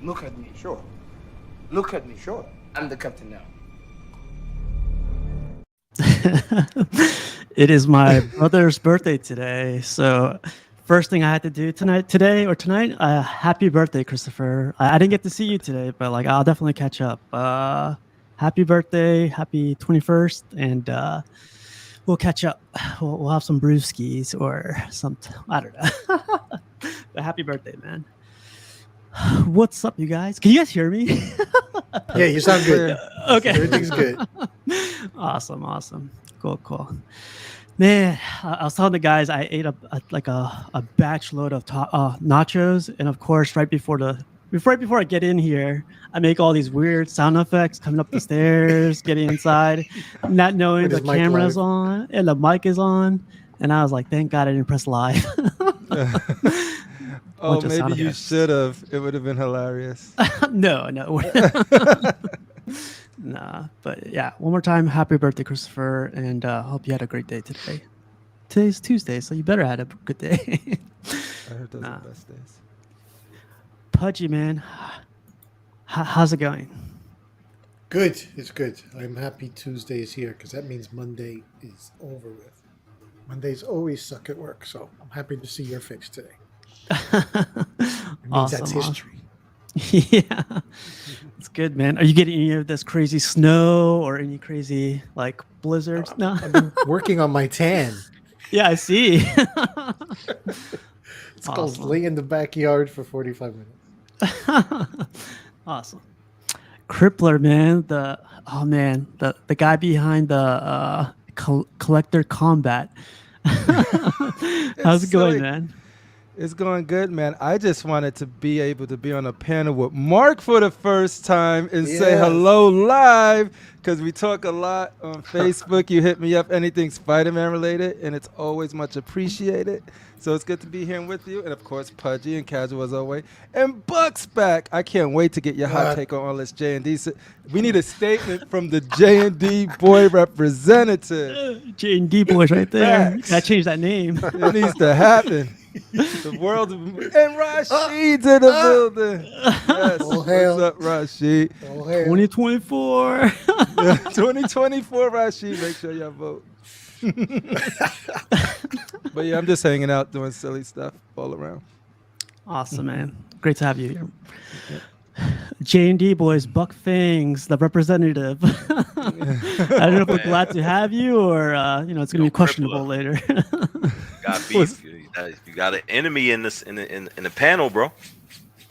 Look at me. Sure. Look at me. Sure. I'm the captain now. It is my brother's birthday today, so first thing I had to do tonight, happy birthday, Christopher. I didn't get to see you today, but like I'll definitely catch up. Happy birthday, happy 21st, and we'll catch up. We'll have some brewskis or some. I don't know. But happy birthday, man. What's up, you guys? Can you guys hear me? Yeah, you sound good. Okay. Everything's good. Awesome. Cool. Man, I was telling the guys I ate a batch load of nachos, and of course, right before I get in here, I make all these weird sound effects coming up the stairs, getting inside, not knowing the camera's on and the mic is on, and I was like, thank God I didn't press live. Oh, maybe you should have. It would have been hilarious. No. Nah, but yeah, one more time, happy birthday, Christopher, and hope you had a great day today. Today's Tuesday, so you better have a good day. I heard those are the best days. Pudgy, man, how's it going? Good. It's good. I'm happy Tuesday is here because that means Monday is over with. Mondays always suck at work, so I'm happy to see your fix today. It means that's history. Yeah, it's good, man. Are you getting any of this crazy snow or any crazy like blizzards? No, I've been working on my tan. Yeah, I see. It's called lay in the backyard for 45 minutes. Awesome. Crippler, man. The guy behind the Collector Combat. How's it going, man? It's going good, man. I just wanted to be able to be on a panel with Mark for the first time and say hello live because we talk a lot on Facebook. You hit me up, anything Spider-Man related, and it's always much appreciated. So it's good to be here with you. And, of course, Pudgy and Casual as always. And Buck's back. I can't wait to get your hot take on all this J&D. We need a statement from the J&D boy representative. J&D boys right there. Gotta change that name. It needs to happen. The world and Rashid's in the building. Yes. What's up, Rashid? 2024. 2024, Rashid. Make sure y'all vote. But yeah, I'm just hanging out doing silly stuff all around. Awesome, man. Great to have you here. J&D boys, Buck Fangs, the representative. I don't know if we're glad to have you or it's gonna be questionable later. Got beef. You got an enemy in the panel, bro.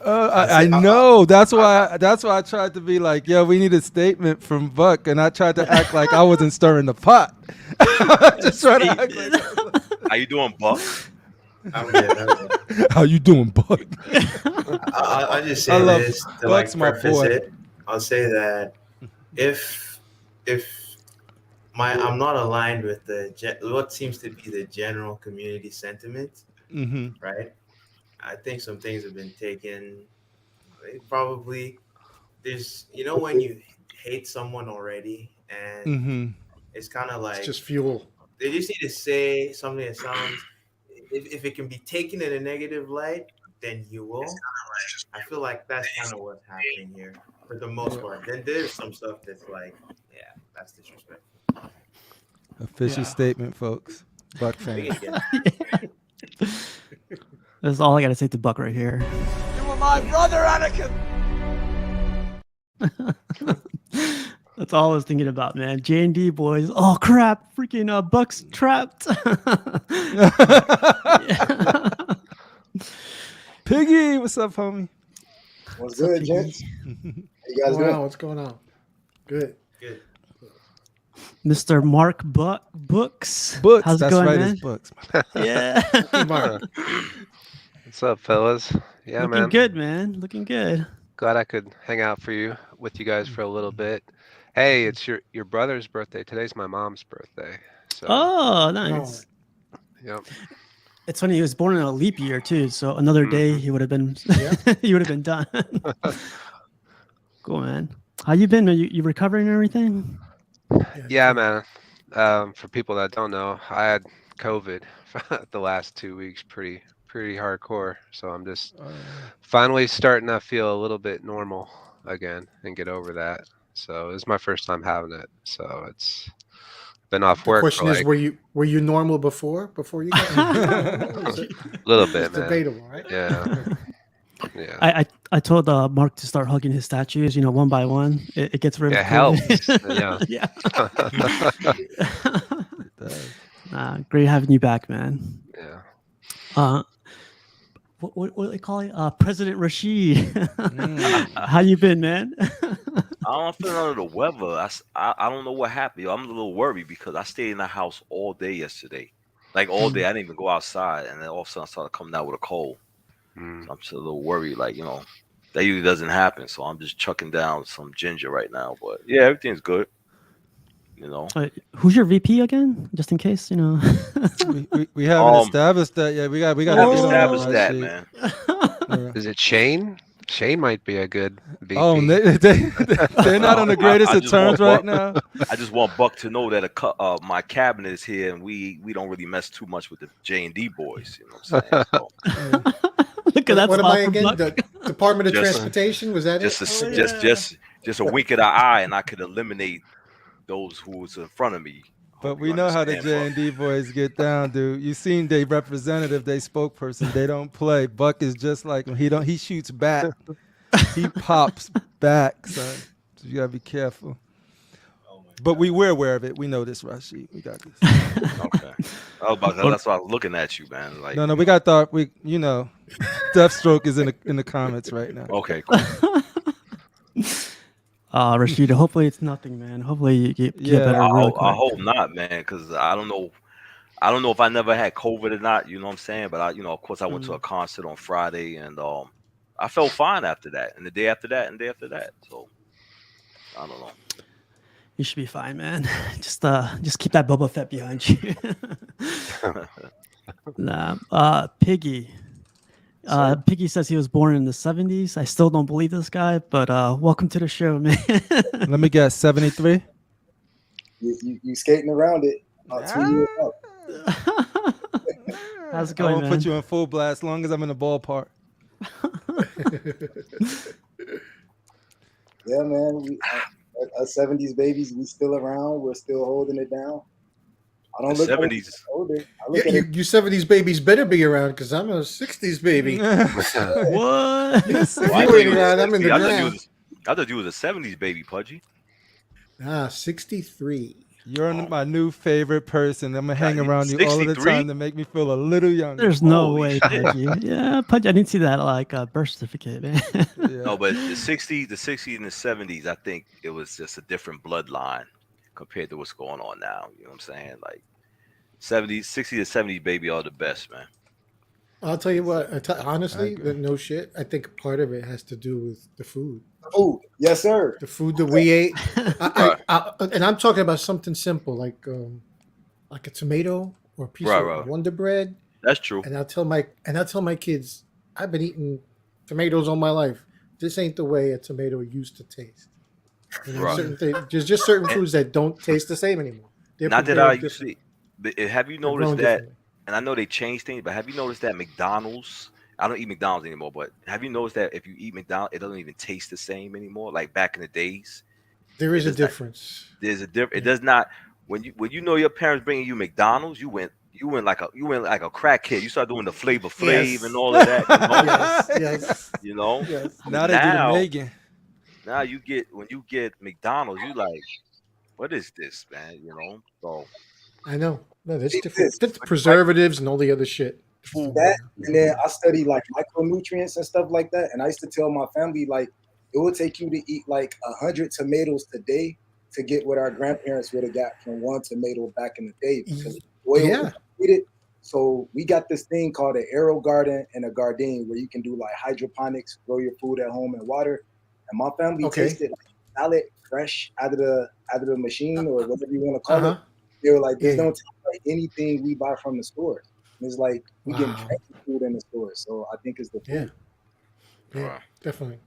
I know. That's why I tried to be like, yo, we need a statement from Buck, and I tried to act like I wasn't stirring the pot. Just trying to act like. How you doing, Buck? I'm good. How you doing, Buck? I'll just say this to Buck's my preface boy. it. I'll say that if I'm not aligned with what seems to be the general community sentiment, right? I think some things have been taken. Probably there's when you hate someone already, and it's kind of like it's just fuel. They just need to say something that sounds. If it can be taken in a negative light, then you will. I feel like that's kind of what's happening here for the most part. Then there's some stuff that's like, yeah, that's disrespectful. Official statement, folks. Buck fan. That's all I gotta say to Buck right here. You were my brother, Anakin. That's all I was thinking about, man. J&D boys. Oh crap! Freaking Buck's trapped. Piggy, what's up, homie? What's good, gents? You guys doing? What's going on? Good. Mr. Mark Books. Books. How's it That's going, right. man? It's Books. Yeah. Mark. What's up, fellas? Yeah, Looking man. good, man. Looking good. Glad I could hang out with you guys for a little bit. Hey, it's your brother's birthday. Today's my mom's birthday. So. Oh, nice. Yep. It's funny. He was born in a leap year too, so another day he would have been. He would have been done. Cool, man. How you been, man? You recovering and everything? Yeah, man. For people that don't know, I had COVID for the last 2 weeks, pretty pretty hardcore. So I'm just finally starting to feel a little bit normal again and get over that. So it's my first time having it. So it's been off The work for question is, like were you normal before you got normal? a little bit, It's man. debatable, right? Yeah. Yeah. I told Mark to start hugging his statues, one by one. It gets rid of It helps. COVID. Yeah. Great having you back, man. Yeah. What do they call it? President Rashid. How you been, man? I'm feeling under the weather. I don't know what happened. Yo, I'm a little worried because I stayed in the house all day yesterday. Like all day. I didn't even go outside. And then all of a sudden I started coming out with a cold. So I'm just a little worried. Like, that usually doesn't happen. So I'm just chucking down some ginger right now. But yeah, everything's good. Who's your VP again? Just in case, we haven't established that yet. We got to establish that, man. Is it Shane? Shane might be a good VP. Oh, they're not on the greatest of terms right now. I just want Buck to know that my cabinet is here, and we don't really mess too much with the J&D boys. You know what I'm saying? So, look at that. What am I again? The Department of Transportation? Was that just a wink of the eye, and I could eliminate those who was in front of me. But we know how the J&D boys get down, dude. You seen they representative, they spokesperson. They don't play. Buck is just like him. He shoots back. He pops back, son. So you gotta be careful. But we're aware of it. We know this, Rashid. We got this. Okay. That's why I was looking at you, man. Like, no, we got Deathstroke is in the comments right now. Okay, cool. Rashida, hopefully it's nothing, man. Hopefully you get better. I hope not, man, because I don't know if I never had COVID or not. You know what I'm saying? But of course, I went to a concert on Friday, and I felt fine after that, and the day after that, and the day after that. So I don't know. You should be fine, man. Just keep that Boba Fett behind you. Piggy. Piggy says he was born in the 70s. I still don't believe this guy, but welcome to the show, man. Let me guess, 73? You skating around it. 2 years up. How's it going, I won't man? put you in full blast as long as I'm in the ballpark. Yeah, man. Us 70s babies, we still around. We're still holding it down. I don't look 70s. older. You 70s babies better be around because I'm a 60s baby. What? You ain't around. I'm in the ground. I thought you was a 70s baby, Pudgy. 63. You're my new favorite person. I'm gonna hang around you all of the time to make me feel a little younger. There's no way, Pudgy. Yeah, Pudgy. I didn't see that birth certificate, man. No, but the 60s and the 70s, I think it was just a different bloodline compared to what's going on now. You know what I'm saying? Like 70s, 60s and 70s baby are the best, man. I'll tell you what. Honestly, no shit. I think part of it has to do with the food. Food, yes, sir. The food that we ate, and I'm talking about something simple like a tomato or a piece of Wonder Bread. That's true. And I'll tell my kids, I've been eating tomatoes all my life. This ain't the way a tomato used to taste. Certain things, there's just certain foods that don't taste the same anymore. Not that I usually. Have you noticed that? And I know they changed things, but have you noticed that McDonald's? I don't eat McDonald's anymore, but have you noticed that if you eat McDonald's, it doesn't even taste the same anymore? Like back in the days, there is a difference. There's a difference. It does not. When you know your parents bringing you McDonald's, you went like a crack kid. You start doing the Flavor Flav and all of that. Yes. You know. Yes. Now they do the Megan. Now when you get McDonald's, you like, what is this, man? You know. So. I know. No, that's different. That's preservatives and all the other shit. That, and then I study like micronutrients and stuff like that. And I used to tell my family, like, it would take you to eat like 100 tomatoes a day to get what our grandparents would have got from one tomato back in the day. Because So we got this thing called an aero garden and a garden where you can do like hydroponics, grow your food at home and water. And my family tasted like salad fresh out of the machine or whatever you want to call it. They were like, "This don't taste like anything we buy from the store." And it's like we get food in the store, so I think it's the food. Yeah, definitely.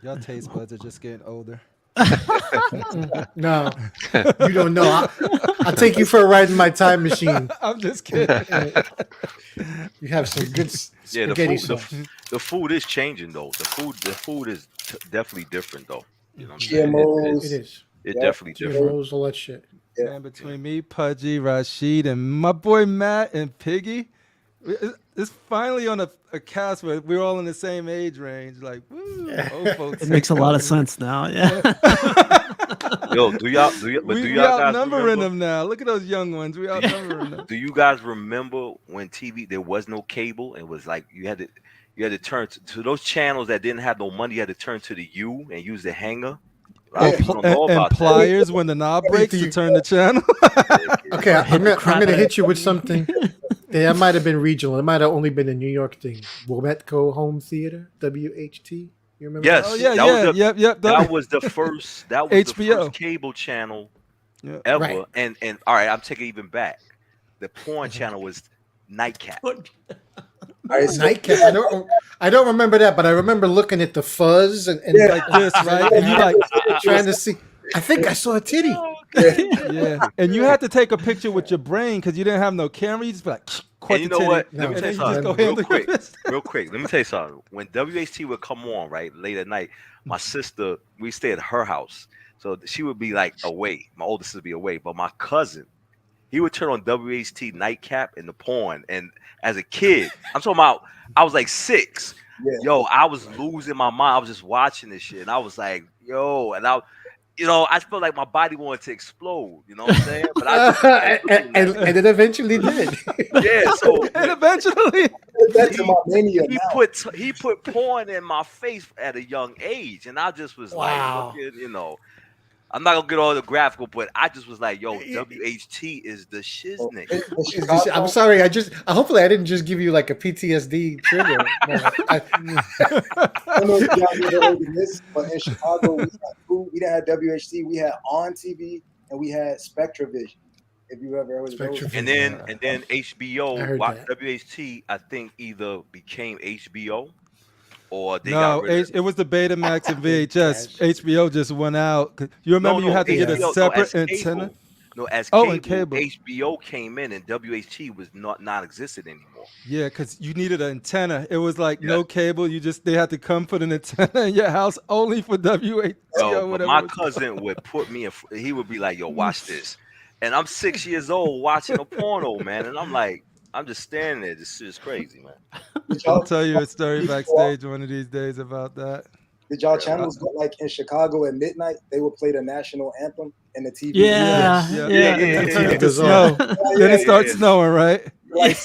Y'all taste buds are just getting older. No, you don't know. I'll take you for a ride in my time machine. I'm just kidding. You have some good Yeah, spaghetti sauce. the food is changing though. The food is definitely different though. You know what I'm saying? GMOs. It is. It's Yep. definitely different. GMOs, all that shit. Yeah. Man, between me, Pudgy, Rashid, and my boy Matt and Piggy, it's finally on a cast where we're all in the same age range. Like, woo, old folks. It makes a lot of sense now. Yeah. Yo, do y'all We guys outnumbering remember? them now. Look at those young ones. We outnumbering them. Do you guys remember when TV there was no cable? It was like you had to turn to those channels that didn't have no money. You had to turn to the U and use the hanger. A lot of people don't know And about that. pliers when the knob breaks to turn the channel. Okay, I'm crap gonna out hit you of with something. That might have been regional. It might have only been a New York thing. Wometco Home Theater, WHT. You remember? Yes. Oh yeah, that yeah, was yep. That was the first. That was the HBO. first cable channel Yeah. ever. Right. And all right, I'm taking it even back. The porn channel was Nightcap. All right, so Nightcap. I don't remember that, but I remember looking at the fuzz and Yeah. Like this, right? And you like, trying to see. I think I saw a titty. yeah. And you had to take a picture with your brain because you didn't have no camera. You just be like, And you know what? Let me No, tell you and then you just something. go Real handle quick. your business. Real quick. Let me tell you something. When WHT would come on, right, late at night, my sister, we stayed at her house. So she would be like away. My older sister would be away. But my cousin, he would turn on WHT Nightcap and the porn. And as a kid, I'm talking about, I was like 6. Yeah. Yo, I was losing my mind. I was just watching this shit. And I was like, yo, and I felt like my body wanted to explode. You know what I'm saying? But I just and it eventually did. yeah. So And eventually, that's to my mania he now. he put porn in my face at a young age, and I just was Wow. like, looking, I'm not gonna get all the graphical, but I just was like, yo, WHT is the shiznit. I'm sorry. Hopefully I didn't just give you like a PTSD trigger. No, I don't know if y'all ever heard of this, but in Chicago, we didn't have WHT. We had On TV and we had Spectravision. If you ever heard of those. Spectravision. And then I HBO, heard that. WHT, I think either became HBO or they no, got rid of it was the Betamax and VHS. HBO just went out. You remember you had to get a separate antenna? No, as and cable, cable. HBO came in and WHT was not non-existent anymore. Yeah, because you needed an antenna. It was like no cable. They had to come put an antenna in your house only for WHT. Yo, but my cousin would put me in. He would be like, "Yo, watch this," and I'm 6 years old watching a porno, man, and I'm like, I'm just standing there. This shit is crazy, man. I'll tell you a story backstage one of these days about that. Did y'all channels go like in Chicago at midnight? They would play the national anthem and the TV. Yeah. Then it starts snowing, right? And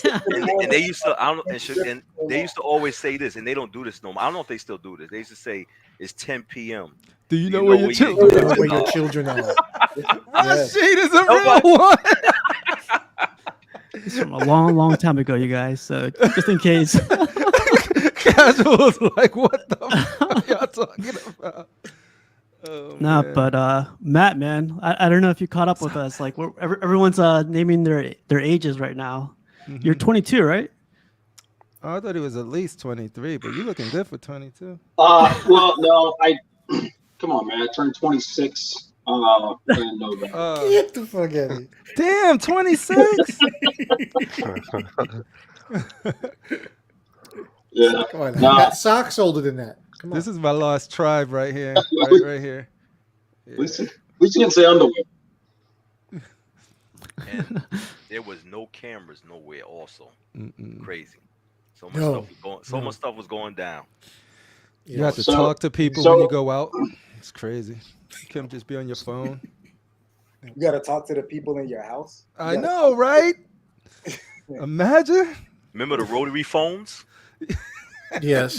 they used to, and they used to always say this, and they don't do this no more. I don't know if they still do this. They used to say it's 10 p.m. Do you know where your children are? Rashid is a real one. It's from a long, long time ago, you guys. So just in case. Casuals like, what the fuck y'all talking about? Oh, No, man. but Matt, man, I don't know if you caught up with us. Like, everyone's naming their ages right now. You're 22, right? Oh, I thought he was at least 23, but you looking good for 22. Well, no, come on, man. I turned 26 in November. Get the fuck out of here. Damn, 26. Yeah. Come on, No. I got socks older than that. Come on. This is my lost tribe right here. Right here. At least you can say underwear. And there was no cameras nowhere. Also, crazy. So much stuff was going down. You have to So- talk to people so- when you go out. It's crazy. You can't just be on your phone. You got to talk to the people in your house. I know, right? Imagine. Remember the rotary phones? Yes.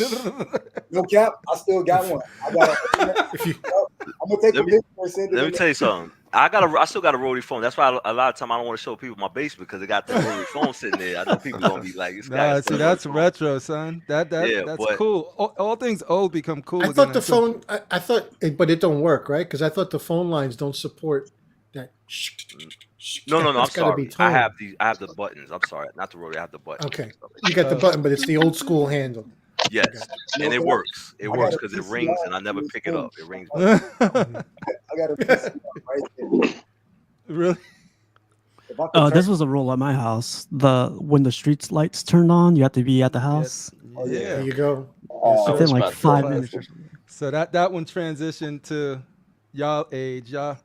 No cap, I still got one. I'm gonna take a picture and send it. Let me tell you something. I still got a rotary phone. That's why a lot of time I don't want to show people my basement because they got the rotary phone sitting there. I know people gonna be like, "This guy." Nah, see, that's retro, son. That's but- cool. All things old become cool. I again thought the until- phone. I thought, but it don't work, right? Because I thought the phone lines don't support that. No. I'm It's gotta be sorry. I toned. have the buttons. I'm sorry, not the rotary. I have the buttons. Okay, you got the button, but it's the old school handle. Yes, and it works. It works because it rings, and I never pick it up. It rings. I got a PC right there. Really? If I could Oh, turn, this was a rule at my house. When the street lights turned on, you have to be at the house Yeah. There you go. Oh, within like respect. 5 minutes or something. So that one transitioned to y'all age, y'all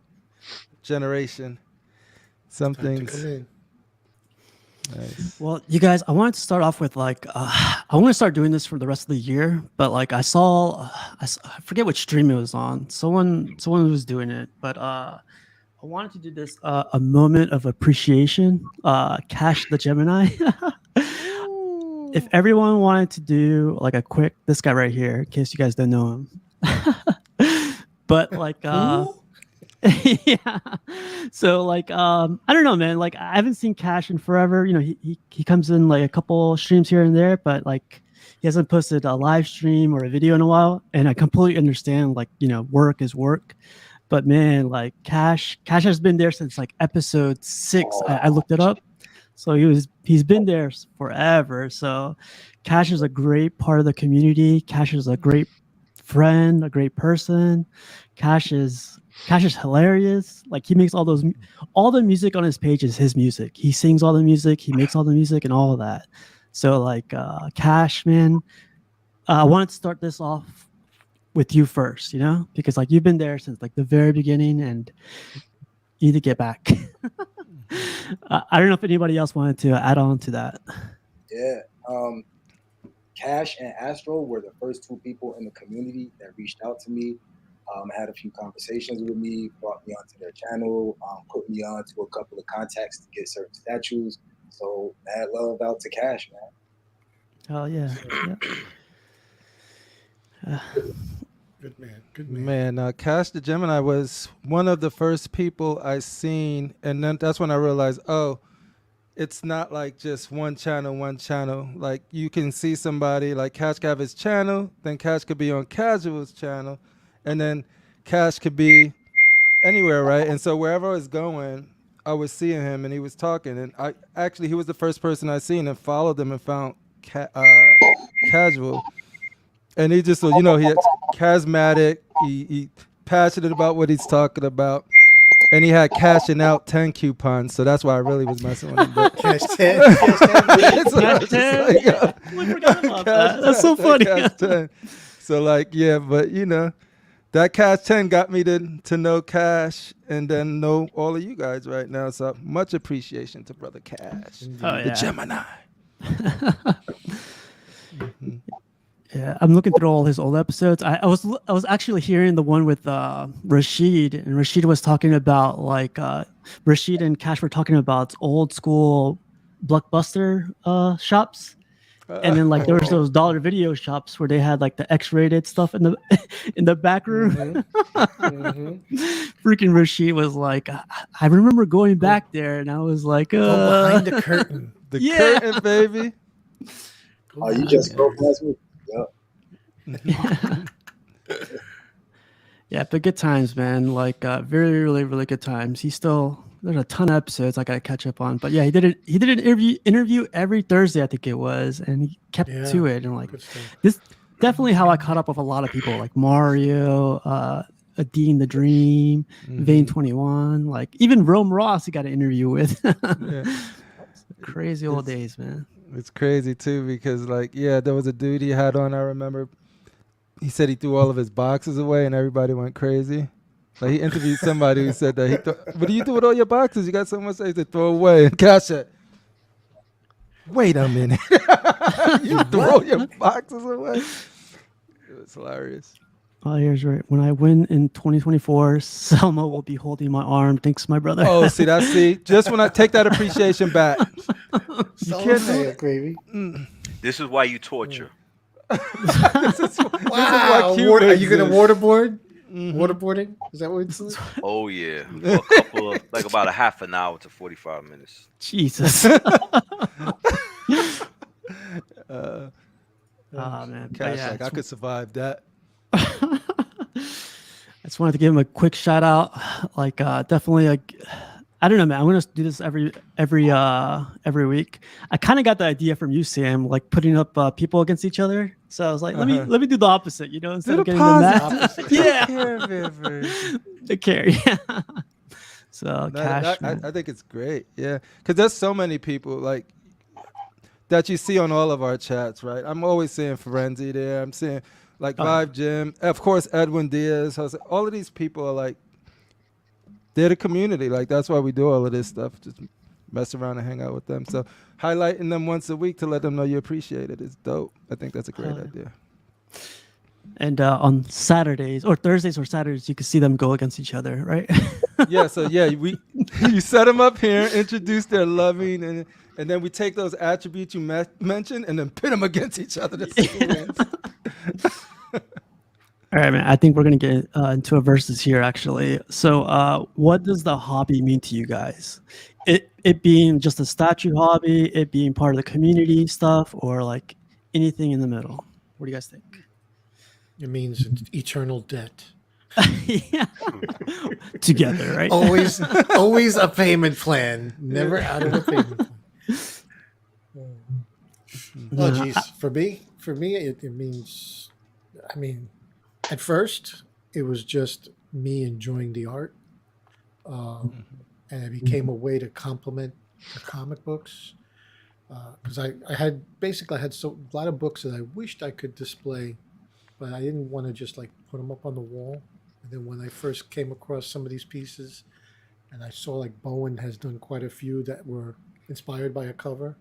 generation. Some Time to things. come in. Nice. Well, you guys, I wanted to start off with like, I want to start doing this for the rest of the year. But like, I forget which stream it was on. Someone was doing it, but I wanted to do this a moment of appreciation. Cash the Gemini. If everyone wanted to do like a quick, this guy right here, in case you guys don't know him, but like, yeah. So like, I don't know, man. Like, I haven't seen Cash in forever. You know, he comes in like a couple streams here and there, but like, he hasn't posted a live stream or a video in a while. And I completely understand, like, you know, work is work. But man, like Cash has been there since like episode 6. I looked it up. So he's been there forever. So Cash is a great part of the community. Cash is a great friend, a great person. Cash is hilarious. Like he makes all the music on his page is his music. He sings all the music, he makes all the music and all of that. So like Cash, man, I wanted to start this off with you first, you know, because like you've been there since like the very beginning and you need to get back. I don't know if anybody else wanted to add on to that. yeah. Cash and Astro were the first 2 people in the community that reached out to me. Had a few conversations with me, brought me onto their channel, put me on to a couple of contacts to get certain statues. So mad love out to Cash, man. Oh yeah. Good man. Good man. Man, Cash the Gemini was one of the first people I seen, and then that's when I realized, oh, it's not like just one channel. Like you can see somebody like Cash could have his channel, then Cash could be on Casual's channel, and then Cash could be anywhere, right? And so wherever I was going, I was seeing him, and he was talking, and he was the first person I seen and followed him and found Casual. And he just, you know, he's charismatic. He passionate about what he's talking about. And he had cashing out 10 coupons. So that's why I really was messing with him. But Cash 10. Cash 10. I forgot about that. That's so funny. Cash 10. So like, yeah, but you know, that Cash 10 got me to know Cash and then know all of you guys right now. So much appreciation to Brother Cash, the Gemini. Yeah, I'm looking through all his old episodes. I was actually hearing the one with Rashid, and Rashid was talking about like Rashid and Cash were talking about old school Blockbuster shops, and then like there was those dollar video shops where they had like the X-rated stuff in the back room. Freaking Rashid was like, I remember going back there, and I was like, behind the curtain. The curtain, baby. Oh, you just spoke last week. Yeah, but good times, man. Like very, really, really good times. There's a ton of episodes I gotta catch up on. But yeah, he did an interview every Thursday, I think it was, and he kept to it. And like this, definitely how I caught up with a lot of people, like Mario, Dean the Dream, Vane 21, like even Rome Ross. He got an interview with. Crazy old days, man. It's crazy too because like there was a dude he had on. I remember he said he threw all of his boxes away and everybody went crazy. Like he interviewed somebody who said that what do you do with all your boxes? You got so much to throw away. And Cash said, "Wait a minute, you threw all your boxes away?" It was hilarious. Oh, here's right. When I win in 2024, Selma will be holding my arm. Thanks, my brother. Oh, see, just when I take that appreciation back. You can't do it, gravy. This is why you torture. This is are you gonna waterboard? Waterboarding? Is that what it's? Oh yeah, a couple of like about a half an hour to 45 minutes. Jesus. Man. Cash, like I could survive that. I just wanted to give him a quick shout out. Like definitely I don't know, man. I'm gonna do this every week. I kind of got the idea from you, Sam, like putting up people against each other. So I was like, let me do the opposite, you know, instead Do of the getting them mad. positive. Yeah, Care. the care. Yeah. So cash. I think it's great. Yeah, because there's so many people like that you see on all of our chats, right? I'm always seeing Ferenzi there. I'm seeing like Vibe Jim, of course Edwin Diaz. Jose. All of these people are like, they're the community. Like that's why we do all of this stuff. Just mess around and hang out with them. So highlighting them once a week to let them know you appreciate it is dope. I think that's a great idea. And on Saturdays or Thursdays or Saturdays, you can see them go against each other, right? Yeah. So yeah, you set them up here, introduce their loving, and then we take those attributes you mentioned and then pit them against each other to see who wins. All right, man. I think we're gonna get into a versus here, actually. So, what does the hobby mean to you guys? It being just a statue hobby, it being part of the community stuff, or like anything in the middle. What do you guys think? It means it's eternal debt. Yeah. Together, right? Always a payment plan. Never out of a payment plan. Oh, geez. For me, it means, I mean, at first, it was just me enjoying the art. And it became a way to complement the comic books. Because I had a lot of books that I wished I could display, but I didn't want to just like put them up on the wall. And then when I first came across some of these pieces, and I saw like Bowen has done quite a few that were inspired by a cover,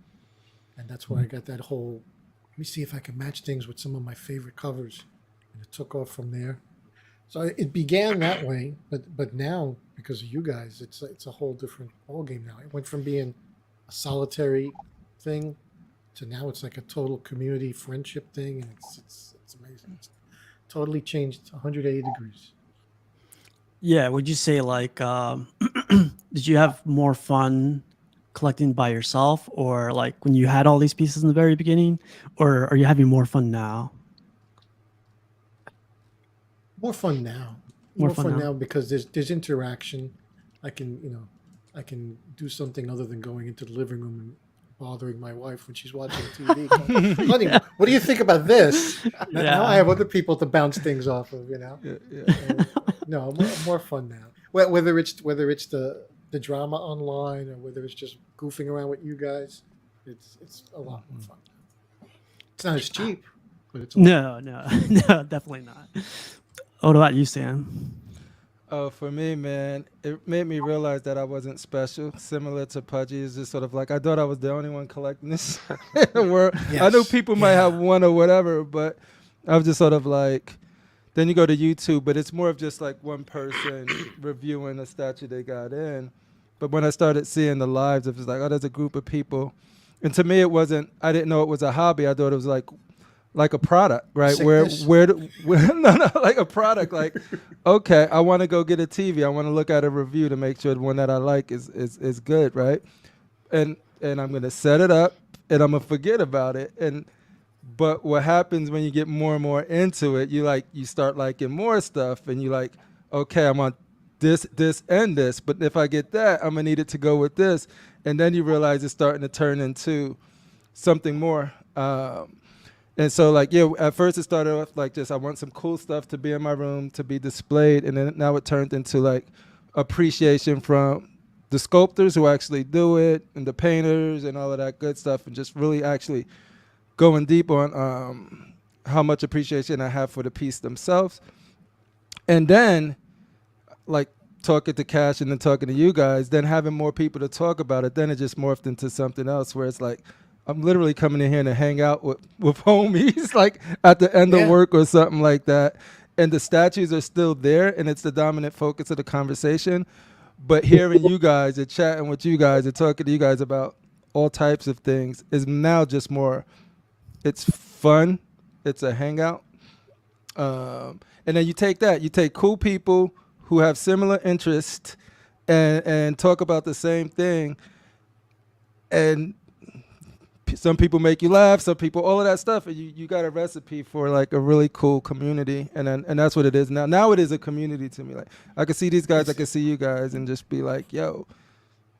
and that's where I got that whole. Let me see if I can match things with some of my favorite covers, and it took off from there. So it began that way, but now because of you guys, it's a whole different ballgame now. It went from being a solitary thing to now it's like a total community friendship thing, and it's amazing. It's totally changed 180 degrees. Yeah. Would you say like, did you have more fun collecting by yourself, or like when you had all these pieces in the very beginning, or are you having more fun now? More fun now. More More fun fun now. now because there's interaction. I can do something other than going into the living room and bothering my wife when she's watching TV. Going, Honey, what do you think about this? Now I have other people to bounce things off of. No, more fun now. Whether it's the drama online or whether it's just goofing around with you guys, it's a lot more fun. It's not as cheap, but it's No, definitely not. What about you, Sam? Oh, for me, man, it made me realize that I wasn't special. Similar to Pudgy, it's just sort of like I thought I was the only one collecting this in the world. Yes. I knew people might have one or whatever, but I was just sort of like. Then you go to YouTube, but it's more of just like one person reviewing a statue they got in. But when I started seeing the lives, it was like, oh, there's a group of people. And to me, it wasn't. I didn't know it was a hobby. I thought it was like a product, right? Sickness. Where no, like a product. Like, okay, I want to go get a TV. I want to look at a review to make sure the one that I like is good, right? And I'm gonna set it up, and I'm gonna forget about it. But what happens when you get more and more into it, you start liking more stuff, and you like, okay, I'm on this, and this. But if I get that, I'm gonna need it to go with this, and then you realize it's starting to turn into something more. And so, like, yeah, at first it started off like just I want some cool stuff to be in my room, to be displayed. And then now it turned into, like, appreciation from the sculptors who actually do it and the painters and all of that good stuff, and just really actually going deep on how much appreciation I have for the piece themselves. And then, like, talking to Cash and then talking to you guys, then having more people to talk about it, then it just morphed into something else where it's like, I'm literally coming in here to hang out with homies, like at the end of work or something like that. And the statues are still there, and it's the dominant focus of the conversation. But hearing you guys and chatting with you guys and talking to you guys about all types of things is now just more, it's fun. It's a hangout. And then you take cool people who have similar interests and talk about the same thing. And some people make you laugh, some people, all of that stuff, and you got a recipe for like a really cool community, and that's what it is now. Now it is a community to me. Like I can see these guys, I can see you guys, and just be like, yo,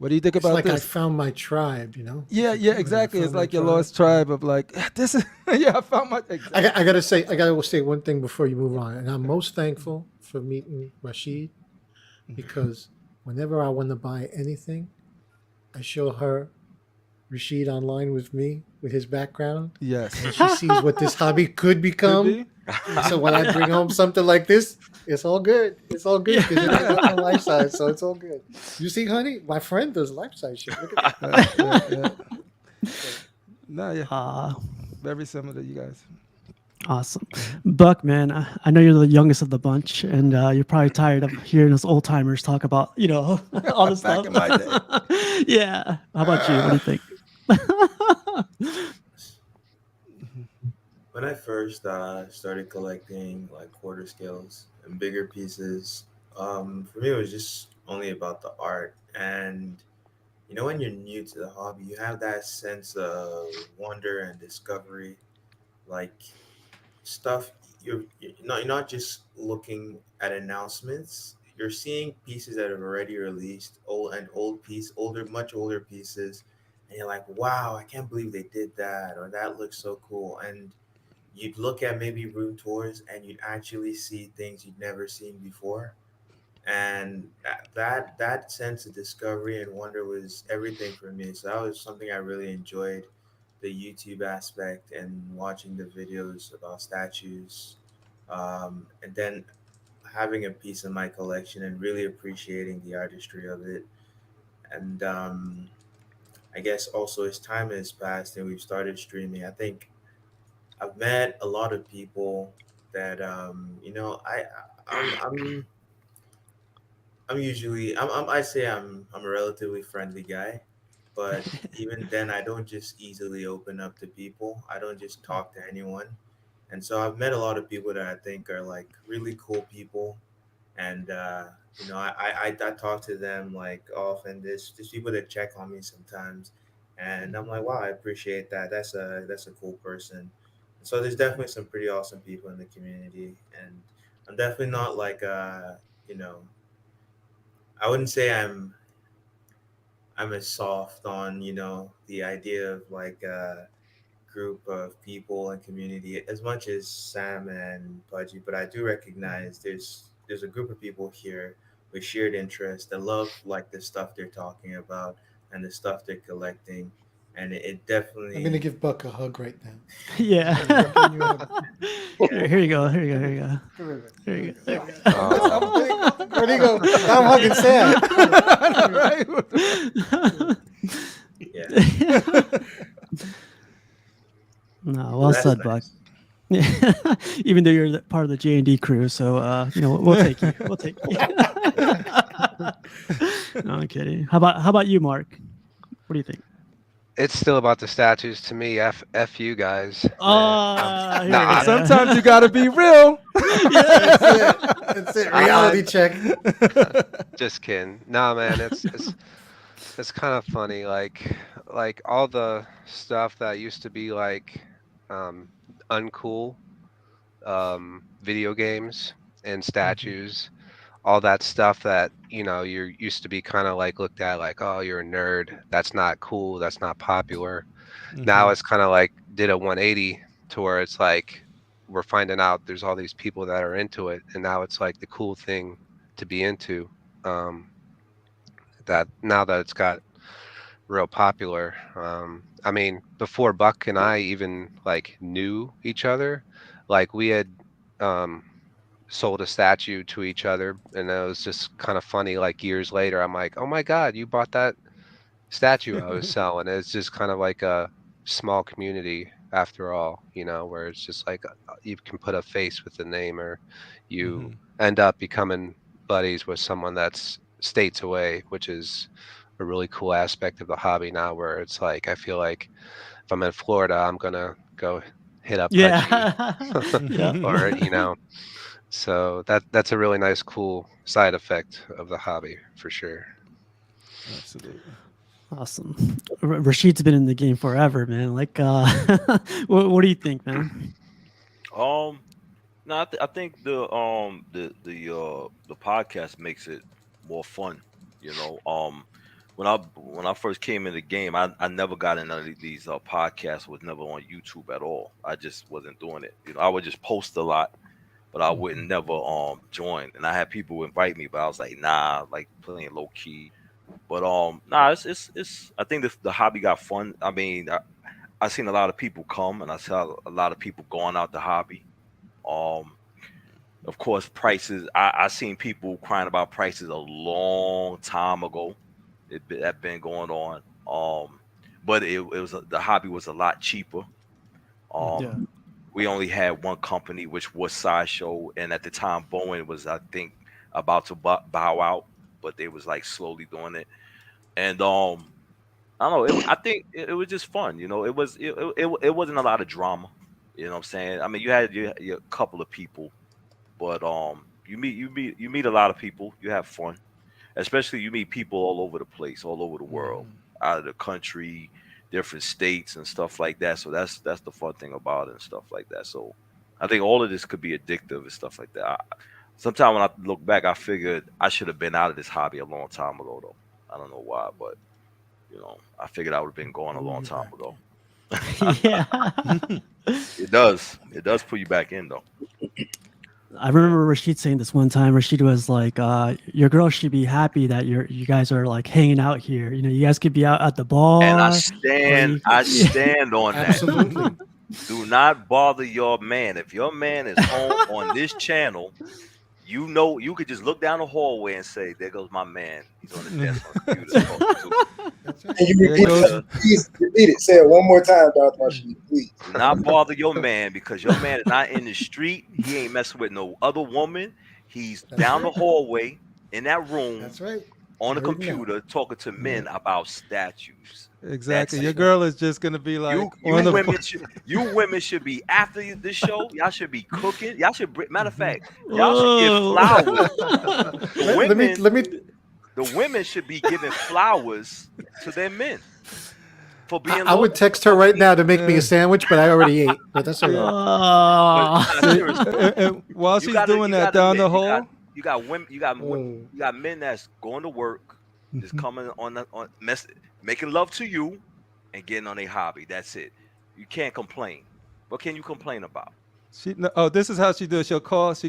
What do you think It's about like I this? found my tribe, you know. Yeah, yeah, exactly. I It's found my like your tribe. lost tribe of like this is yeah, I found my exactly. I gotta say one thing before you move on, and I'm most thankful for meeting Rashid because whenever I want to buy anything, I show her Rashid online with me with his background, Yes. and she sees what this hobby could Could become. be. So when I bring home something like this, it's all good. It's all good because it ain't Yeah. nothing life size, so it's all good. You see, honey, my friend does life size shit. Look at that. Yeah. So, No, yeah. uh, Very similar to you guys. awesome. Buck, man, I know you're the youngest of the bunch, and you're probably tired of hearing us old timers talk about, all this Back stuff. in my day. Yeah. How about you? What do you think? When I first started collecting like quarter scales and bigger pieces, for me it was just only about the art. And when you're new to the hobby, you have that sense of wonder and discovery. Like stuff, you're not just looking at announcements. You're seeing pieces that have already released, older, much older pieces, and you're like, wow, I can't believe they did that, or that looks so cool. And you'd look at maybe room tours and you'd actually see things you'd never seen before, and that sense of discovery and wonder was everything for me. So that was something I really enjoyed, the YouTube aspect and watching the videos about statues, and then having a piece in my collection and really appreciating the artistry of it. And I guess also as time has passed and we've started streaming, I think I've met a lot of people that I'm usually I say I'm a relatively friendly guy, but even then I don't just easily open up to people. I don't just talk to anyone. And so I've met a lot of people that I think are like really cool people, and I talk to them like often. There's people that check on me sometimes, and I'm like, wow, I appreciate that. That's a cool person. So there's definitely some pretty awesome people in the community, and I'm definitely not like you know I wouldn't say I'm as soft on the idea of like a group of people and community as much as Sam and Pudgy, but I do recognize there's a group of people here with shared interests that love like the stuff they're talking about and the stuff they're collecting, and it I'm gonna definitely give Buck a hug right now. Yeah. I'm giving you a hug. Here, here you go. Here you go. Here you go. Come here, man. Here you go. There you Where'd he go? Now I'm hugging Sam. yeah. go. No, well That's said, Buck. nice. Even though you're part of the J&D crew, so we'll take you. We'll take you. No, I'm kidding. How about you, Mark? What do you think? It's still about the statues to me. F you guys. Oh, here Nah, we go. Sometimes you gotta be real. That's it. That's it. Reality check. just kidding. Nah, man, it's kind of funny. Like all the stuff that used to be like um, uncool, video games and statues, all that stuff that you're used to be kind of like looked at like, oh, you're a nerd. That's not cool. That's not popular. Now it's kind of like did a 180 to where it's like we're finding out there's all these people that are into it, and now it's like the cool thing to be into. Um, that now that it's got real popular. I mean, before Buck and I even like knew each other, like we had um, sold a statue to each other, and it was just kind of funny. Like years later, I'm like, oh my God, you bought that statue I was selling. It's just kind of like a small community after all, where it's just like you can put a face with the name, or you end up becoming buddies with someone that's states away, which is a really cool aspect of the hobby now, where it's like I feel like if I'm in Florida, I'm gonna go hit up Pudgy, Yeah. Yeah. or so that's a really nice, cool side effect of the hobby for sure. Absolutely. Awesome. Rashid's been in the game forever, man. Like, what do you think, man? No, I think the podcast makes it more fun. You know, when I first came in the game, I never got in none of these podcasts. Was never on YouTube at all. I just wasn't doing it. I would just post a lot, but I wouldn't never join. And I had people invite me, but I was like, nah, like playing low key. But nah, it's. I think the hobby got fun. I mean, I seen a lot of people come, and I saw a lot of people going out the hobby. Um, of course, prices. I seen people crying about prices a long time ago. That been going on. But it was the hobby was a lot cheaper. Yeah. We only had one company, which was Sideshow, and at the time, Bowen was, I think, about to bow out, but they was like slowly doing it. And I don't know. I think it was just fun. It wasn't a lot of drama. You know what I'm saying? I mean, you had your couple of people, but you meet a lot of people. You have fun, especially you meet people all over the place, all over the world, out of the country, different states and stuff like that. So that's the fun thing about it and stuff like that. So I think all of this could be addictive and stuff like that. Sometimes when I look back, I figured I should have been out of this hobby a long time ago, though. I don't know why, but I figured I would have been gone a long time ago. Yeah. It does. It does put you back in, though. I remember Rashid saying this one time. Rashid was like, "Your girl should be happy that you guys are like hanging out here. You guys could be out at the bar." And I stand on that. Absolutely. Do not bother your man. If your man is home on this channel, you could just look down the hallway and say, "There goes my man. He's on his desk on the computer." talking to me." And you repeat it. Please repeat it. Say it one more time, Dr. Rashid, please. Do not bother your man because your man is not in the street. He ain't messing with no other woman. He's down the hallway in that room That's right. on the Right now. computer talking to men about statues. Exactly. That's Your it. girl is just gonna be like, You women should be after this show. Y'all should be cooking. Y'all should matter of fact, y'all should give flowers. Let me. The women should be giving flowers to their men for being. I would text her right now to make me a sandwich, but I already ate. But that's all right. But, seriously, and while she's doing that down the hall, you got women. You got men that's going to work, just coming on making love to you, and getting on a hobby. That's it. You can't complain. What can you complain about? this is how she do it. She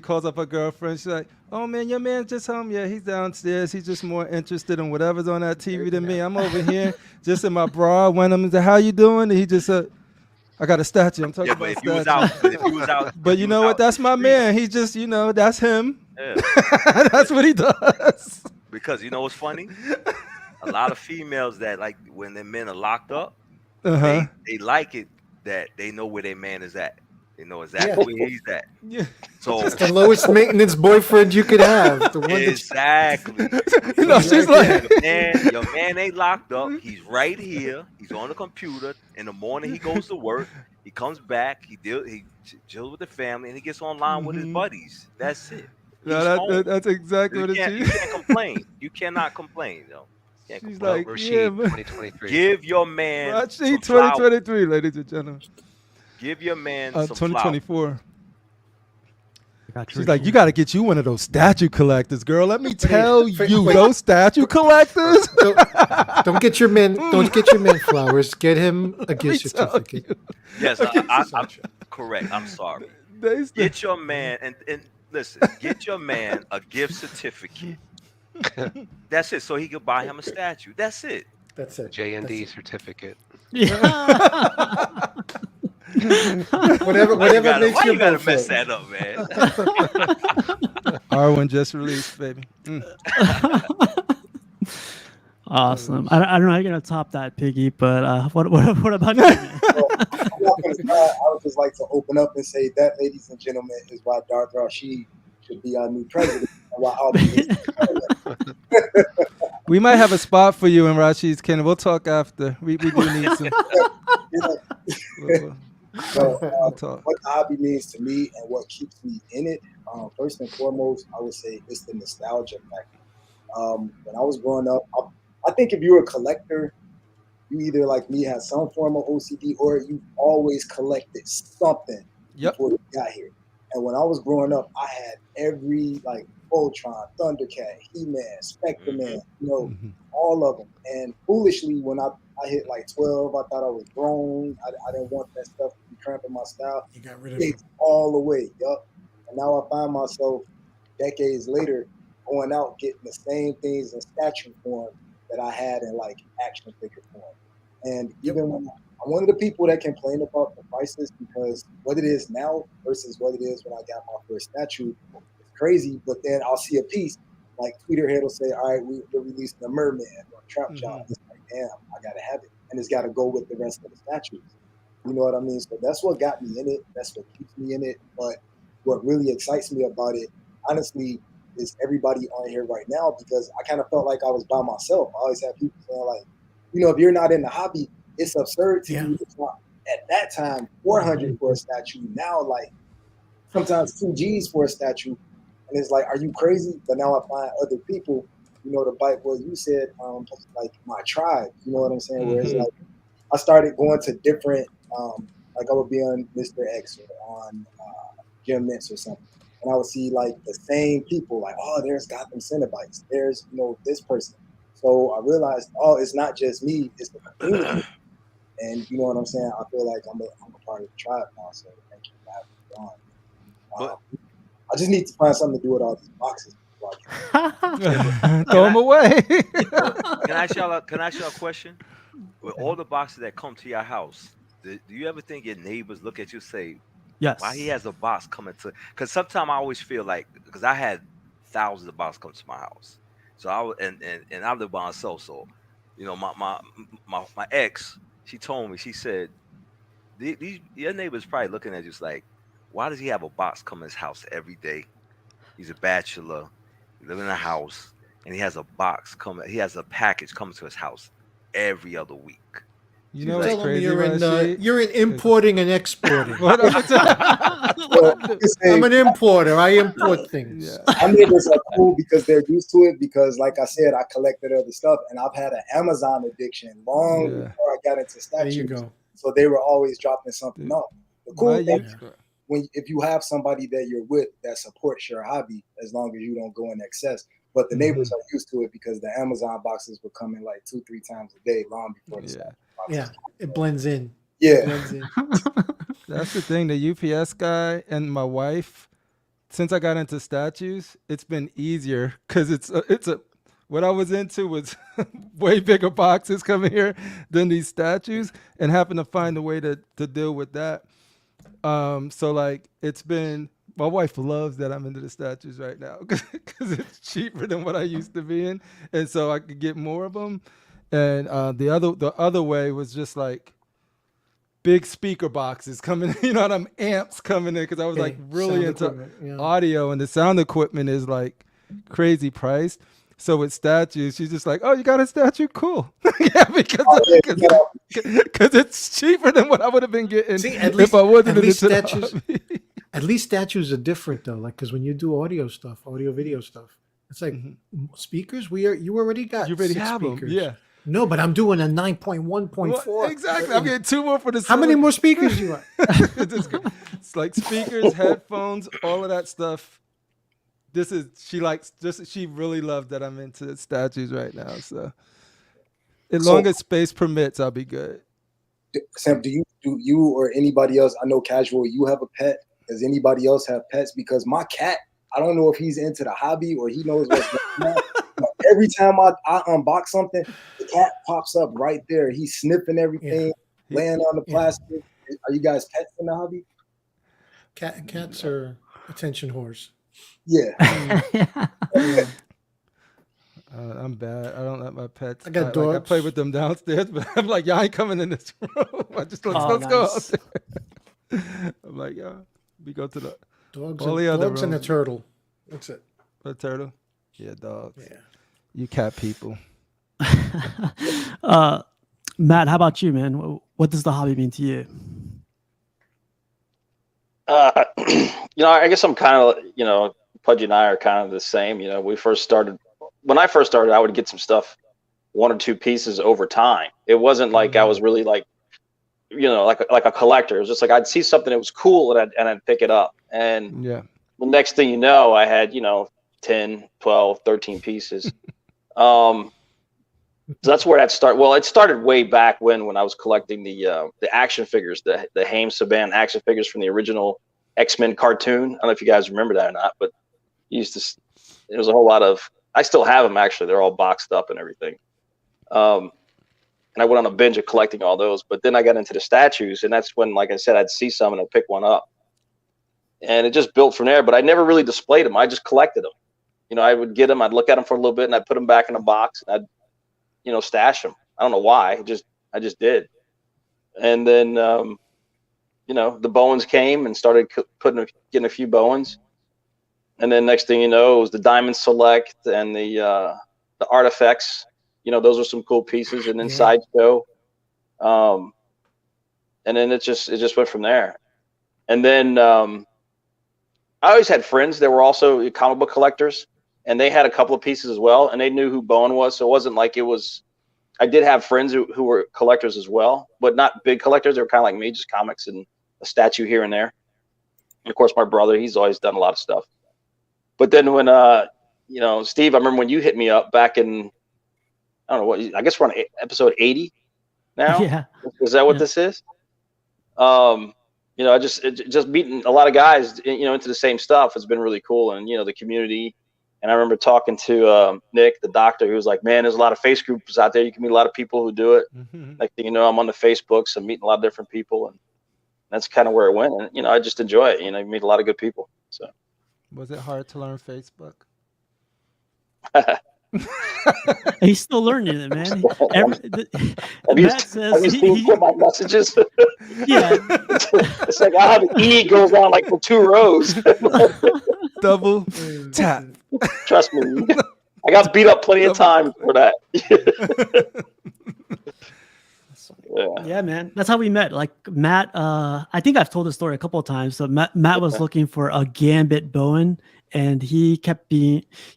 calls up her girlfriend. She's like, "Oh man, your man's just home. Yeah, he's downstairs. He's just more interested in whatever's on that TV than me. I'm over here just in my bra." When I'm like, "How you doing?" And he just said, "I got a statue." I'm talking about if statue. you was out, But you know what? That's my man. He just, that's him. Yeah. That's what he does. Because you know what's funny? A lot of females that like when their men are locked up, Uh-huh. they like it that they know where their man is at. They know exactly where he's at. Yeah. So It's the lowest maintenance boyfriend you could have. The one exactly. She's like, your man ain't locked up. He's right here. He's on the computer. In the morning, he goes to work. He comes back. He deals with the family, and he gets online with his buddies. That's it. That's exactly what it is. You can't complain. You cannot complain, though. She's like, Rashid, yeah, 2023. Give your man Rashid, some flowers. 2023, ladies and gentlemen. Give your man some 2024. Got She's like, you got to get you one of those statue collectors, girl. Let me tell you, wait. those statue collectors. Don't get your man. Don't get your man flowers. Get him a gift certificate. Yes, I'm correct. I'm sorry. Get your man and listen. Get your man a gift certificate. That's it. So he could buy him a statue. That's it. That's it. J&D certificate. Yeah. Whatever Why makes you gotta both mess feel. that up, man? R1 just released, baby. Awesome. I don't know how you're gonna top that, Piggy. But what about you? Man? I would just like to open up and say that, ladies and gentlemen, is why Dr. Rashid should be our new president. And why I'll be We might have a spot for you in Rashid's Kingdom. We'll talk after. We do need some. We'll talk. What the hobby means to me and what keeps me in it, first and foremost, I would say it's the nostalgia factor. When I was growing up, I think if you're a collector, you either like me had some form of OCD or you always collected something before you got here. And when I was growing up, I had every like Voltron, Thundercat, He-Man, Spectre-Man, you know, all of them. And foolishly, when I hit like 12, I thought I was grown. I didn't want that stuff to be cramping my style. You got rid of it all the way, yup. And now I find myself decades later going out getting the same things in statue form that I had in like action figure form. And even when I'm one of the people that complain about the prices because what it is now versus what it is when I got my first statue is crazy. But then I'll see a piece like Tweeterhead will say, all right, we're releasing a merman or a trap jaw. It's like, damn, I gotta have it. And it's gotta go with the rest of the statues. You know what I mean? So that's what got me in it. That's what keeps me in it. But what really excites me about it, honestly, is everybody on here right now because I kind of felt like I was by myself. I always have people saying like, you know, if you're not in the hobby, it's absurd to you. At that time, 400 for a statue. Now, like sometimes 2 G's for a statue, and it's like, are you crazy? But now I find other people, you know, to bite what you said, like my tribe. You know what I'm saying? Where it's like I started going to different, like I would be on Mr. X or on Jim Mintz or something, and I would see like the same people, like, oh, there's Gotham Cenobites, there's, you know, this person. So I realized, oh, it's not just me, it's the community. And you know what I'm saying? I feel like I'm a part of the tribe now. So thank you for having me on. I just need to find something to do with all these boxes. Throw them away. Can I ask y'all a question? With all the boxes that come to your house, do you ever think your neighbors look at you and say, yes, why he has a box coming to? Because sometimes I always feel like, because I had thousands of boxes come to my house. So I was, and I live by myself. So, you know, my ex, she told me, she said, your neighbor's probably looking at you like, why does he have a box come to his house every day? He's a bachelor, he lives in a house, and he has a box coming. He has a package coming to his house every other week. You know what's crazy? You're in importing and exporting. What I'm an importer. I import things. My neighbors are cool because they're used to it. Because, like I said, I collected other stuff, and I've had an Amazon addiction long before I got into statues. There you go. So they were always dropping something off. The cool thing, if you have somebody that you're with that supports your hobby, as long as you don't go in excess. But the neighbors are used to it because the Amazon boxes would come in like 2-3 times a day, long before the it blends in. Yeah, it blends in. That's the thing. The UPS guy and my wife, since I got into statues, it's been easier because it's a what I was into was way bigger boxes coming here than these statues, and having to find a way to deal with that. So like it's been. My wife loves that I'm into the statues right now because it's cheaper than what I used to be in, and so I could get more of them. And the other way was just like big speaker boxes coming, you know, them amps coming in because I was like really into audio, and the sound equipment is like crazy priced. So with statues, she's just like, "Oh, you got a statue? Cool." Yeah, because it's cheaper than what I would have been getting if I wasn't into statues. At least statues are different though, like because when you do audio video stuff, it's like speakers. You already got. You already 6 have speakers. them. Yeah. No, but I'm doing a 9.1.4. Well, exactly. I'm getting 2 more for the. How many more speakers you want? It's like speakers, headphones, all of that stuff. She really loves that I'm into statues right now. So as long as space permits, I'll be good. Sam, do you or anybody else? I know casual. You have a pet. Does anybody else have pets? Because my cat, I don't know if he's into the hobby or he knows what's going on. But every time I unbox something, the cat pops up right there. He's sniffing everything, laying on the plastic. Are you guys pets in the hobby? Cats are attention whores. Yeah. I'm bad. I don't let my pets. I got dogs. Like, I play with them downstairs, but I'm like, y'all ain't coming in this room. Let's go out there. I'm like, we go to the dogs and a turtle. That's it. A turtle? Yeah, dogs. Yeah. You cat people. Matt, how about you, man? What does the hobby mean to you? I guess I'm kind of, Pudgy and I are kind of the same. When I first started, I would get some stuff, 1 or 2 pieces over time. It wasn't like I was really like like a collector. It was just like I'd see something that was cool and I'd pick it up. And Yeah. the next thing you know, I had 10, 12, 13 pieces. So that's where that started. Well, it started way back when I was collecting the action figures, the Haim Saban action figures from the original X-Men cartoon. I don't know if you guys remember that or not, but there was a whole lot of. I still have them actually. They're all boxed up and everything. And I went on a binge of collecting all those. But then I got into the statues, and that's when, like I said, I'd see some and I'd pick one up, and it just built from there. But I never really displayed them. I just collected them. I would get them, I'd look at them for a little bit, and I'd put them back in a box, and I'd stash them. I don't know why. I just did. And then, the Bowens came and started getting a few Bowens. And then next thing you know, it was the Diamond Select and the Artifacts. Those are some cool pieces. And then Sideshow. And then it just went from there. And then I always had friends that were also comic book collectors, and they had a couple of pieces as well, and they knew who Bowen was. So it wasn't like it was. I did have friends who were collectors as well, but not big collectors. They were kind of like me, just comics and a statue here and there. And of course, my brother, he's always done a lot of stuff. But then when, Steve, I remember when you hit me up back in, I don't know what, I guess we're on episode 80 now. Yeah. Is that what this is? Just meeting a lot of guys, into the same stuff has been really cool. And, the community. And I remember talking to Nick, the doctor, who was like, man, there's a lot of face groups out there. You can meet a lot of people who do it. Mm-hmm. Like, I'm on the Facebooks and meeting a lot of different people. And that's kind of where it went. And, I just enjoy it. You meet a lot of good people. So. Was it hard to learn Facebook? He's still learning it, man. Have you seen my messages? Yeah. It's like I have an E goes on like for 2 rows. Double tap. Trust me. I got beat up plenty of times for that. Yeah, man. That's how we met. Like Matt, I think I've told this story a couple of times. So Matt was looking for a Gambit Bowen, and he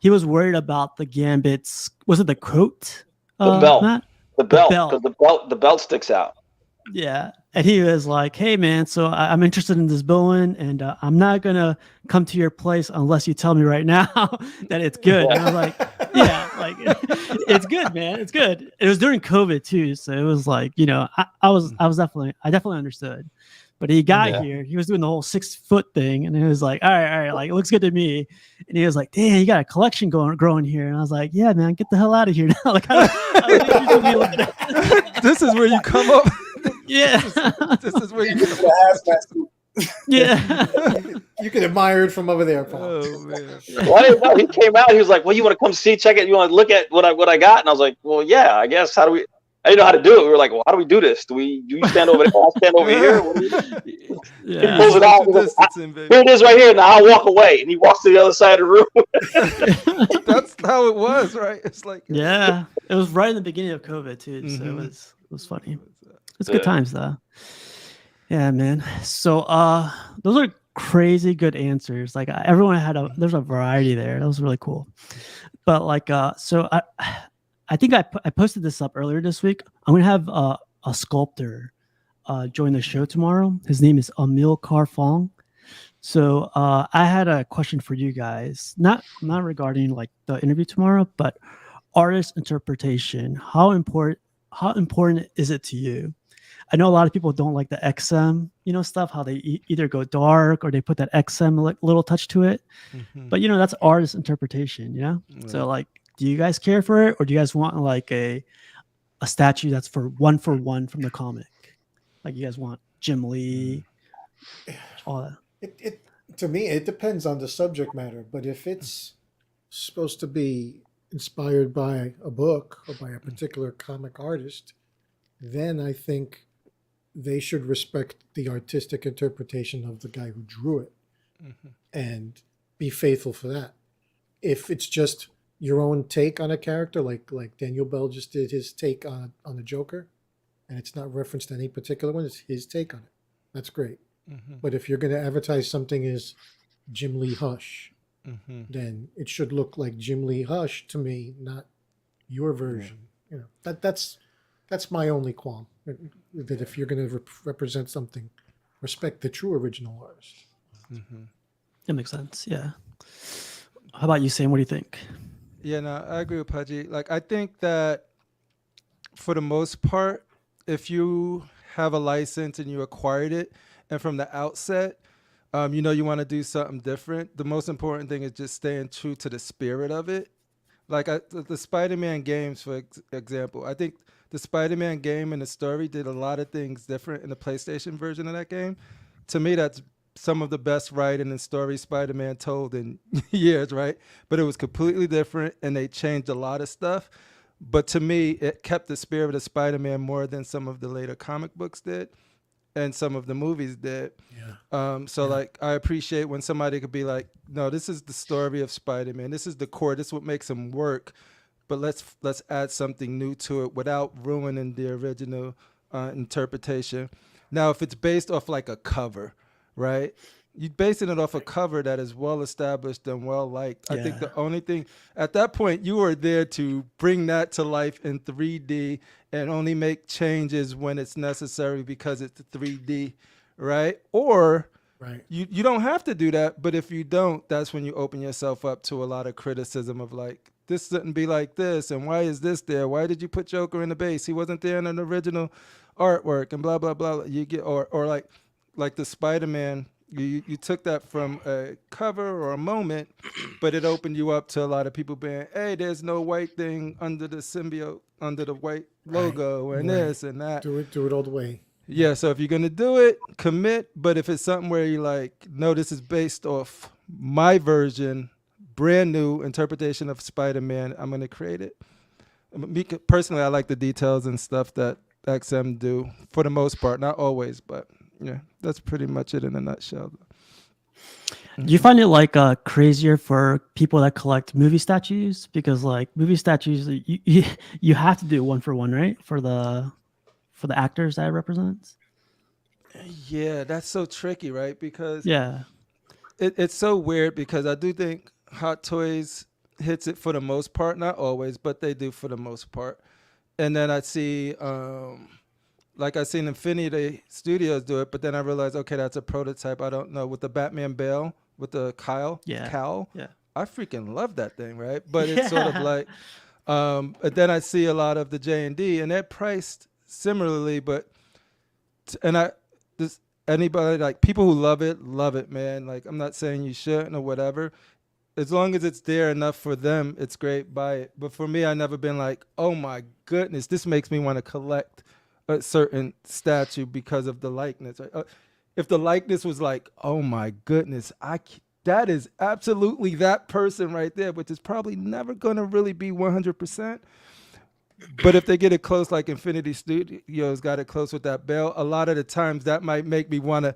was worried about the Gambit's, was it the coat? The belt. Matt? The belt. Because the belt sticks out. Yeah. And he was like, hey, man, so I'm interested in this Bowen, and I'm not going to come to your place unless you tell me right now that it's good. And I was like, yeah, like it's good, man. It's good. It was during COVID too. So it was like, I definitely understood. But he got here, he was doing the whole 6-foot thing, and he was like, all right, like it looks good to me. And he was like, damn, you got a collection growing here. And I was like, yeah, man, get the hell out of here now. Like, this is where you come up. Yeah. This is where you come up. Yeah. You can admire it from over there, Paul. Oh, man. Well, I didn't know. He came out. He was like, well, you want to come check it? You want to look at what I got? And I was like, well, yeah, I guess. I didn't know how to do it. We were like, well, how do we do this? Do you stand over there? I'll stand over here. Yeah. He pulls it out. Here it is right here. Now I'll walk away. And he walks to the other side of the room. That's how it was, right? It's like, yeah, it was right in the beginning of COVID too. So it was funny. It's good times though. Yeah, man. So those are crazy good answers. Like everyone there's a variety there. That was really cool. But like so I think I posted this up earlier this week. I'm gonna have a sculptor join the show tomorrow. His name is Emil Carfong. So I had a question for you guys, not regarding like the interview tomorrow, but artist interpretation. How important is it to you? I know a lot of people don't like the XM, stuff, how they either go dark or they put that XM little touch to it. Mm-hmm. But, that's artist interpretation, Right. So, like, do you guys care for it, or do you guys want, like, a statue that's for one from the comic? Like, you guys want Jim Lee, all that? To me, it depends on the subject matter. But if it's supposed to be inspired by a book or by a particular comic artist, then I think they should respect the artistic interpretation of the guy who drew it and be faithful for that. If it's just your own take on a character, like Daniel Bell just did his take on the Joker, and it's not referenced to any particular one, it's his take on it. That's great. But if you're going to advertise something as Jim Lee Hush, then it should look like Jim Lee Hush to me, not your version. That's That's my only qualm. That if you're going to represent something, respect the true original artist. Mm-hmm. That makes sense. Yeah. How about you, Sam? What do you think? Yeah, no, I agree with Pudgy. Like, I think that for the most part, if you have a license and you acquired it, and from the outset, you know you want to do something different, the most important thing is just staying true to the spirit of it. Like the Spider-Man games, for example, I think the Spider-Man game and the story did a lot of things different in the PlayStation version of that game. To me, that's some of the best writing and story Spider-Man told in years, right? But it was completely different, and they changed a lot of stuff. But to me, it kept the spirit of Spider-Man more than some of the later comic books did and some of the movies did. Yeah. So Yeah. like I appreciate when somebody could be like, no, this is the story of Spider-Man. This is the core. This is what makes him work. But let's add something new to it without ruining the original interpretation. Now, if it's based off like a cover, right? You basing it off a cover that is well established and well liked. I think Yeah. the only thing at that point you are there to bring that to life in 3D and only make changes when it's necessary because it's 3D, right? Or Right. you don't have to do that, but if you don't, that's when you open yourself up to a lot of criticism of like, this shouldn't be like this, and why is this there? Why did you put Joker in the base? He wasn't there in an original artwork, and blah blah blah. You get or like the Spider-Man, you took that from a cover or a moment, but it opened you up to a lot of people being, hey, there's no white thing under the symbiote, under the white Right. logo, and Right. this and that. Do it all the way. Yeah, so if you're gonna do it, commit. But if it's something where you like, no, this is based off my version, brand new interpretation of Spider-Man, I'm gonna create it. Me personally, I like the details and stuff that XM do for the most part, not always, but yeah, that's pretty much it in a nutshell. Do you find it like crazier for people that collect movie statues? Because like movie statues, you have to do one for one, right? For the actors that it represents. Yeah, that's so tricky, right? Because Yeah. it's so weird because I do think Hot Toys hits it for the most part, not always, but they do for the most part. And then I see, like I seen Infinity Studios do it, but then I realized, okay, that's a prototype. I don't know with the Batman Bale with the Yeah. cowl. Yeah. I freaking love that thing, right? But it's sort of Yeah. like, but then I see a lot of the J&D, and they're priced similarly, but and I this anybody like people who love it, man. Like I'm not saying you shouldn't or whatever. As long as it's there enough for them, it's great. Buy it. But for me, I never been like, oh my goodness, this makes me want to collect a certain statue because of the likeness. Right? If the likeness was like, oh my goodness, that is absolutely that person right there, which is probably never gonna really be 100%. But if they get it close, like Infinity Studios got it close with that bell, a lot of the times that might make me want to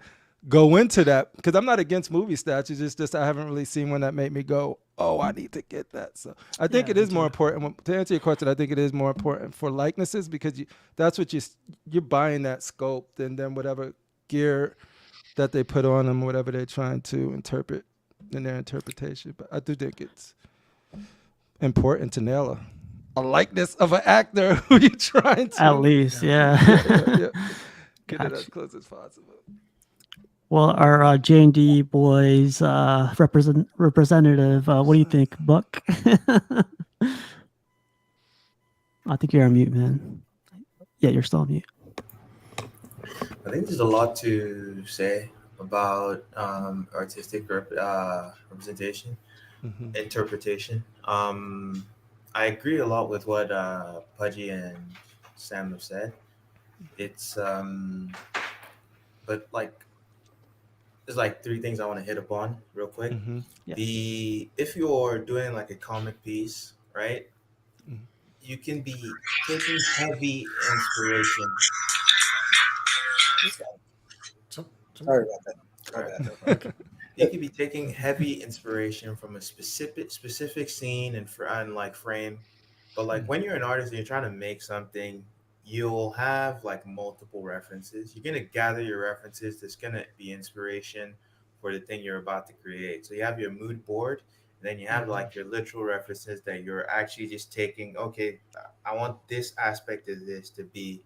go into that because I'm not against movie statues. It's just I haven't really seen one that made me go, "Oh, I need to get that." So I think Yeah, it me is more too. important. To answer your question, I think it is more important for likenesses because that's what you're buying that sculpt and then whatever gear that they put on them, whatever they're trying to interpret in their interpretation. But I do think it's important to nail a likeness of an actor who you're trying to At least, yeah. yeah. Get it as Gotcha. close as possible. Well, our J&D boys representative, what do you think, Buck? I think you're on mute, man. Yeah, you're still on mute. I think there's a lot to say about artistic representation, Mm-hmm. interpretation. I agree a lot with what Pudgy and Sam have said. It's but like there's like three things I want to hit upon real quick. Mm-hmm. Yeah. The if you're doing like a comic piece, right? Mhm. You can be taking heavy inspiration. So, Sorry about that. All My right, bad. no problem. You could be taking heavy inspiration from a specific scene and like frame, but like when you're an artist and you're trying to make something, you'll have like multiple references. You're gonna gather your references. There's gonna be inspiration for the thing you're about to create. So you have your mood board, Then you have like your literal references that you're actually just taking, okay, I want this aspect of this to be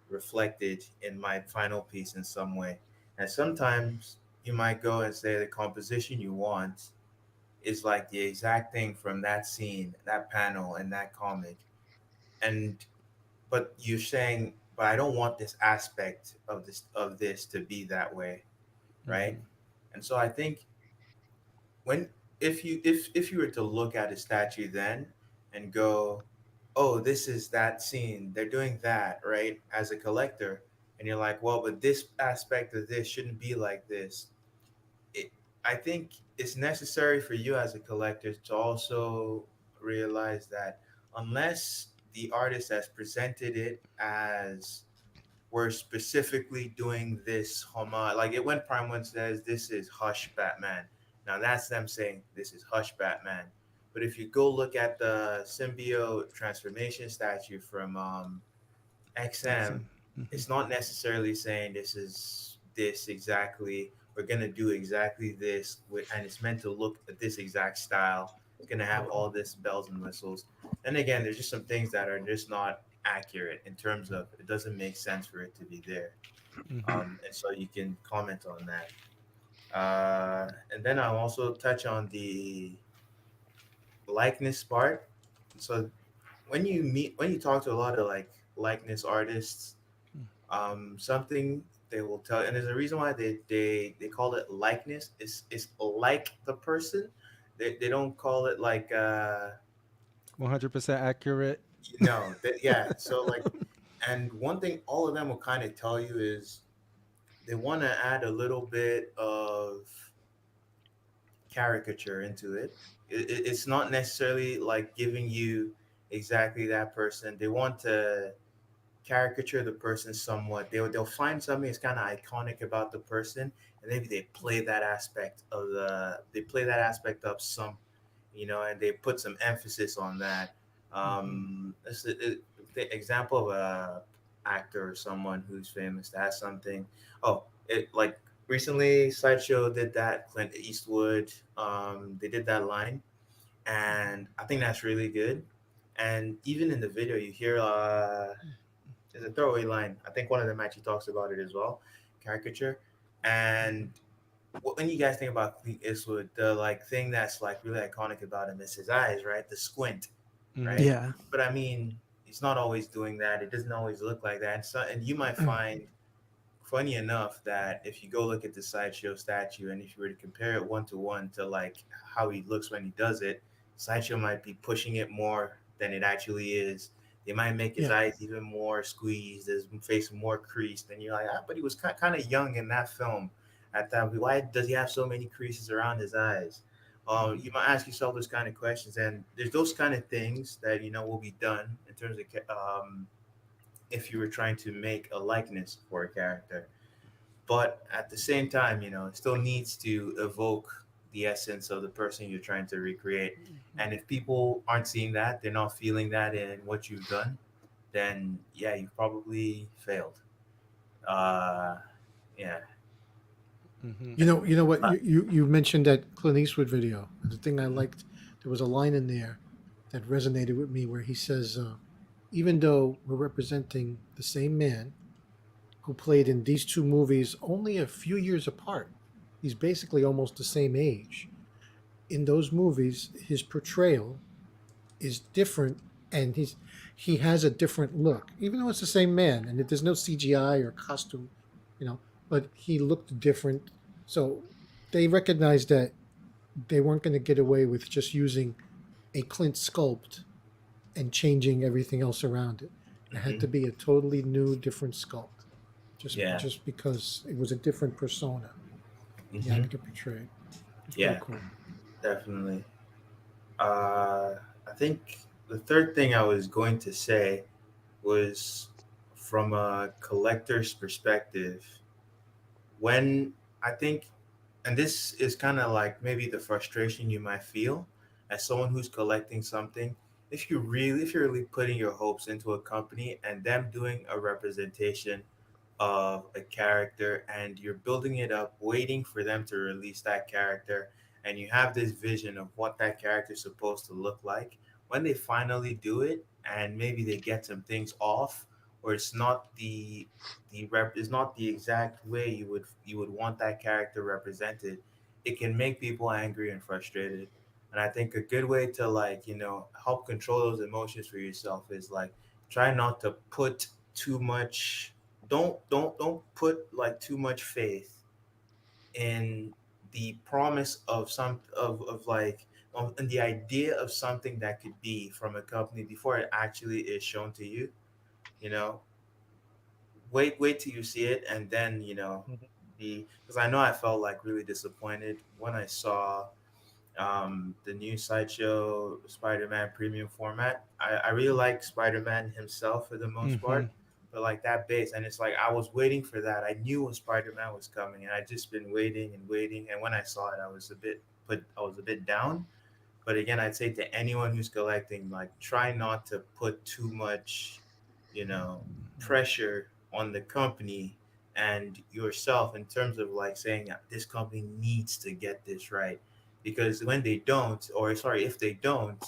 reflected in my final piece in some way. And sometimes you might go and say the composition you want is like the exact thing from that scene, that panel, and that comic. And but you're saying, but I don't want this aspect of this to be that way, right? And so I think when if you were to look at a statue then and go, oh, this is that scene, they're doing that, right, as a collector, and you're like, well, but this aspect of this shouldn't be like this. it, I think it's necessary for you as a collector to also realize that unless the artist has presented it as we're specifically doing this homage. Like it when Prime One says this is Hush Batman. Now that's them saying this is Hush Batman. But if you go look at the symbiote transformation statue from XM, it's not necessarily saying this is this exactly. We're gonna do exactly this, and it's meant to look at this exact style. It's gonna have all this bells and whistles. And again, there's just some things that are just not accurate in terms of it doesn't make sense for it to be there. And so you can comment on that. And then I'll also touch on the likeness part. So when you talk to a lot of like likeness artists, something they will tell, and there's a reason why they call it likeness. It's like the person. They don't call it like 100% accurate. no, yeah. So like, and one thing all of them will kind of tell you is they want to add a little bit of caricature into it. It's not necessarily like giving you exactly that person. They want to caricature the person somewhat. They'll find something that's kind of iconic about the person, and maybe they play that aspect up some, and they put some emphasis on that. This is the example of a actor or someone who's famous that has something. Oh, it like recently Sideshow did that. Clint Eastwood, they did that line, and I think that's really good. And even in the video, you hear there's a throwaway line. I think one of them actually talks about it as well, caricature. And when you guys think about Clint Eastwood, the like thing that's like really iconic about him is his eyes, right? The squint, right? Yeah. But I mean, he's not always doing that. It doesn't always look like that. And you might find funny enough that if you go look at the Sideshow statue and if you were to compare it one to one to like how he looks when he does it, Sideshow might be pushing it more than it actually is. They might make his eyes even more squeezed, his face more creased, and you're like, but he was kind of young in that film. At that, why does he have so many creases around his eyes? You might ask yourself those kind of questions, and there's those kind of things that will be done in terms of if you were trying to make a likeness for a character. But at the same time, it still needs to evoke the essence of the person you're trying to recreate. And if people aren't seeing that, they're not feeling that in what you've done, then yeah, you've probably failed. Uh, yeah. You know what you mentioned that Clint Eastwood video. The thing I liked, there was a line in there that resonated with me where he says, even though we're representing the same man who played in these two movies only a few years apart, he's basically almost the same age. In those movies, his portrayal is different, and he has a different look, even though it's the same man, and there's no CGI or costume, but he looked different. So they recognized that they weren't going to get away with just using a Clint sculpt and changing everything else around it. It had to be a totally new, different sculpt, just because it was a different persona he had to get portrayed. It's Yeah, pretty cool. definitely. I think the third thing I was going to say was from a collector's perspective, when I think, and this is kind of like maybe the frustration you might feel as someone who's collecting something. If you're really putting your hopes into a company and them doing a representation of a character and you're building it up, waiting for them to release that character, and you have this vision of what that character is supposed to look like. When they finally do it, and maybe they get some things off, or it's not the rep is not the exact way you would want that character represented, it can make people angry and frustrated. And I think a good way to, like, help control those emotions for yourself is like, try not to put too much don't put like too much faith in the promise of some of like in the idea of something that could be from a company before it actually is shown to you. You know, wait till you see it, and then be, because I know I felt like really disappointed when I saw the new Sideshow Spider-Man premium format. I really like Spider-Man himself for the most Mm-hmm. part, but like that base, and it's like I was waiting for that. I knew when Spider-Man was coming, and I just been waiting and waiting. And when I saw it, I was a bit down. But again, I'd say to anyone who's collecting, like, try not to put too much, you know, pressure on the company and yourself in terms of like saying that this company needs to get this right. Because when they don't, or sorry, if they don't,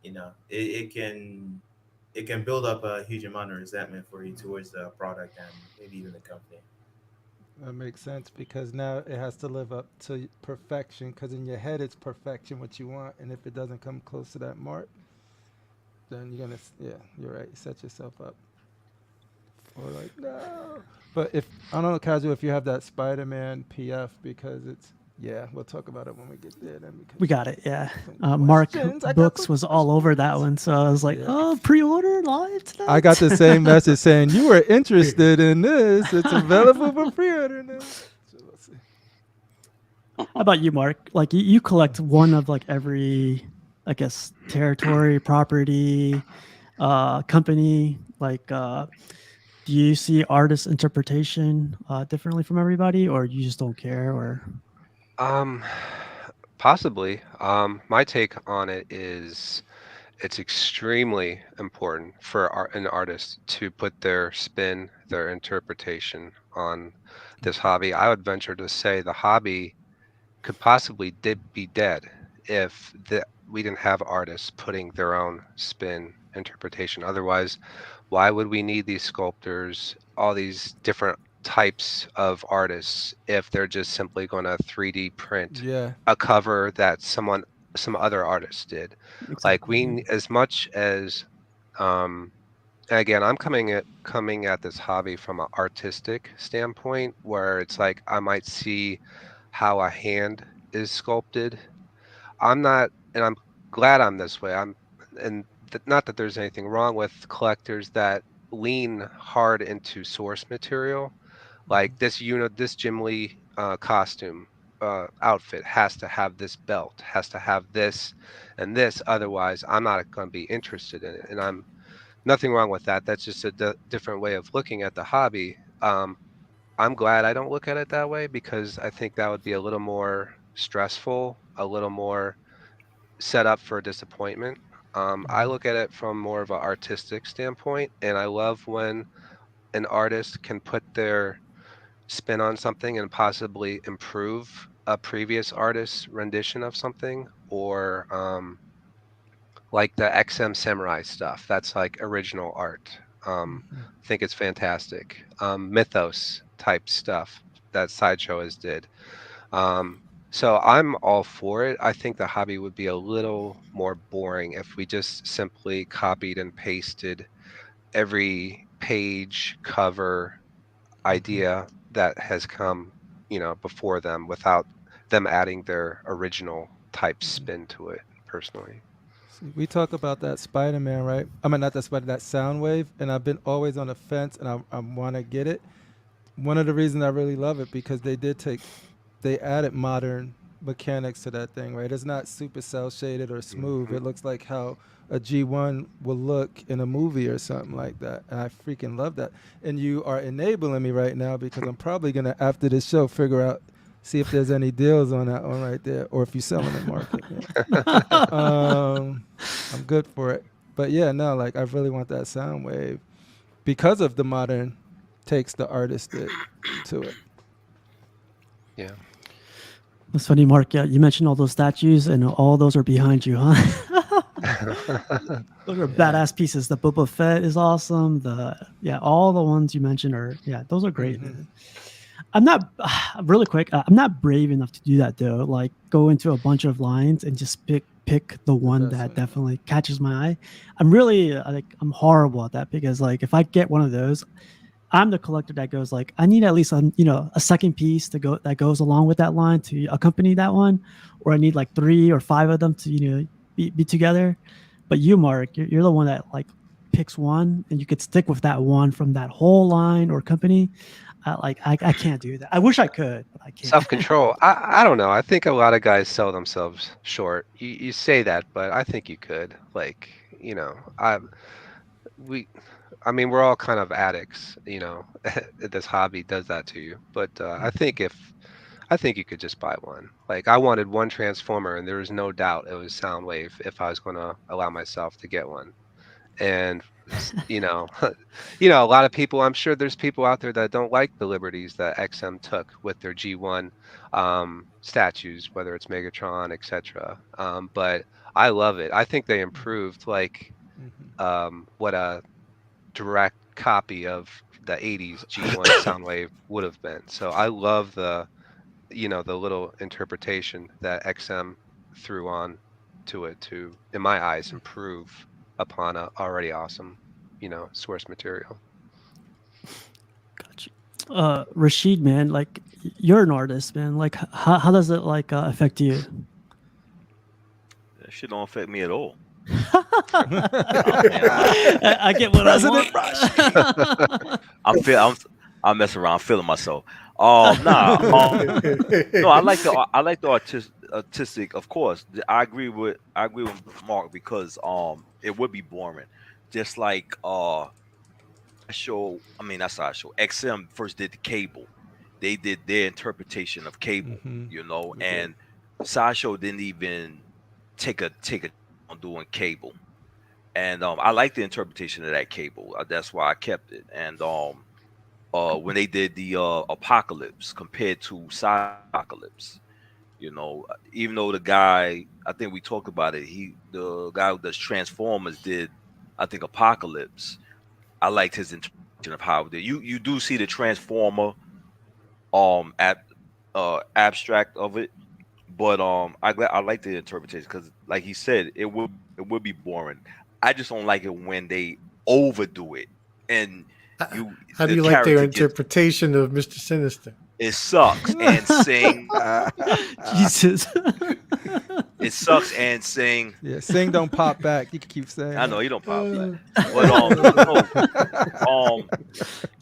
it can build up a huge amount of resentment for you towards the product and maybe even the company. That makes sense because now it has to live up to perfection. Because in your head, it's perfection what you want, and if it doesn't come close to that mark, then you're gonna, yeah, you're right. You set yourself up for like no. But if I don't know, Casual, if you have that Spider-Man PF, because it's, yeah, we'll talk about it when we get there. Then because We got it. Yeah. some Mark questions. I got Books some was all over that questions. one. So I was like, Yeah. oh, pre-order live tonight. I got the same message saying you were interested in this. It's available for pre-order now. So let's see. How about you, Mark? Like you collect one of like every, I guess, territory, property, company. Like, do you see artist interpretation differently from everybody, or you just don't care? Or Um, Possibly. My take on it is it's extremely important for an artist to put their spin, their interpretation on this hobby. I would venture to say the hobby could possibly be dead if we didn't have artists putting their own spin interpretation. Otherwise, why would we need these sculptors, all these different types of artists, if they're just simply going to 3D print Yeah. a cover that some other artist did? Like exactly. as much as um and again, I'm coming at this hobby from an artistic standpoint, where it's like I might see how a hand is sculpted. I'm not, and I'm glad I'm this way. And not that there's anything wrong with collectors that lean hard into source material, like this Jim Lee costume outfit has to have this belt, has to have this and this. Otherwise, I'm not going to be interested in it, and I'm nothing wrong with that. That's just a different way of looking at the hobby. I'm glad I don't look at it that way because I think that would be a little more stressful, a little more set up for disappointment. I look at it from more of an artistic standpoint, and I love when an artist can put their spin on something and possibly improve a previous artist's rendition of something, or like the XM Samurai stuff. That's like original art. I think it's fantastic. Mythos type stuff that Sideshow has did. So I'm all for it. I think the hobby would be a little more boring if we just simply copied and pasted every page, cover, idea that has come, before them without them adding their original type spin to it personally. See, we talk about that Spider-Man, right? I mean, not that Spider, that Soundwave, and I've been always on the fence, and I want to get it. One of the reasons I really love it because they added modern mechanics to that thing, right? It's not super cell shaded or smooth. It looks like how a G1 will look in a movie or something like that. And I freaking love that. And you are enabling me right now because I'm probably gonna, after this show, figure out, see if there's any deals on that one right there, or if you're selling the market. Yeah. I'm good for it. But yeah, no, like I really want that sound wave because of the modern takes the artist did to it. Yeah. That's funny, Mark. Yeah, you mentioned all those statues, and all those are behind you, huh? Those are badass pieces. The Boba Fett is awesome. All the ones you mentioned are those are great, man. I'm not really quick. I'm not brave enough to do that though. Like go into a bunch of lines and just pick the one best that one, yeah. definitely catches my eye. I'm really I'm horrible at that because like if I get one of those, I'm the collector that goes like I need at least a second piece to go that goes along with that line to accompany that one, or I need like 3 or 5 of them to be together. But you, Mark, you're the one that like picks one and you could stick with that one from that whole line or company. I can't do that. I wish I could, but I can't. Self-control. I don't know. I think a lot of guys sell themselves short. You say that, but I think you could. Like, we I mean, we're all kind of addicts, this hobby does that to you. But I think you could just buy one. Like I wanted one transformer and there was no doubt it was Soundwave if I was going to allow myself to get one. And a lot of people, I'm sure there's people out there that don't like the liberties that XM took with their G1 statues, whether it's Megatron, etc. But I love it. I think they improved like what a direct copy of the 80s G1 Soundwave would have been. So I love the little interpretation that XM threw on to it to, in my eyes, improve upon a already awesome, source material. Gotcha. Rashid, man, like you're an artist, man. Like how does it like affect you? That shit don't affect me at all. I get what President I want. I'm messing around, feeling myself. Nah. No, I like the artistic. Of course, I agree with Mark because it would be boring. Just like show. I mean, that's our show. XM first did the cable. They did their interpretation of cable. And Sideshow didn't even take a on doing cable. And I like the interpretation of that cable. That's why I kept it. And when they did the Apocalypse compared to Apocalypse, even though the guy, I think we talked about it, the guy who does Transformers did, I think, Apocalypse. I liked his interpretation of how you do see the Transformer abstract of it, but I like the interpretation because, like he said, it would be boring. I just don't like it when they overdo it and How do the you like their character gets interpretation of Mr. Sinister? it sucks and sing Jesus. it sucks and sing. Yeah, Sing don't pop back. You can keep saying. I know that. you don't pop that, but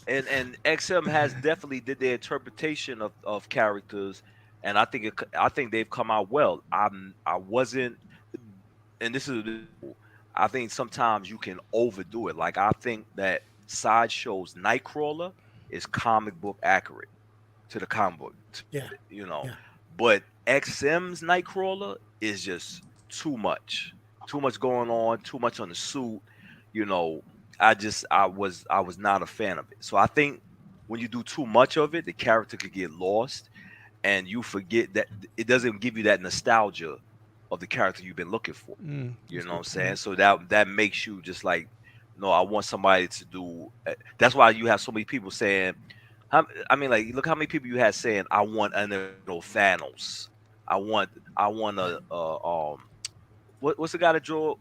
and XM has definitely did their interpretation of characters, and I think they've come out well. I wasn't, and this is, I think sometimes you can overdo it. Like I think that Sideshow's Nightcrawler is comic book accurate to the comic book, Yeah. Yeah. but XM's Nightcrawler is just too much going on, too much on the suit. You know, I was not a fan of it. So I think when you do too much of it, the character could get lost, and you forget that it doesn't give you that nostalgia of the character you've been looking for. You know what I'm saying? So that makes you just like, no, I want somebody to do. That's why you have so many people saying, I mean, like, look how many people you had saying, I want another Thanos. I want what's the guy that drew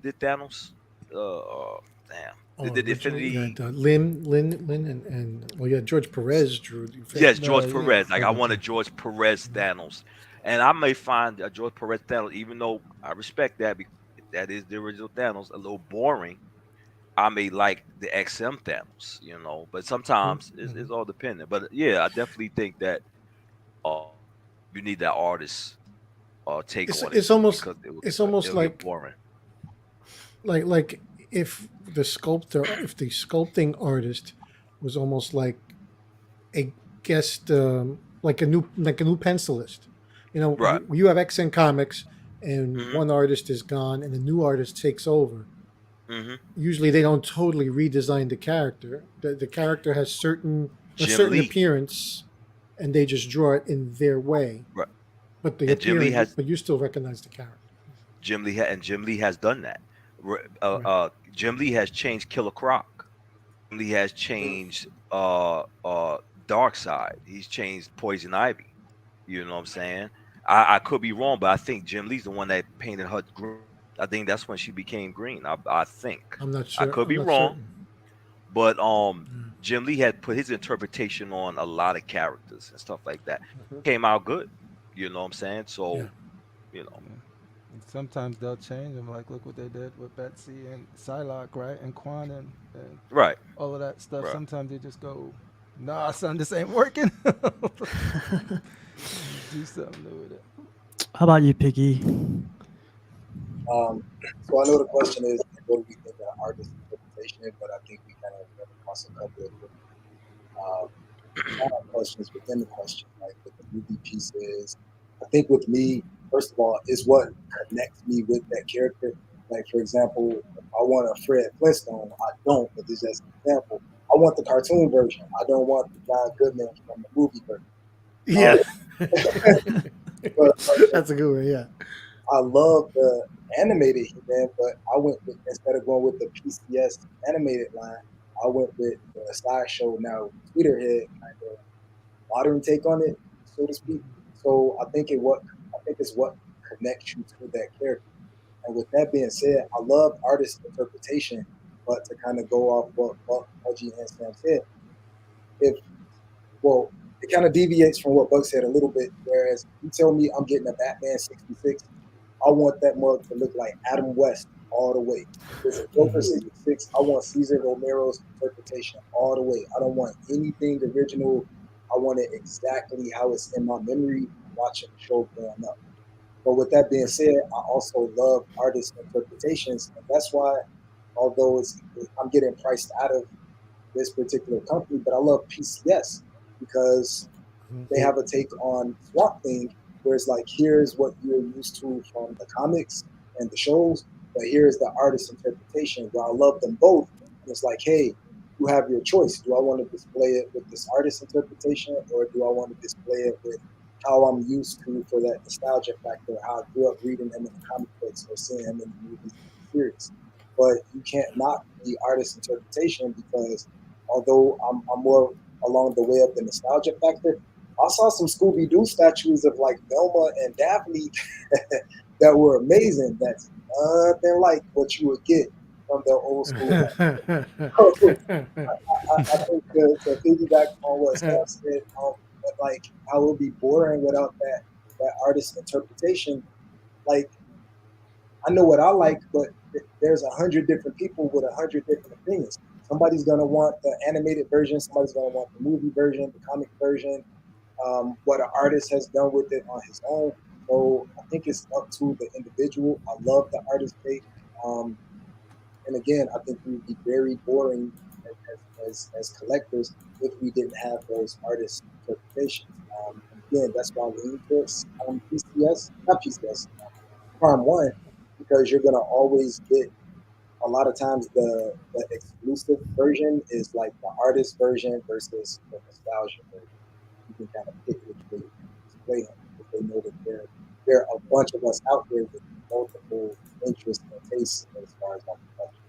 did Thanos? Damn. The Infinity. Lynn, and well, yeah, George Perez drew. Yes, George Perez. Like I want a George Perez Thanos, and I may find a George Perez Thanos, even though I respect that because that is the original Thanos, a little boring. I may like the XM Thanos, but sometimes it's all dependent. But yeah, I definitely think that uh, you need that artist take on it. It's almost because it's almost it'll get like boring. like if the sculpting artist was almost like a guest, like a new pencilist. Right. You have XN Comics, and Mhm. one artist is gone, and a new artist takes over. Mm-hmm. Usually, they don't totally redesign the character. The character has a Jim certain Lee. appearance, and they just draw it in their way. Right. But they And Jim Lee appear, has but you still recognize the character. Jim Lee has done that. Jim Lee has changed Killer Croc. Jim Lee has changed Dark Side. He's changed Poison Ivy. You know what I'm saying? I could be wrong, but I think Jim Lee's the one that painted her green. I think that's when she became green. I think. I'm not I sure. could I'm be not wrong, certain. but Jim Lee had put his interpretation on a lot of characters and stuff like that. Came out good. You know what I'm saying? So, Yeah. you know. And sometimes they'll change them. Like, look what they did with Betsy and Psylocke, right? And Quan and Right. all of that stuff. Right. Sometimes they just go, nah, son, this ain't working. Do something new with it. How about you, Piggy? So I know the question is, what do we think of the artist's interpretation? But I think we kind of run across a couple of questions within the question, like with the movie pieces. I think with me, first of all, is what connects me with that character. Like, for example, if I want a Fred Flintstone, I don't, but this is just an example. I want the cartoon version. I don't want the John Goodman from the movie version. Yeah. But That's a good one, yeah. I love the animated He-Man, but I went with, instead of going with the PCS animated line, I went with the sideshow now Tweeterhead kind of modern take on it, so to speak. So I think it's what connects you to that character. And with that being said, I love artist interpretation, but to kind of go off what Buck, Pudgy, and Sam said, if well, it kind of deviates from what Buck said a little bit. Whereas you tell me I'm getting a Batman 66, I want that mug to look like Adam West all the way. If it's a Joker 66, I want Cesar Romero's interpretation all the way. I don't want anything original. I want it exactly how it's in my memory watching the show growing up. But with that being said, I also love artist interpretations, and that's why, although I'm getting priced out of this particular company, but I love PCS because they have a take on Swamp Thing, where it's like, here's what you're used to from the comics and the shows, but here's the artist interpretation. Where I love them both, and it's like, hey, you have your choice. Do I want to display it with this artist interpretation, or do I want to display it with how I'm used to for that nostalgia factor, how I grew up reading him in the comic books or seeing him in the movies and the series? But you can't knock the artist interpretation because although I'm more along the way of the nostalgia factor, I saw some Scooby-Doo statues of like Velma and Daphne that were amazing. That's nothing like what you would get from the old school. I think to piggyback on what Sam said, like how it would be boring without that artist interpretation. Like I know what I like, but there's 100 different people with 100 different opinions. Somebody's gonna want the animated version. Somebody's gonna want the movie version, the comic version. What an artist has done with it on his own. So I think it's up to the individual. I love the artist take. And again, I think we would be very boring as collectors if we didn't have those artist interpretations. Again, that's why I lean towards PCS, not PCS, Farm One, because you're gonna always get a lot of times the exclusive version is like the artist version versus the nostalgia version. You can kind of pick which way you display them because they know that there are a bunch of us out there with multiple interests and tastes as far as collections.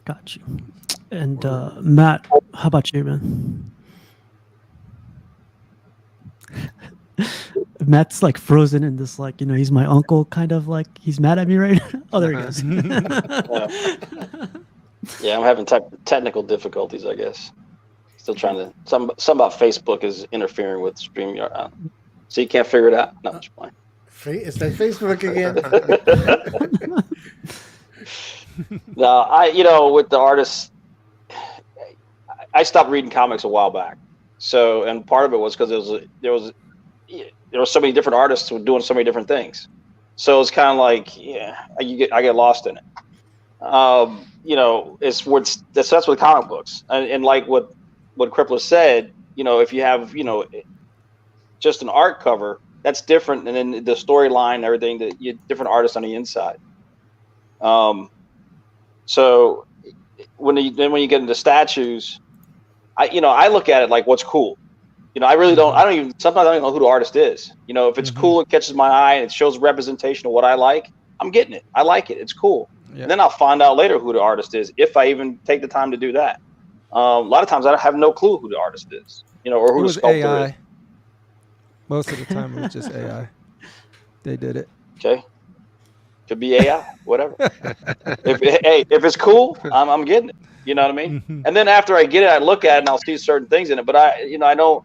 Got you. And Matt, how about you, man? Matt's like frozen in this, like, you know, he's my uncle kind of, like he's mad at me right now. Oh, there he goes. Yeah, I'm having technical difficulties, I guess. Still trying to. Some about Facebook is interfering with StreamYard. So you can't figure it out. No, it's fine. Is that Facebook again? No, with the artists, I stopped reading comics a while back. So, and part of it was because there were so many different artists who were doing so many different things. So it's kind of like, I get lost in it. That's with comic books, and like what Crippler said, if you have just an art cover, that's different, and then the storyline, everything, that you different artists on the inside. So when you get into statues, I look at it like what's cool. I really don't. Mm-hmm. I don't even. Sometimes I don't even know who the artist is. If it's Mm-hmm. cool, it catches my eye, and it shows representation of what I like. I'm getting it. I like it. It's cool. Yeah. And then I'll find out later who the artist is if I even take the time to do that. A lot of times I have no clue who the artist is, or It who the was sculptor is. AI. Most of the time, it was just AI. They did it. Okay, could be AI, whatever. If it's cool, I'm getting it. You know what I mean? Mm-hmm. And then after I get it, I look at it and I'll see certain things in it. But I don't.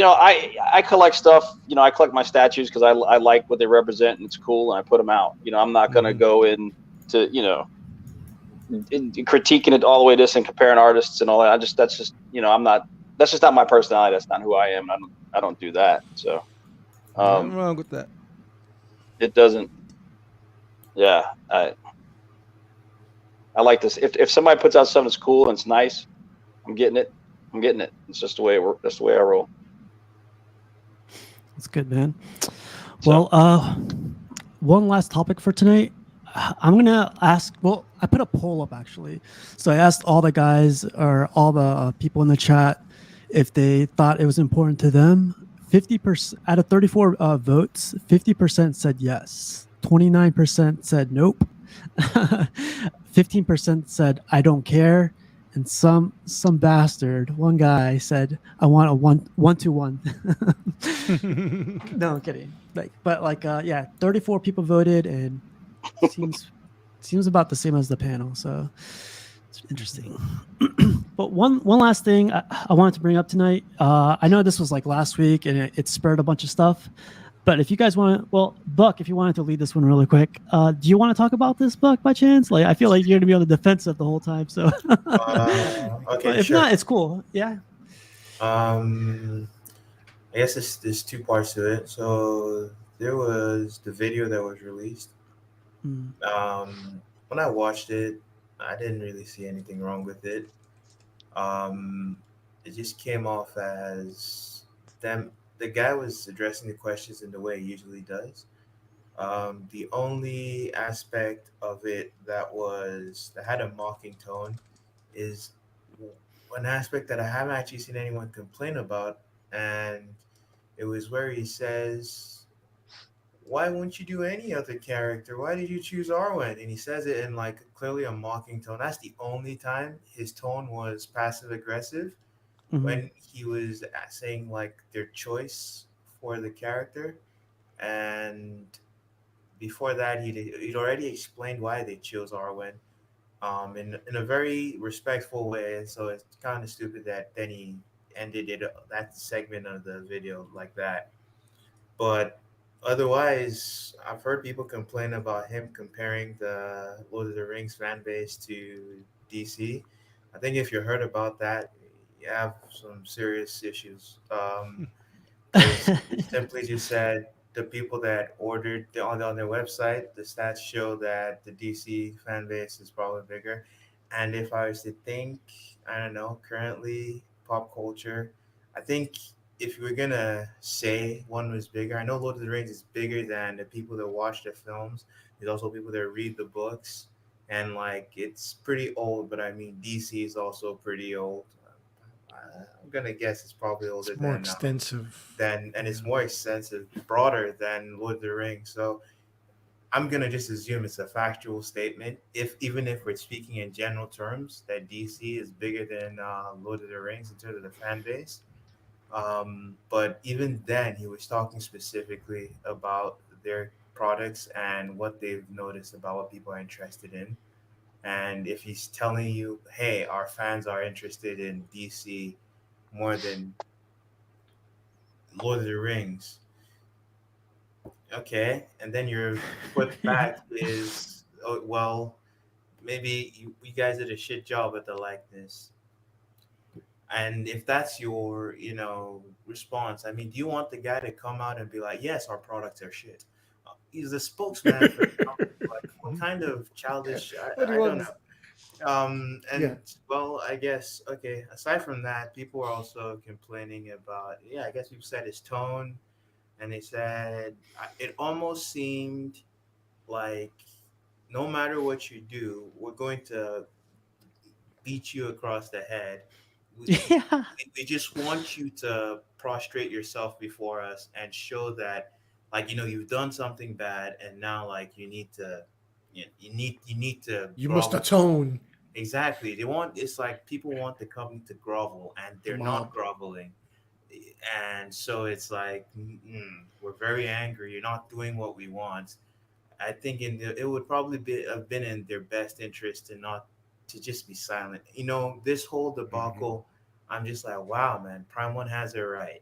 I collect stuff. I collect my statues because I like what they represent and it's cool, and I put them out. I'm not gonna Mm-hmm. go in to critiquing it all the way to this and comparing artists and all that. That's just I'm not. That's just not my personality. That's not who I am. I don't do that. So Nothing um, wrong with that. it doesn't. Yeah, I like this. If somebody puts out something that's cool and it's nice, I'm getting it. I'm getting it. It's just the way it works. That's the way I roll. That's good, man. So Well, one last topic for tonight. I'm gonna ask. Well, I put a poll up actually. So I asked all the guys or all the people in the chat if they thought it was important to them. 50% out of 34 votes, 50% said yes. 29% said nope. 15% said I don't care, and some bastard, one guy said I want a one to one. No, I'm kidding. Yeah, 34 people voted, and seems about the same as the panel. So it's interesting. But one last thing I wanted to bring up tonight. I know this was like last week, and it spurred a bunch of stuff. But if you guys want to, well, Buck, if you wanted to lead this one really quick, do you want to talk about this, Buck, by chance? Like, I feel like you're going to be on the defensive the whole time. So, Okay, but if sure. not, it's cool. Yeah. Um, I guess there's two parts to it. So there was the video that was released. Mm. When I watched it, I didn't really see anything wrong with it. Um, it just came off as them. The guy was addressing the questions in the way he usually does. The only aspect of it that had a mocking tone is an aspect that I haven't actually seen anyone complain about, and it was where he says, "Why wouldn't you do any other character? Why did you choose Arwen?" And he says it in like clearly a mocking tone. That's the only time his tone was passive aggressive, Mm-hmm. when he was saying like their choice for the character. And before that, he'd already explained why they chose Arwen, in a very respectful way. So it's kind of stupid that then he ended that segment of the video like that. But otherwise, I've heard people complain about him comparing the Lord of the Rings fan base to DC. I think if you heard about that, you have some serious issues. Because he simply just said the people that ordered on their website, the stats show that the DC fan base is probably bigger. And if I was to think, I don't know, currently pop culture, I think if you were gonna say one was bigger, I know Lord of the Rings is bigger than the people that watch the films. There's also people that read the books, and like it's pretty old. But I mean, DC is also pretty old. I'm gonna guess it's probably older It's more extensive. and it's more extensive, broader than Lord of the Rings. So I'm gonna just assume it's a factual statement. If even if we're speaking in general terms, that DC is bigger than Lord of the Rings in terms of the fan base. But even then, he was talking specifically about their products and what they've noticed about what people are interested in. And if he's telling you, "Hey, our fans are interested in DC more than Lord of the Rings," okay, and then your foot back is, oh, well, maybe you guys did a shit job at the likeness. And if that's your, response, I mean, do you want the guy to come out and be like, "Yes, our products are shit"? He's a spokesman for the company. Like, what kind of childish? What do I you don't want? know. Yeah. And well, I guess okay. Aside from that, people are also complaining about. Yeah, I guess people said his tone, and they said it almost seemed like no matter what you do, we're going to beat you across the head. Yeah. we just want you to prostrate yourself before us and show that, like, you've done something bad, and now, like, you need to You must grovel. atone. Exactly. It's like people want the company to grovel, and The they're not mob. groveling. And so it's like, we're very angry. You're not doing what we want. I think it would probably have been in their best interest to just be silent. This whole debacle, I'm just like, wow, man, Prime One has it right.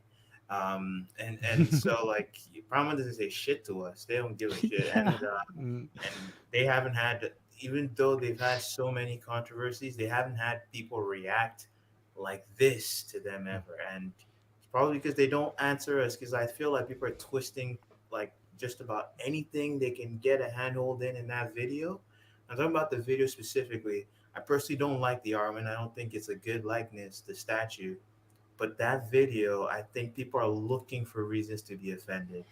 And so, like, Prime One doesn't say shit to us. They don't give a shit, Yeah. and they haven't had, even though they've had so many controversies, they haven't had people react like this to them ever. And it's probably because they don't answer us, because I feel like people are twisting, like, just about anything they can get a handhold in that video. I'm talking about the video specifically. I personally don't like the arm, and I don't think it's a good likeness, the statue. But that video, I think people are looking for reasons to be offended.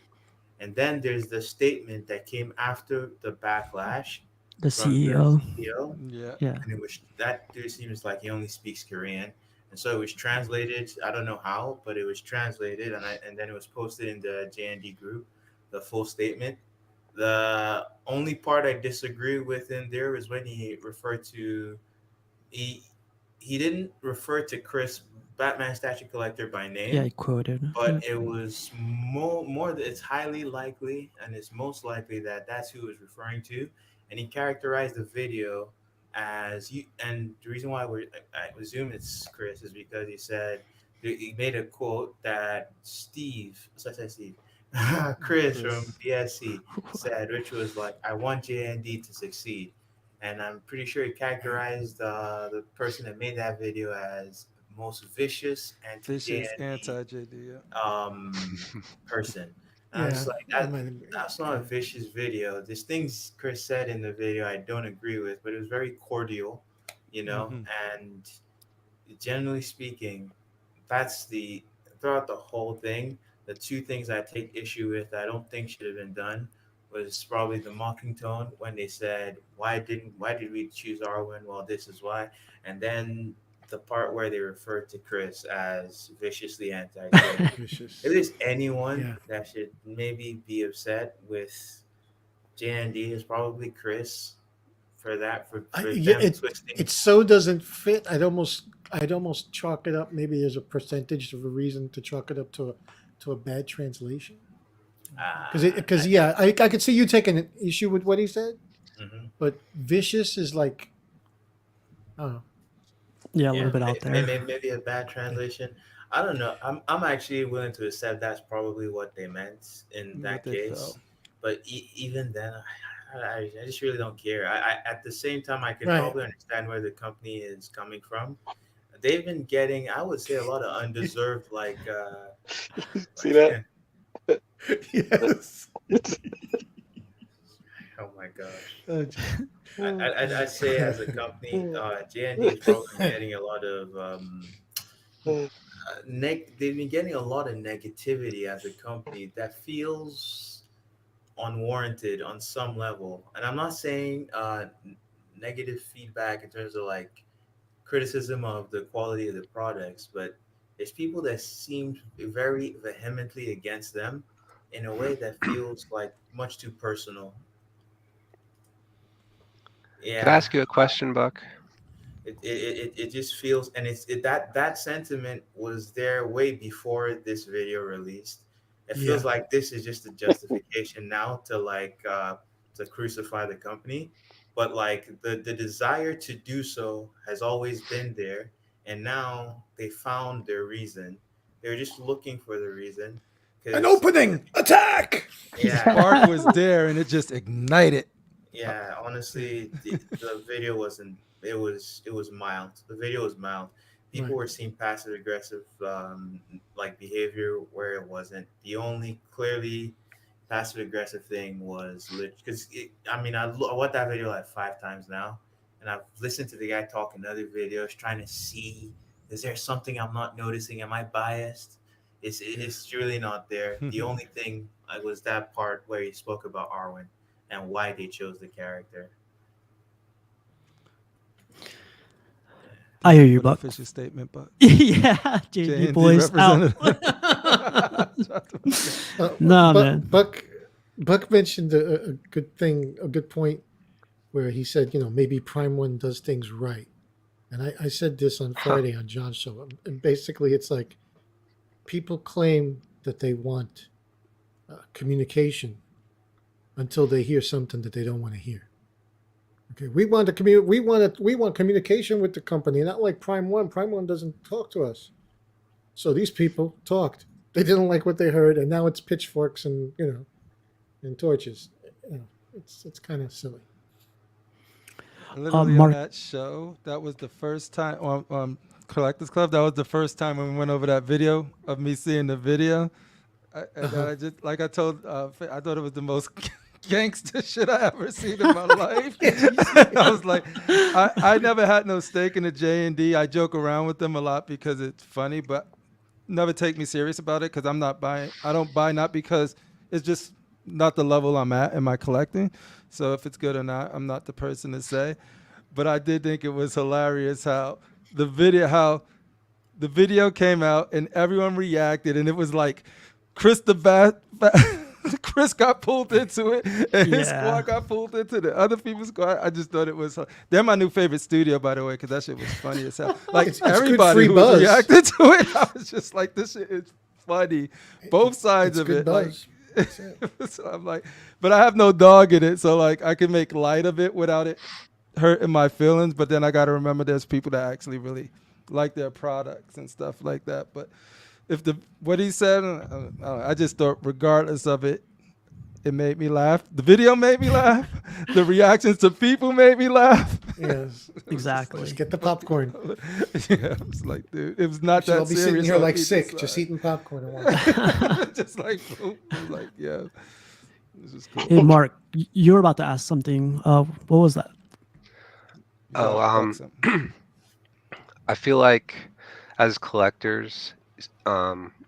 And then there's the statement that came after the backlash The from the CEO. CEO, Yeah. Yeah. and it was that dude seems like he only speaks Korean, and so it was translated. I don't know how, but it was translated, and then it was posted in the JND group, the full statement. The only part I disagree with in there is when he referred to he he didn't refer to Chris Batman Statue Collector by Yeah, name, I quoted. but Yeah. it was more that it's highly likely, and it's most likely that that's who he was referring to. And he characterized the video as you, and the reason why I assume it's Chris is because he said, he made a quote that Steve, so I said Steve, Chris from Chris. BSC said, which was like, I want JND to succeed. And I'm pretty sure he characterized the person that made that video as most vicious anti Vicious JND anti-JD. Yeah. person. And I'm just Yeah, like, I might agree. that's not a vicious video. There's things Chris said in the video I don't agree with, but it was very cordial, and generally speaking, that's the throughout the whole thing. The two things I take issue with that I don't think should have been done was probably the mocking tone when they said, why did we choose Arwen? Well, this is why. And then the part where they referred to Chris as viciously anti-JND. If Vicious. there's anyone Yeah. that should maybe be upset with JND, is probably Chris for that, for Yeah, them it twisting. so doesn't fit. I'd almost chalk it up. Maybe there's a percentage of a reason to chalk it up to a bad translation. Because yeah, I could see you taking an issue with what he said, Mhm. but vicious is like, oh Yeah, a little Yeah, bit out there. maybe a bad translation. I don't know. I'm actually willing to accept that's probably what they meant in What that they felt. case. But even then, I just really don't care. At the same time, I can right. probably understand where the company is coming from. They've been getting, I would say, a lot of undeserved, See that? like, Yes. oh my gosh. Uh, I'd say as a company, JND is probably getting a lot of they've been getting a lot of negativity as a company that feels unwarranted on some level. And I'm not saying negative feedback in terms of like criticism of the quality of the products, but there's people that seem very vehemently against them in a way that feels like much too personal. Could I Yeah, ask you a question, Buck? it just feels, and that sentiment was there way before this video released. It feels yeah. like this is just a justification now to to crucify the company, but like the desire to do so has always been there, and now they found their reason. They're just looking for the reason, An because opening attack. The yeah, spark was there and it just ignited. yeah, honestly, the video wasn't. It was mild. The video was mild. People Right. were seeing passive aggressive like behavior where it wasn't. The only clearly passive aggressive thing was lit because I mean I watched that video like 5 times now, and I've listened to the guy talk in other videos trying to see, is there something I'm not noticing? Am I biased? It's really not there. The only thing was that part where he spoke about Arwen and why they chose the character. I hear you, for the Buck. official statement, but Yeah, J&D boys out. Nah, man. Buck mentioned a good thing, a good point, where he said, maybe Prime One does things right. And I said this on Friday on John's show. And basically, it's like people claim that they want communication until they hear something that they don't want to hear. Okay, we want communication with the company, not like Prime One. Prime One doesn't talk to us. So these people talked. They didn't like what they heard, and now it's pitchforks and and torches. It's kind of silly. Literally on that show, that was the first time on Collectors Club. That was the first time when we went over that video of me seeing the video. I just, like I told, I thought it was the most gangster shit I ever seen in my life. I was like, I never had no stake in the J&D. I joke around with them a lot because it's funny, but never take me serious about it because I'm not buying. I don't buy not because it's just not the level I'm at in my collecting. So if it's good or not, I'm not the person to say. But I did think it was hilarious how the video came out and everyone reacted, and it was like Chris Chris got pulled into it, and his squad got pulled into the other people's squad. I just thought it was. They're my new favorite studio, by the way, because that shit was funny as hell. Like it's everybody who was reacted to it, I was just like, this shit is funny. Both sides of it. Like, so I'm like, but I have no dog in it, so like I can make light of it without it hurting my feelings. But then I got to remember there's people that actually really like their products and stuff like that. But if what he said, I just thought regardless of it, it made me laugh. The video made me laugh. The reactions to people made me laugh. Yes, exactly. Just get the popcorn. Yeah, I was like, dude, it was not that I'll be serious. sitting here like sick, just eating popcorn and watching. Just like, I'm like, yeah, this is cool. Hey, Mark, you were about to ask something. What was that? I feel like as collectors,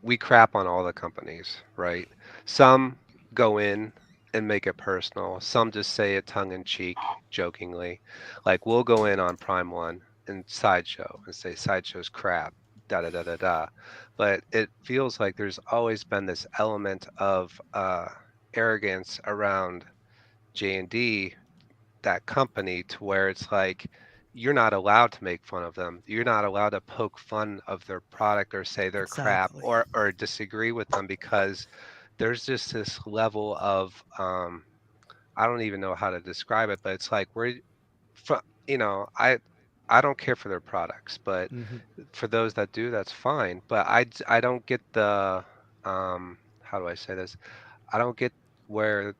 we crap on all the companies, right? Some go in and make it personal. Some just say it tongue in cheek, jokingly. Like we'll go in on Prime One and Sideshow and say Sideshow's crap, da da da da da. But it feels like there's always been this element of arrogance around J&D, that company, to where it's like you're not allowed to make fun of them. You're not allowed to poke fun of their product or say they're crap or disagree with them, because there's just this level of I don't even know how to describe it, but it's like I don't care for their products, but for those that do, that's fine. But I don't get the how do I say this? I don't get where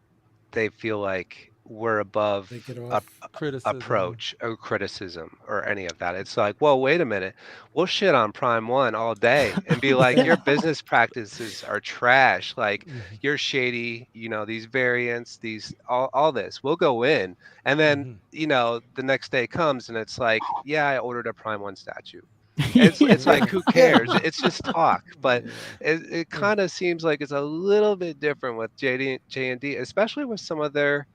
they feel like we're above approach or criticism or any of that. It's like, well, wait a minute, we'll shit on Prime One all day and be like, your business practices are trash, like you're shady, these variants, these all this. We'll go in, and then the next day comes and it's like, yeah, I ordered a Prime One statue. It's like, who cares? It's just talk. But it kind of seems like it's a little bit different with J&D, especially with some of their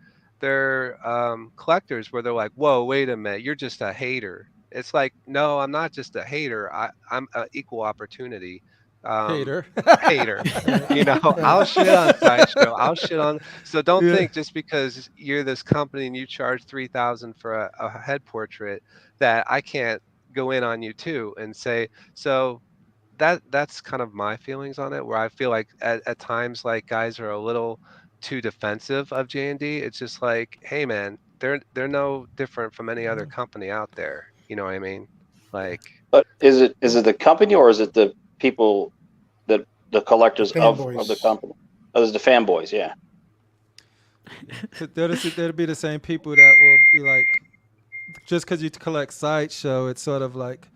collectors, where they're like, whoa, wait a minute, you're just a hater. It's like, no, I'm not just a hater. I'm an equal opportunity hater. I'll shit on Sideshow. I'll shit on. So don't think just because you're this company and you charge $3,000 for a head portrait that I can't go in on you too and say. So that's kind of my feelings on it, where I feel like at times, like, guys are a little too defensive of J&D. It's just like, hey man, they're no different from any other company out there. You know what I mean? Like, but is it the company, or is it the people, that the collectors of the company? Oh, it's the fanboys, yeah. There'll be the same people that will be like, just because you collect Sideshow, it's sort of like,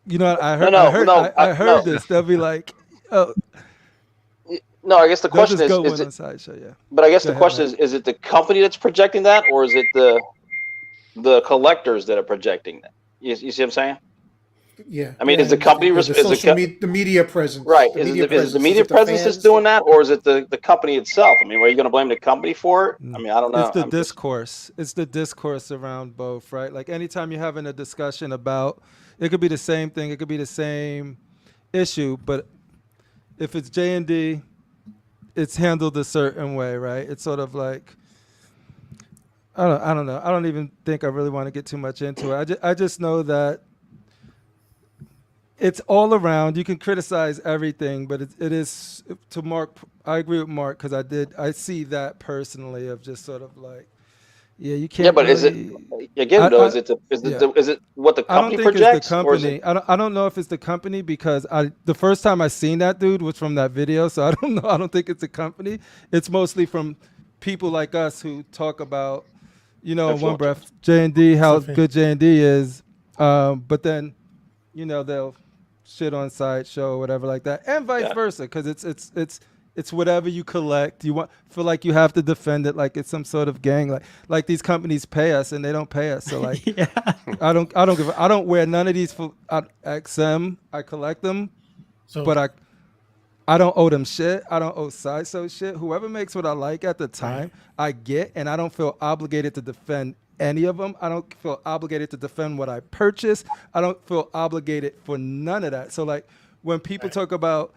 I heard this. They'll be like, oh. No, I guess the question is it, Sideshow, yeah. But I guess the question is it the company that's projecting that, or is it the collectors that are projecting that? You see what I'm saying? Yeah. I mean, is the company the media presence? Right. Is it the media presence that's doing that, or is it the company itself? I mean, are you going to blame the company for it? I mean, I don't know. It's the discourse. It's the discourse around both, right? Like anytime you're having a discussion about it could be the same thing. It could be the same issue, but if it's J&D, it's handled a certain way, right? It's sort of like, I don't know. I don't even think I really want to get too much into it. I just know that it's all around. You can criticize everything, but it is to Mark. I agree with Mark because I see that personally of just sort of like, yeah, you can't. Yeah, but is it really, again though? Is yeah. it what the I don't company think it's the projects, or is it? company. I don't know if it's the company because the first time I seen that dude was from that video, so I don't know. I don't think it's the company. It's mostly from people like us who talk about, in one breath, J&D, how good J&D is, but then, they'll shit on Sideshow or whatever like that, and vice versa, because it's whatever you collect. You feel like you have to defend it like it's some sort of gang. Like these companies pay us and they don't pay us. So like, I don't wear none of these for XM. I collect them, but I don't owe them shit. I don't owe Sideshow shit. Whoever makes what I like at the time, I get, and I don't feel obligated to defend any of them. I don't feel obligated to defend what I purchase. I don't feel obligated for none of that. So like when people talk about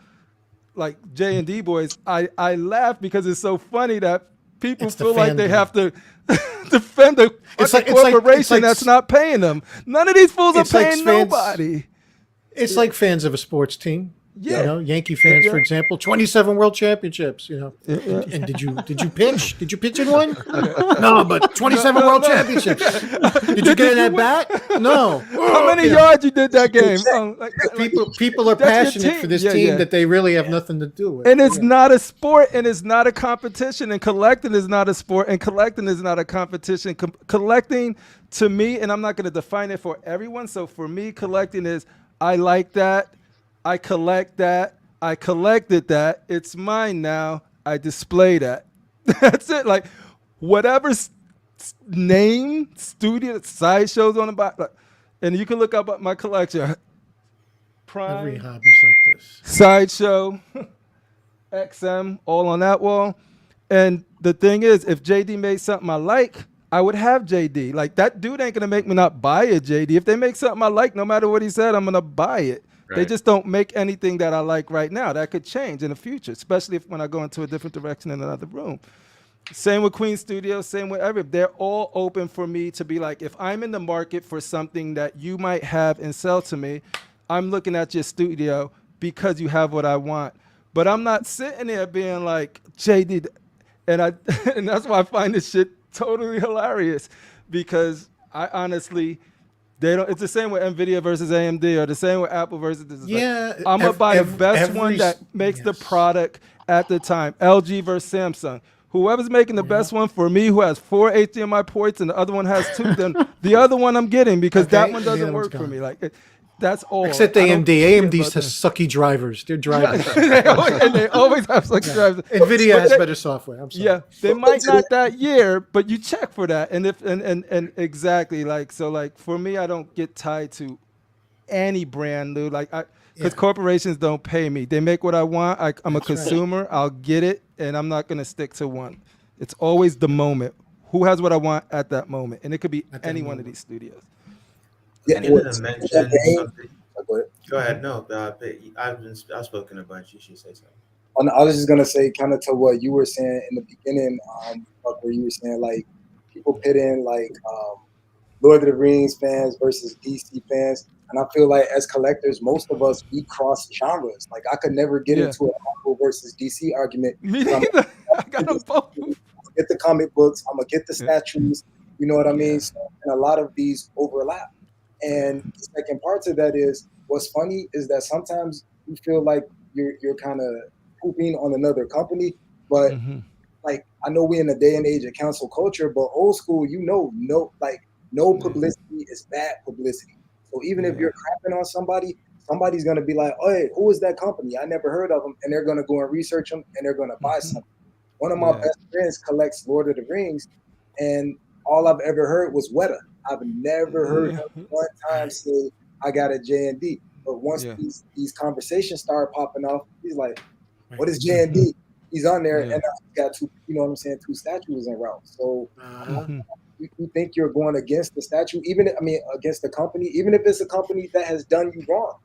like J&D boys, I laugh because it's so funny that people feel like they have to defend a corporation that's not paying them. None of these fools are paying nobody. It's like fans of a sports team. Yeah, Yankee fans, for example, 27 World Championships. And did you pitch? Did you pitch in one? No, but 27 World Championships. Did you get in that bat? No. How many yards you did that game? People are passionate for this team that they really have nothing to do with. And it's not a sport, and it's not a competition, and collecting is not a sport, and collecting is not a competition. Collecting, to me, and I'm not going to define it for everyone. So for me, collecting is I like that. I collect that. I collected that. It's mine now. I display that. That's it. Like whatever name, studio, Sideshows on the back, and you can look up my collection. Prime, every hobby's like this. Sideshow, XM, all on that wall. And the thing is, if JD made something I like, I would have JD. Like that dude ain't gonna make me not buy a JD. If they make something I like, no matter what he said, I'm gonna buy it. Right. They just don't make anything that I like right now. That could change in the future, especially when I go into a different direction in another room. Same with Queen Studios, same with every. They're all open for me to be like, if I'm in the market for something that you might have and sell to me, I'm looking at your studio because you have what I want. But I'm not sitting there being like, JD, and that's why I find this shit totally hilarious, because I honestly, they don't. It's the same with NVIDIA versus AMD, or the same with Apple versus. I'm gonna buy the best one that makes the product at the time. LG versus Samsung. Whoever's making the best one for me, who has 4 HDMI ports and the other one has 2, then the other one I'm getting, because that one doesn't work for me. Like that's all. Except AMD. AMD has sucky drivers. They're drivers. they always have sucky drivers. NVIDIA has better software. I'm sorry. Yeah, they might not that year, but you check for that. And if and exactly, like, so like for me, I don't get tied to any brand, dude. Like because corporations don't pay me. They make what I want. I'm a consumer. Right. I'll get it, and I'm not gonna stick to one. It's always the moment. Who has what I want at that moment? And it could be any one of these studios. Yeah, I want to mention something. Go ahead. No, I've spoken a bunch. You should say something. I was just gonna say, kind of to what you were saying in the beginning, where you were saying like people pit in like Lord of the Rings fans versus DC fans, and I feel like as collectors, most of us we cross genres. Like I could never get into an Marvel versus DC argument. Me neither. I got them both. I'm gonna get the comic books. I'm gonna get the statues. You know what I mean? So, and a lot of these overlap. And the second part to that is, what's funny is that sometimes you feel like you're kind of pooping on another company, but like I know we're in a day and age of cancel culture, but old school, no publicity is bad publicity. So even if you're crapping on somebody's gonna be like, "Oh, hey, who is that company? I never heard of them," and they're gonna go and research them and they're gonna buy something. One of my best friends collects Lord of the Rings, and all I've ever heard was Weta. I've never heard him one time say, I got a J&D. But once these conversations start popping off, he's like, what is J&D? He's on there, and I got 2, you know what I'm saying, 2 statues en route. So you think you're going against the statue, against the company, even if it's a company that has done you wrong.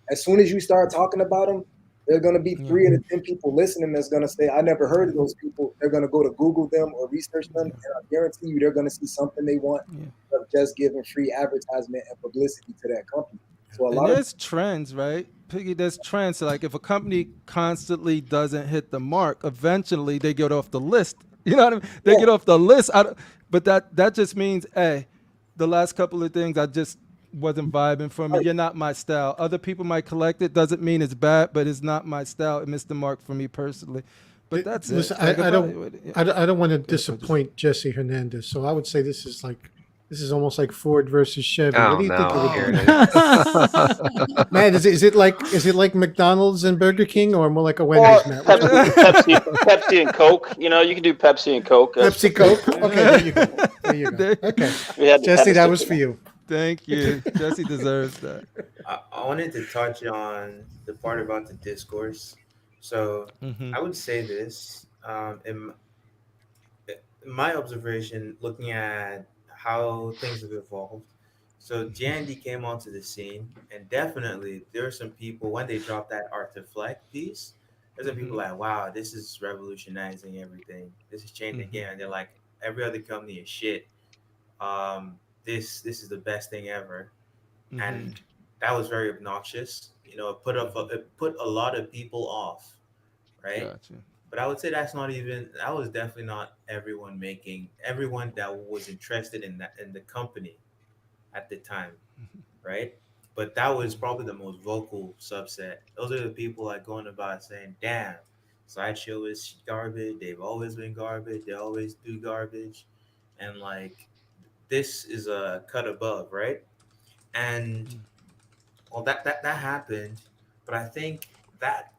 As soon as you start talking about them, there's going to be Yeah. 3 to 10 people listening that's going to say, I never heard of those people. They're going to go to Google them or research them. And I guarantee you, they're going to see something they want Yeah. of just giving free advertisement and publicity to that company. So a And lot of there's trends, right? Piggy, there's trends. So like if a company constantly doesn't hit the mark, eventually they get off the list. You know what I mean? They yeah, get off the list. But that just means, hey, the last couple of things I just wasn't vibing for me. right. You're not my style. Other people might collect it. Doesn't mean it's bad, but it's not my style. It missed the mark for me personally. But that's Listen, it. Like if I don't want to Go ahead, disappoint Jesse Hernandez, so I would say this is almost like Ford versus Chevy. What Oh do you think it no, would here be? it is. Matt, is it like McDonald's and Burger King, or more like a Or Wendy's, Matt? Which one? Pepsi and Coke. You know, you can do Pepsi and Coke. Pepsi Coke. Okay, there you go. There you go. Okay, We had Jesse, a that was stick for you. Thank you. Jesse deserves that. I wanted to touch on the part about the discourse. So Hmm. I would say this in my observation, looking at how things have evolved. So Jandy came onto the scene, and definitely there are some people when they dropped that Art to Fleck piece. There's some people Hmm. like, wow, this is revolutionizing everything. This is changing the Hmm. game. And they're like, every other company is shit. This is the best thing ever, Hmm. and that was very obnoxious. It put a lot of people off, right? Gotcha. But I would say that was definitely not everyone that was interested in that in the company at the time, right? But that was probably the most vocal subset. Those are the people like going about saying, "Damn, Sideshow is garbage. They've always been garbage. They always do garbage," and like this is a cut above, right? And well, that happened, but I think that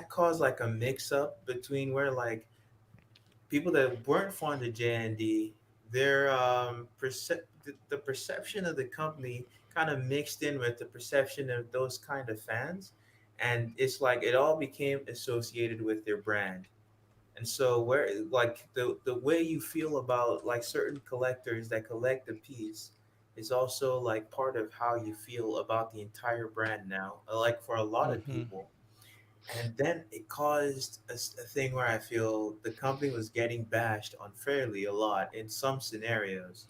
caused like a mix up between where like people that weren't fond of JND, their the perception of the company kind of mixed in with the perception of those kind of fans, and it's like it all became associated with their brand. And so where like the way you feel about like certain collectors that collect the piece is also like part of how you feel about the entire brand now. Like for a lot of Hmm. people, and then it caused a thing where I feel the company was getting bashed unfairly a lot in some scenarios.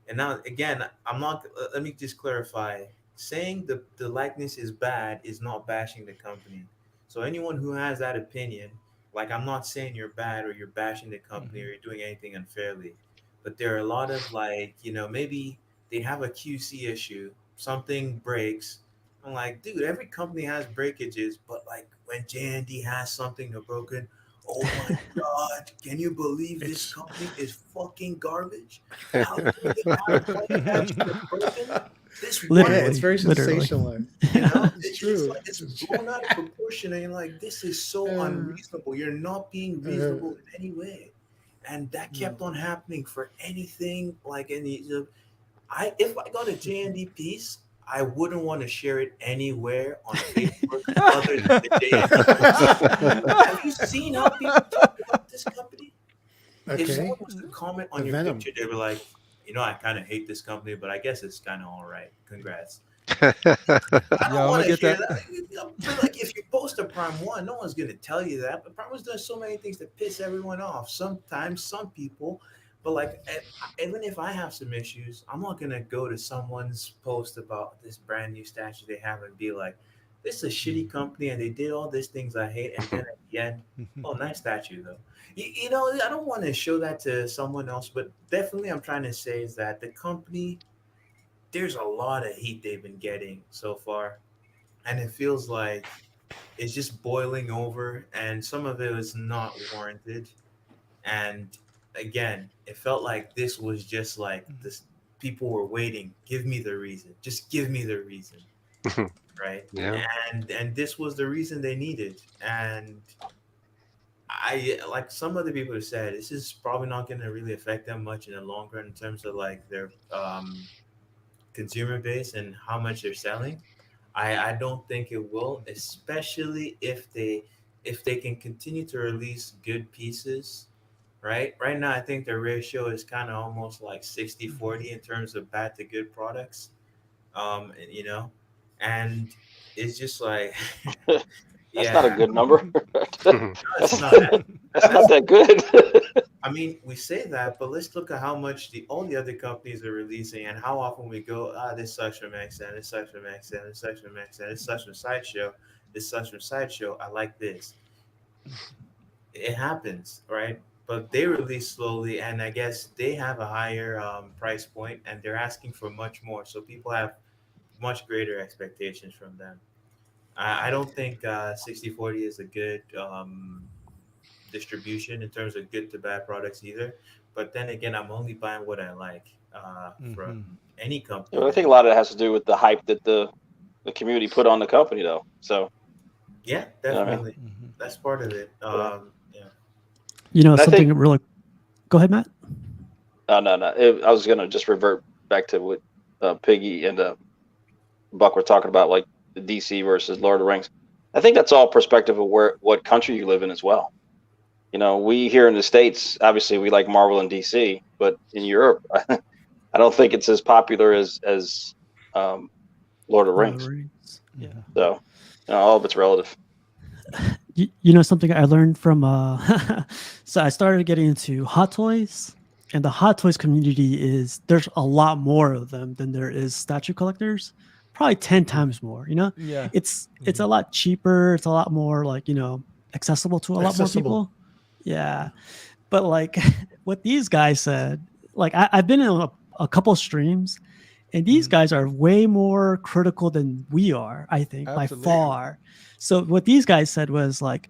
And now, again, I'm not. Let me just clarify: saying the likeness is bad is not bashing the company. So anyone who has that opinion, like I'm not saying you're bad or you're bashing the company or Hmm. you're doing anything unfairly, but there are a lot of like maybe they have a QC issue, something breaks. I'm like, dude, every company has breakages, but like when J&D has something that's broken, oh my god, can you believe this It's company is fucking garbage? How dare they have one patch that's broken? This one, yeah, it's Literally, very literally. sensationalized. Yeah. It's it's true. like it's blown out of proportion, and you're like, this is so Uh, unreasonable. You're not being uh, reasonable in any way, and that no. kept on happening for anything like any. I if I got a JND piece, I wouldn't want to share it anywhere on Facebook other than the JND piece. Have you seen how people talk about this company? If someone Okay, was to comment the on your venom. picture, they were like, I kind of hate this company, but I guess it's kind of all right. Congrats. I don't Yo, I'm want gonna to get hear that. that. But like, if you post a Prime One, no one's gonna tell you that. But Prime One's doing so many things to piss everyone off. Sometimes, some people. But like, even if I have some issues, I'm not gonna go to someone's post about this brand new statue they have and be like, "This is a shitty company and they did all these things I hate." And then at the end, oh, nice statue though. I don't want to show that to someone else, but definitely, I'm trying to say is that the company, there's a lot of heat they've been getting so far, and it feels like it's just boiling over, and some of it was not warranted. And again, it felt like this was just like this. People were waiting. Give me the reason. Just give me the reason, right? Yeah. And this was the reason they needed. And I like some other people have said this is probably not going to really affect them much in the long run in terms of like their consumer base and how much they're selling. I don't think it will, especially if they can continue to release good pieces right? Right now, I think the ratio is kind of almost like 60-40 in terms of bad to good products. You know, and it's just like, That's not a yeah, good number. no, it's not. That's not That's, that good. I mean, we say that, but let's look at how much all the other companies are releasing and how often we go, this sucks from XN, this sucks from XN, this sucks from XN, this sucks from Sideshow, this sucks from Sideshow. I like this. It happens, right? But they release slowly, and I guess they have a higher price point, and they're asking for much more. So people have much greater expectations from them. I don't think 60-40 is a good distribution in terms of good to bad products either. But then again, I'm only buying what I like from any company. I think a lot of it has to do with the hype that the community put on the company, though. So yeah, you know what I mean? definitely, that's part of it. Yeah. Yeah. You know, And I something think- really. Go ahead, Matt. No. I was gonna just revert back to what Piggy and Buck were talking about, like the DC versus Lord of the Rings. I think that's all perspective of what country you live in as well. You know, we here in the States, obviously we like Marvel and DC, but in Europe, I don't think it's as popular as Lord of the Rings. Yeah. So, you know, all of it's relative. You know something I learned from so I started getting into Hot Toys, and the Hot Toys community there's a lot more of them than there is statue collectors, probably 10 times more. You know, Yeah. it's a lot cheaper, it's a lot more like, you know, accessible to a lot more people. Yeah, but like what these guys said, like I've been in a couple streams, and these guys are way more critical than we are, I think, Absolutely. by far. So what these guys said was like,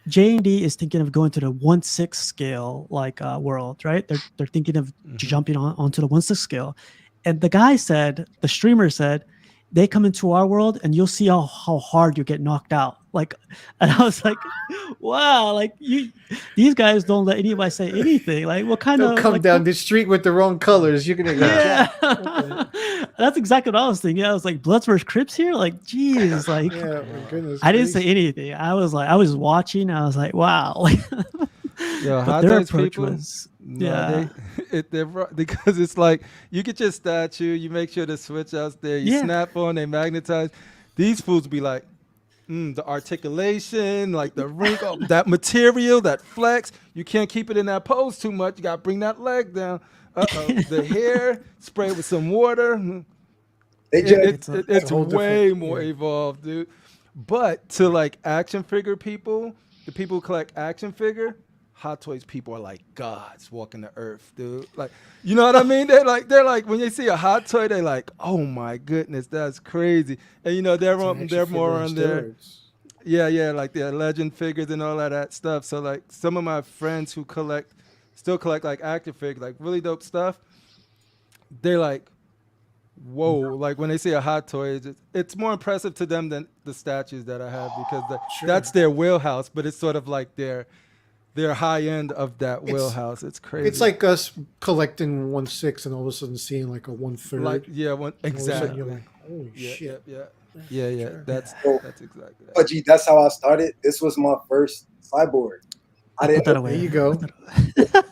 J&D is thinking of going to the 1/6 scale like world, right? They're thinking of jumping onto the 1/6 scale. And the streamer said, they come into our world and you'll see how hard you get knocked out. Like, and I was like, wow, like these guys don't let anybody say anything. Like, what kind Don't of come like, down the street with the wrong colors. You're gonna get yeah. That's exactly what I was thinking. I was like, Bloods versus Crips here? Like, geez, like yeah, my goodness. I didn't say anything. I was watching. I was like, wow. Yeah, But Hot their Toys approach people, was, no, yeah. because it's like you get your statue, you make sure the switch out's there, you Yeah. snap on, they magnetize. These fools be like, the articulation, like the wrinkle, that material, that flex. You can't keep it in that pose too much. You got to bring that leg down. The hair, spray it with some water. It's a whole way different- more yeah. evolved, dude. But to like action figure people, the people who collect action figure, Hot Toys people are like gods walking the earth, dude. Like, you know what I mean? They're like when they see a Hot Toy, they're like, oh my goodness, that's crazy. And you know they're It's an action more figure on on their steroids. yeah, like their legend figures and all of that stuff. So like some of my friends who still collect like action figures, like really dope stuff. They're like, whoa! Like when they see a Hot Toy, it's more impressive to them than the statues that I have because that's their wheelhouse. But it's sort of like their high end of that wheelhouse. It's crazy. It's like us collecting 1/6 and all of a sudden seeing like a 1/3. like exactly. You're like, holy shit. Yeah. That's exactly that. But gee, that's how I started. This was my first cyborg. I Put that didn't. away. There you go.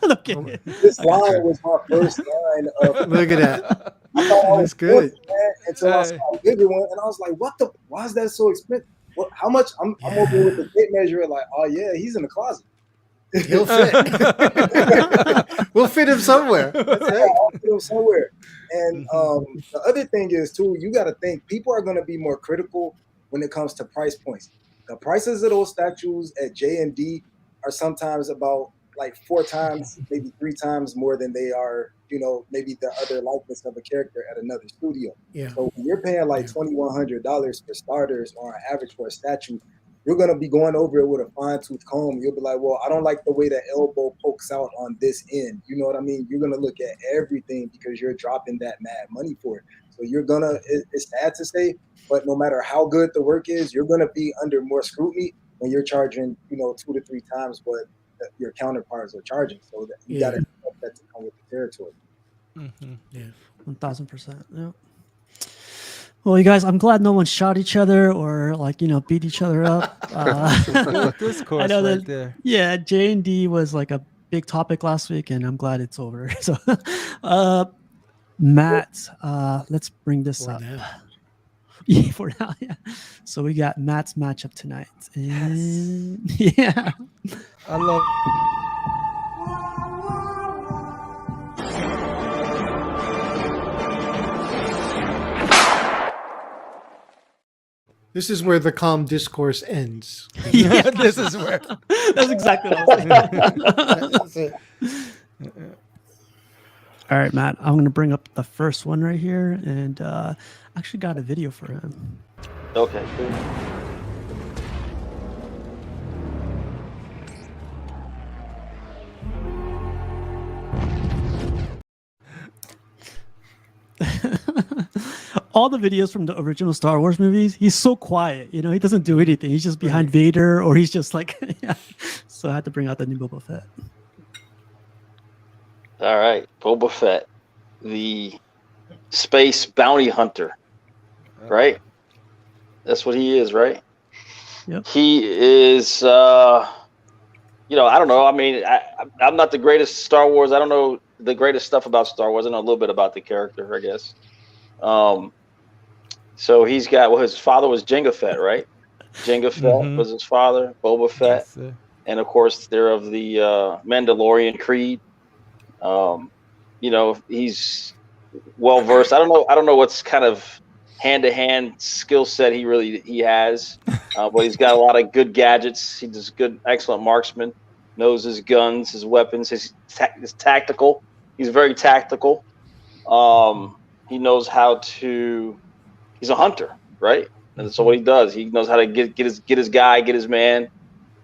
No kidding. This line was my first line of. Look at that. I thought I was That's good. good, man, until I saw a bigger one, and I was like, "What the? Why is that so expensive? What? How much?" I'm over with the tape measure, like, "Oh yeah, he's in the closet." He'll fit. We'll fit him somewhere. That's Yeah, it. I'll put him somewhere. And the other thing is too, you got to think people are going to be more critical when it comes to price points. The prices of those statues at J&D are sometimes about like 4 times, maybe 3 times more than they are, maybe the other likeness of a character at another studio. Yeah. So when you're paying like $2,100 for starters on average for a statue, you're going to be going over it with a fine-tooth comb. You'll be like, well, I don't like the way the elbow pokes out on this end. You know what I mean? You're going to look at everything because you're dropping that mad money for it. So you're going to, it's sad to say, but no matter how good the work is, you're going to be under more scrutiny when you're charging, 2 to 3 times what your counterparts are charging. So that you got to expect that to come with the territory. Mm-hmm. Yeah. 1000%. Yeah. Well, you guys, I'm glad no one shot each other or beat each other up. Discourse I know right that. there. Yeah, J&D was like a big topic last week, and I'm glad it's over. So, Matt, let's bring this For up. now. Yeah, for now, yeah. So we got Matt's matchup tonight. And yeah. I love. This is where the calm discourse ends. Yeah. This is where. That's exactly what I was saying. That's it. All right, Matt, I'm going to bring up the first one right here, and I actually got a video for him. Okay, cool. All the videos from the original Star Wars movies, he's so quiet. You know, he doesn't do anything. He's just behind Vader, or he's just like, yeah. So I had to bring out the new Boba Fett. All right, Boba Fett, the space bounty hunter, right? That's what he is, right? Yep. He is, you know, I don't know. I mean, I'm not the greatest Star Wars. I don't know the greatest stuff about Star Wars. I know a little bit about the character, I guess. So he's got, well, his father was Jango Fett, right? Jango Fett was his father, Boba Fett. Yes, and of course, they're of the Mandalorian creed. You know, he's well versed. I don't know what's kind of hand-to-hand skill set he has, but he's got a lot of good gadgets. He's good, excellent marksman. Knows his guns, his weapons, his tactical. He's very tactical. He knows how to. He's a hunter, right? And so what he does, he knows how to get his guy, get his man,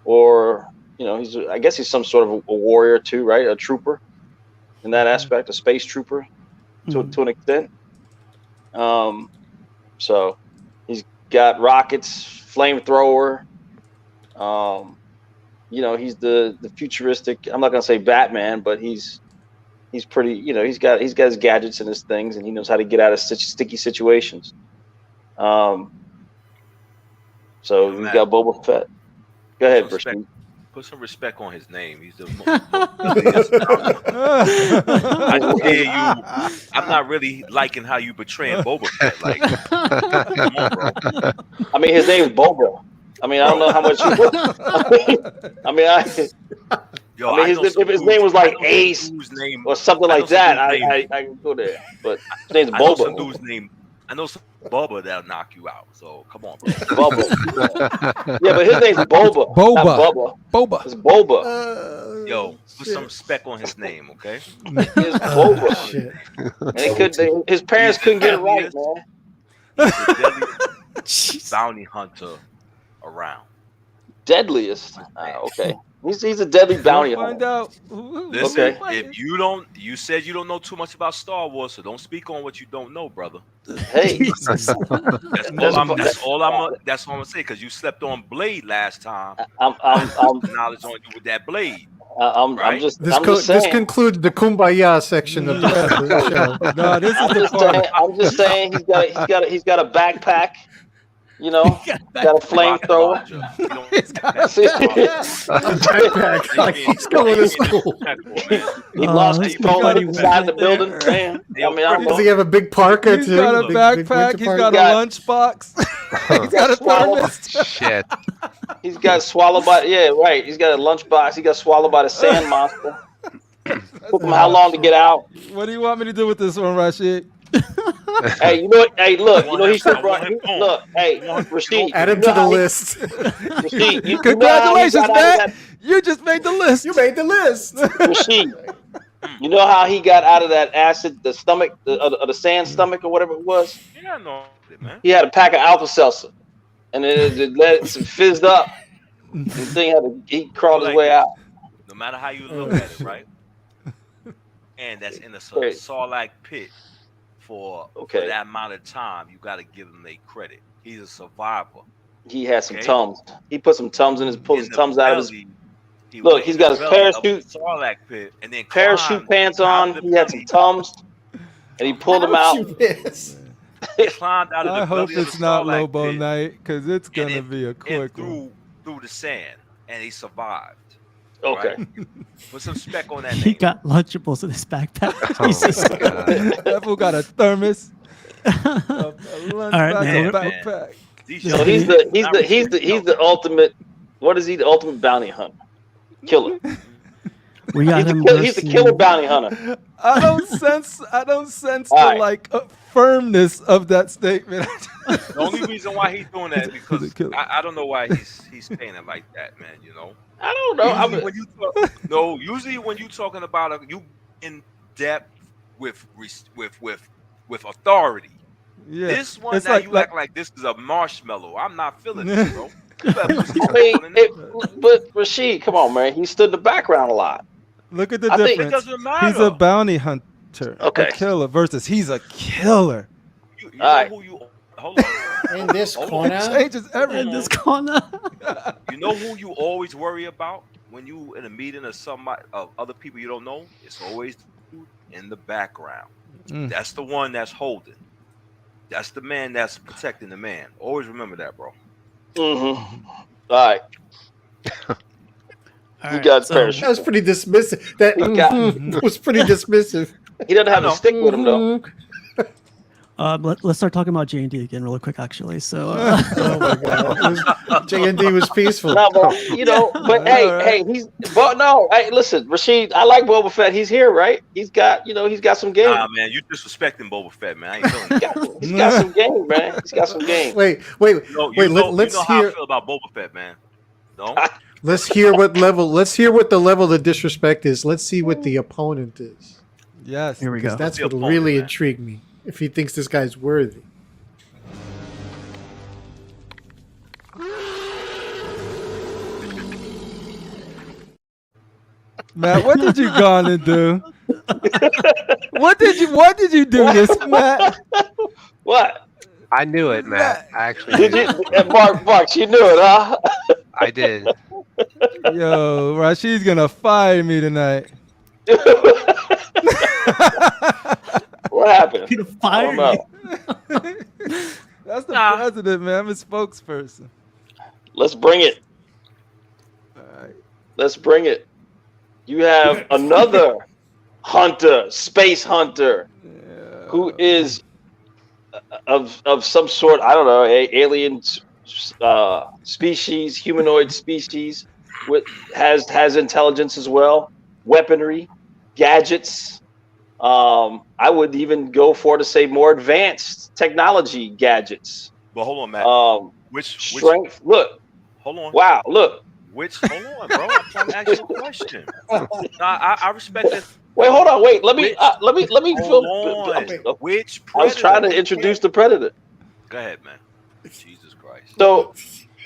or you know, I guess he's some sort of a warrior too, right? A trooper in that aspect, a space trooper to an extent. So he's got rockets, flamethrower. You know, he's the futuristic. I'm not gonna say Batman, but he's pretty. You know, he's got his gadgets and his things, and he knows how to get out of sticky situations. So we got Boba Fett. Go ahead, Bristol. Put some respect on his name. He's the I hear you. I'm not really liking how you betraying Boba Fett. Like, come on, bro. I mean, his name's Boba. I mean, I don't know how much you. I mean, Yo, I mean, if his name was like Ace or something like that, I can go there. But his name's Boba. I know some Bubba that'll knock you out. So come on, bro. Bubba. Yeah, but his name's Boba. Boba. Not Bubba. Boba. It's Boba. Yo, put some respect on his name, okay? It's Boba. Shit. And his parents couldn't get it right, man. He's the deadliest bounty hunter around. Deadliest? Okay. He's a deadly bounty hunter. Find out. Listen, if you said you don't know too much about Star Wars, so don't speak on what you don't know, brother. Hey, that's all I'm gonna say, because you slept on Blade last time. I'm knowledge on you with that Blade. I'm just This saying. concludes the Kumbaya section of the show. No, this is the part. I'm just saying he's got a backpack. You know, got a flamethrower. Backpack, like he's going to school. He lost his phone inside the building. Damn. I mean, Does he have a big parka He's too? got a backpack. He's got a lunchbox. He's got a thermos. Shit. He's got swallowed by right. He's got a lunchbox. He got swallowed by the sand monster. Took him how long to get out? What do you want me to do with this one, Rashid? Hey, you know what? Hey, look, you know he should look. Hey, Rashid, add him to the list. Rashid, congratulations, man! You just made the list. You made the list. Rashid, you know how he got out of that acid, the stomach, the sand stomach or whatever it was? Yeah, I know it, man. He had a pack of Alka-Seltzer, and it fizzed up. And the thing he crawled his way out. No matter how you look at it, right? And that's in a Sarlacc pit. For that amount of time, you got to give him a credit. He's a survivor. He had some Tums. He put some Tums in his, pulled his Tums out of his. Look, he's got his parachute. Sarlacc pit, and then parachute pants on. He had some Tums, and he pulled them out. He climbed out of the I hope belly it's of the not Sarlacc Lobo pit, Night, because it's gonna and be a quick one. through the sand, and he survived. Okay. Right? Put some spec on that He name. got Lunchables in his backpack. Oh Jesus. my God. That fool got a thermos, a lunch All right, bag, man. a Yeah, man. backpack. These Yeah, So young he's kids the he's not the he's the receiving he's the help. ultimate. What is he? The ultimate bounty hunter, killer. We got him. He's the killer bounty hunter. I don't sense All the right. like firmness of that statement. The only reason why he's doing that is He's because a killer. I don't know why he's saying it like that, man. You know. I don't know. Usually when you talk, no, usually when you talking about you in depth with authority. Yeah. This one It's now like- you like- act like this is a marshmallow. I'm not feeling this, bro. You better put some I stuff mean, on it. but Rashid, come on, man. He stood in the background a lot. Look at the I think- It difference. doesn't matter. He's a bounty hunter, Okay. a killer versus he's a killer. You All right. know who you. Hold on. In this Hold on. corner, It changes in everything. this corner. You know who you always worry about when you in a meeting of somebody of other people you don't know? It's always the dude in the background. Mm. That's the one that's holding. That's the man that's protecting the man. Always remember that, bro. Mm-hmm. All right. All You right, got so- parachute. that was pretty dismissive. That He got- was pretty dismissive. He doesn't have I a know. stick with him though. Let's start talking about J&D again really quick, actually. So, Oh my god, J&D was peaceful. No, but you know, but hey, All right. hey, but no, hey, listen, Rashid, I like Boba Fett. He's here, right? He's got some game. Nah, man, you disrespecting Boba Fett, man. I ain't feeling that. He's got some game, man. He's got some game. Wait. You Wait, know let's how I hear. feel about Boba Fett, man. No, Let's hear what level. Let's hear what the level of disrespect is. Let's see what the opponent is. Yes. here we go. Because that's The what opponent, really man. intrigued me. If he thinks this guy's worthy. Matt, what did you gone and do? What did you do this, Matt? What? I knew it, Matt. I actually Did knew you, it. Mark? You knew it, huh? I did. Yo, Rashid's gonna fire me tonight. What happened? He'd I fire don't you. know. That's the Nah. president, man. I'm his spokesperson. Let's bring it. All right. Let's bring it. You have another hunter, space hunter, who is of some sort. I don't know, alien species, humanoid species, has intelligence as well, weaponry, gadgets. I would even go for to say more advanced technology gadgets. but hold on, Matt. Which Strength. Look. hold on. Wow. Look. Hold on, bro. I'm trying to ask you a question. Nah, I respect that. Wait. Hold on. Wait. Let me. Let me. Hold on. Which I was trying to predator? introduce the predator. Go ahead, man. Jesus Christ. So,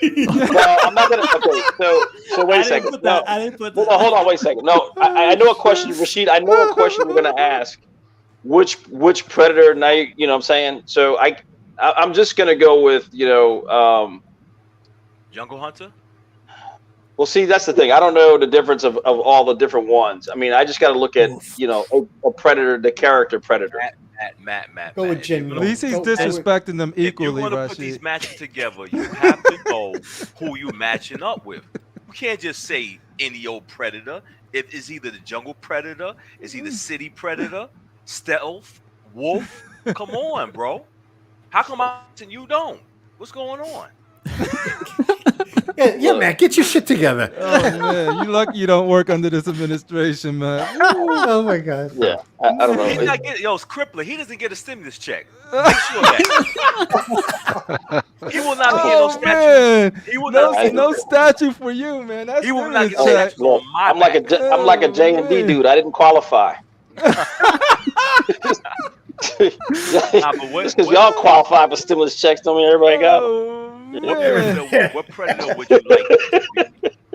well, I'm not gonna. Okay, so wait a second. No, I didn't put no, that. hold on, wait a second. No, I know a question, Rashid. I know a question we're gonna ask. Which predator? Now you know what I'm saying. So I'm just gonna go with Jungle Hunter? Well, see, that's the thing. I don't know the difference of all the different ones. I mean, I just got to look at a predator, the character predator. Matt. Go with If you're Jin. At gonna- least he's Go- disrespecting them If you equally, want to put these Rashid. matches together, you have to know who you matching up with. You can't just say any old predator. It is either the jungle predator, it's either city predator, stealth, wolf. Come on, bro. How come I and you don't? What's going on? Yeah, man, get your shit together. Oh man, you lucky you don't work under this administration, man. Oh my god. Yeah, I don't He's know. not getting, it's Crippler. He doesn't get a stimulus check. Make sure that. He will not be getting no Oh statue. man, He will not be no statue for you, man. That's He will not get no check. statue on my I'm like back. I'm like a J&D dude. I didn't qualify. Nah, but Just because y'all qualify for stimulus checks, don't mean everybody got them. Oh, What man. predator would you like?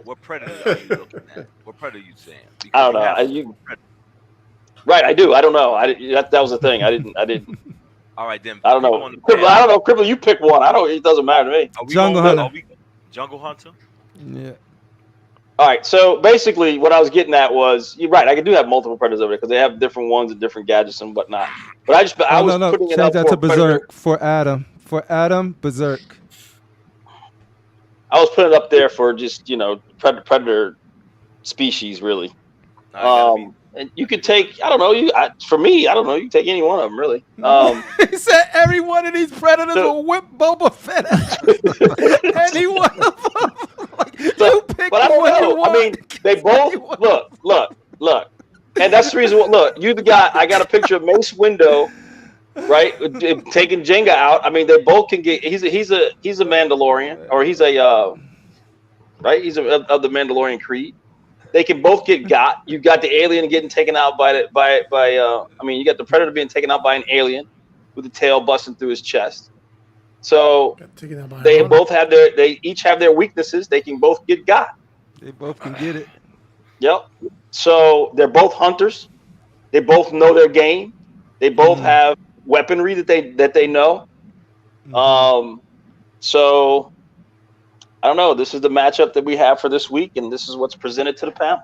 What predator are you looking at? What predator are you saying? Because I don't know. Right, I do. I don't know. That was the thing. I didn't. All right, then. I don't know. Cripple, I don't know. Cripple, you pick one. I don't. It doesn't matter to me. Jungle Hunter. Jungle Hunter. Yeah. All right. So basically, what I was getting at was, you're right. I do have multiple predators over there because they have different ones and different gadgets and whatnot. But I was putting it Change up that for to predator. Berserk for Adam. For Adam, Berserk. I was putting it up there for just predator species, really. Nah, it gotta be. And you could take, I don't know, for me, I don't know, you can take any one of them, really. He said every one of these predators will whip Boba Fett out. Any one of them. Like, you pick but I the don't one you know. want. I mean, they both look. And that's the reason. Look, I got a picture of Mace Windu, right, taking Jenga out. I mean, they both can get. He's a Mandalorian, or he's a right. He's of the Mandalorian creed. They can both get got. You got the alien getting taken out I mean, you got the predator being taken out by an alien with the tail busting through his chest. So they each have their weaknesses. They can both get got. They both can get it. Yep. So they're both hunters. They both know their game. They both have weaponry that they know. So I don't know. This is the matchup that we have for this week, and this is what's presented to the panel.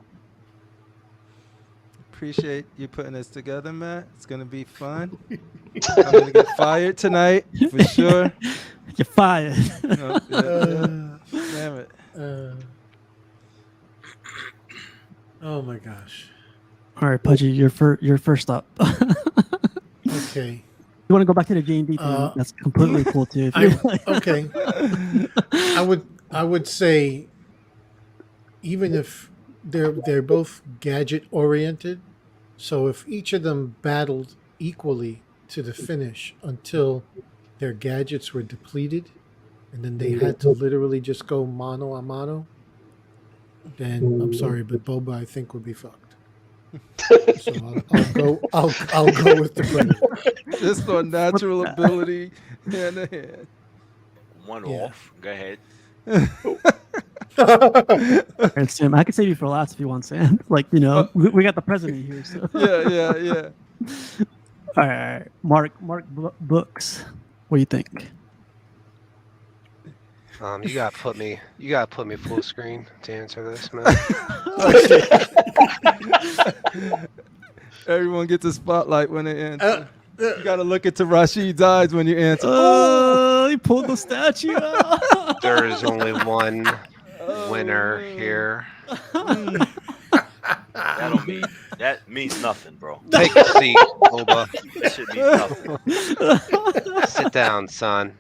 Appreciate you putting this together, Matt. It's gonna be fun. I'm gonna get fired tonight for sure. You're fired. Damn it. Oh my gosh. All right, Pudgy, you're first up. Okay. You want to go back to the D&D thing? That's completely cool too. Okay. I would say, even if they're both gadget oriented, so if each of them battled equally to the finish until their gadgets were depleted, and then they had to literally just go mano a mano, then I'm sorry, but Boba I think would be fucked. So I'll go with the Predator. Just on natural ability, hand to hand. One off. Go ahead. And Sam, I can save you for last if you want, Sam. Like, we got the president here. So. Yeah. All right. Mark Books. What do you think? You gotta put me full screen to answer this, man. Everyone gets a spotlight when they answer. You gotta look into Rashid's eyes when you answer. Oh, he pulled the statue out. There is only one winner here. That means nothing, bro. Take a seat, Boba. That shit means nothing. Sit down, son.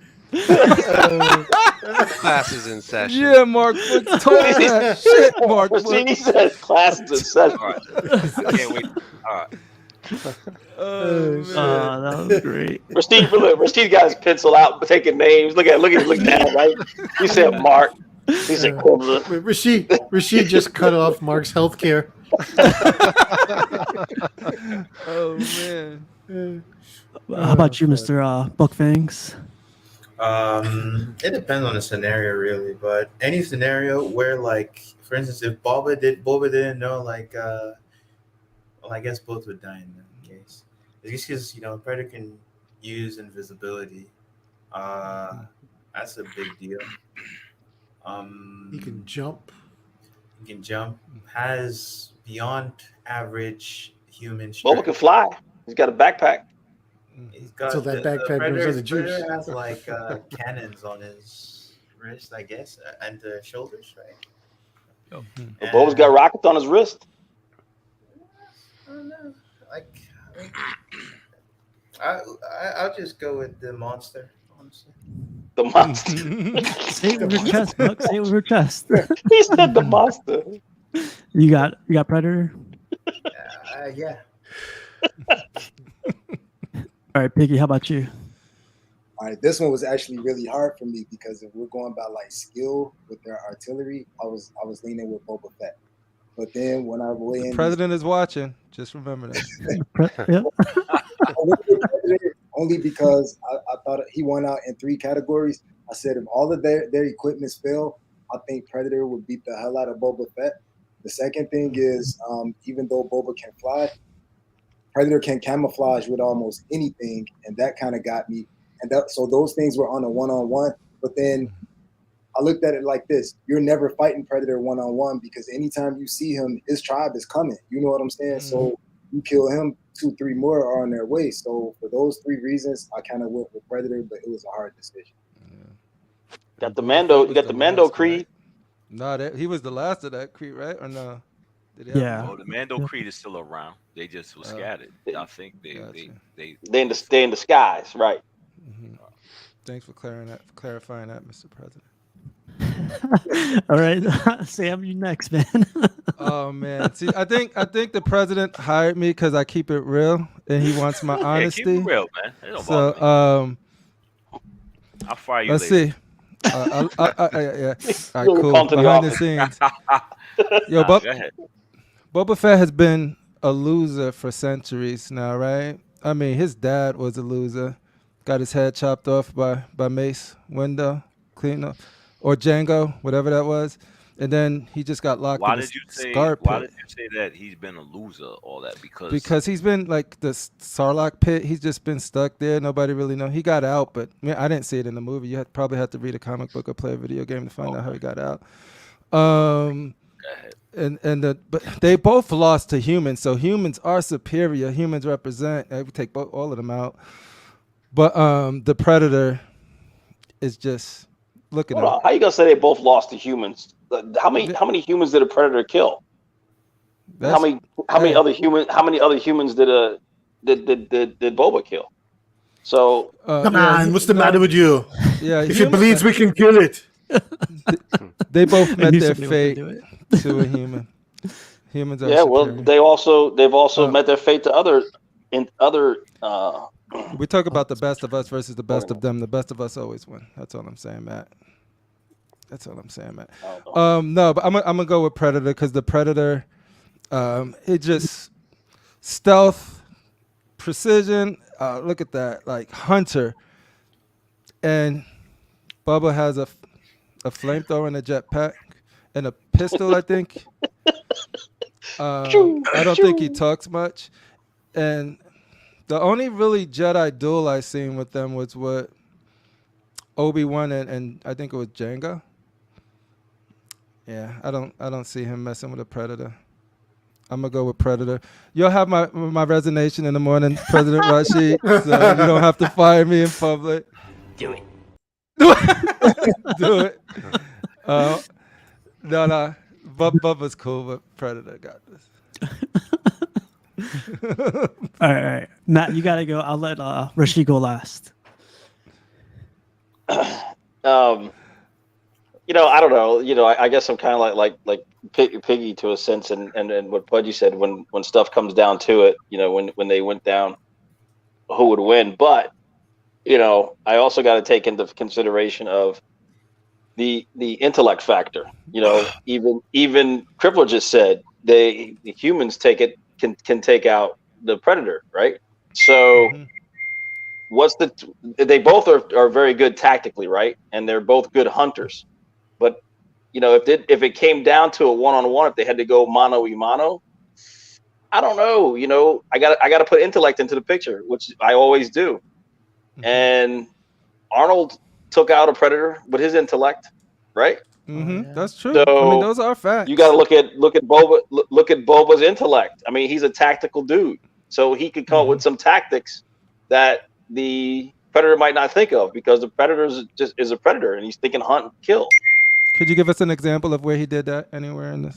Class is in session. Yeah, Mark Brooks told me that. Shit, Mark Brooks. He says class is in session. All right. I can't wait. All right. That was great. Rashid got his pencil out, taking names. Look down, right? He said Mark. He said Rashid just cut off Mark's healthcare. Oh man. How about you, Mr. Buckfangs? It depends on the scenario, really. But any scenario where, like, for instance, if Boba didn't know, like, well, I guess both would die in that case. It's just because Predator can use invisibility. That's a big deal. He can jump. Has beyond average human strength. Boba can fly. He's got a backpack. He's got So that backpack goes on the juice. Predator has like cannons on his wrist, I guess, and the shoulders, right? But Boba's got rockets on his wrist. I don't know. I'll just go with the monster, honestly. The monster. Say it with your chest, Buck. Say it with your chest. He said the monster. You got Predator? Yeah. All right, Piggy, how about you? All right, this one was actually really hard for me because if we're going by like skill with their artillery, I was leaning with Boba Fett. But then when I weigh in, The president is watching. Just remember that. I went with Predator only because I thought he won out in 3 categories. I said if all of their equipments fail, I think Predator would beat the hell out of Boba Fett. The second thing is, even though Boba can fly, Predator can camouflage with almost anything, and that kind of got me. And so those things were on a one-on-one. But then I looked at it like this: you're never fighting Predator one-on-one because anytime you see him, his tribe is coming. You know what I'm saying? So you kill him, 2, 3 more are on their way. So for those 3 reasons, I kind of went with Predator, but it was a hard decision. Got the Mando. You got the Mando creed. No, he was the last of that creed, right? Or no? Did he have Yeah. Oh, the Mando Creed is still around. They just were scattered. I think Gotcha. they They in the skies, right? Thanks for clarifying that, Mr. President. All right, Sam, you next, man. Oh man, see, I think the president hired me because I keep it real, and he wants my yeah, honesty. keep it real, man. It don't So, bother me. I'll fire you let's later. see. Yeah. All right, You'll cool. come to the Behind the office. scenes, yo, Nah, go ahead. Boba Fett has been a loser for centuries now, right? I mean, his dad was a loser. Got his head chopped off by Mace Windu, or Django, whatever that was. And then he just got locked Why in a did you say? scar Why pit. did you say that he's been a loser? All that Because he's been like the Sarlacc pit. He's just been stuck there. Nobody really know. He got out, but I didn't see it in the movie. You probably have to read a comic book or play a video game to find out how he got out. Go ahead. But they both lost to humans, so humans are superior. Humans represent. We take all of them out, but the Predator is just looking Hold at. on. How you gonna say they both lost to humans? How many humans did a predator kill? How many other humans did Boba kill? So Come on, what's the matter with you? Yeah, if it bleeds, we can kill it. They both met knew their somebody was fate gonna to a human. Humans are yeah, well, superior. they've also met their fate to other. We talk about the best of us versus the best of them. The best of us always win. That's all I'm saying, Matt. That's all I'm saying, Matt. No, but I'm gonna go with Predator because the Predator, it just stealth, precision. Look at that, like Hunter, and Bubba has a flamethrower and a jetpack and a pistol, I think. I don't think he talks much, and the only really Jedi duel I seen with them was what Obi-Wan and I think it was Jango. Yeah, I don't see him messing with a Predator. I'm gonna go with Predator. You'll have my resignation in the morning, President Rashid, so you don't have to fire me in public. Do it. Do it. No. Bubba's cool, but Predator got this. All right, Matt, you gotta go. I'll let Rashid go last. I don't know. I guess I'm kind of like Piggy to a sense, and what Pudgy said when stuff comes down to it, when they went down, who would win? But I also got to take into consideration of the intellect factor. Even Crippler just said the humans can take out the Predator, right? So. They both are very good tactically, right? And they're both good hunters. But if it came down to a one-on-one, if they had to go mano a mano, I don't know. I got to put intellect into the picture, which I always do. And Arnold took out a Predator with his intellect, right? That's true. So I mean, those are facts. You got to look at Boba. Look at Boba's intellect. I mean, he's a tactical dude, so he could come up with some tactics that the Predator might not think of, because the Predator is a predator and he's thinking hunt and kill. Could you give us an example of where he did that anywhere in the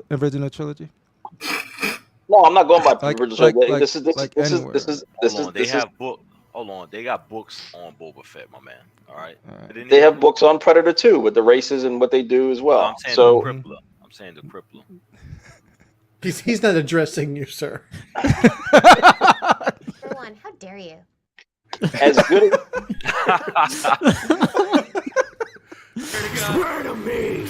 original trilogy? No, I'm not going by original trilogy. Hold on, they got books on Boba Fett, my man. All right. They have books on Predator too, with the races and what they do as well. I'm saying the Crippler. He's not addressing you, sir. For one, how dare you? As good Swear to me.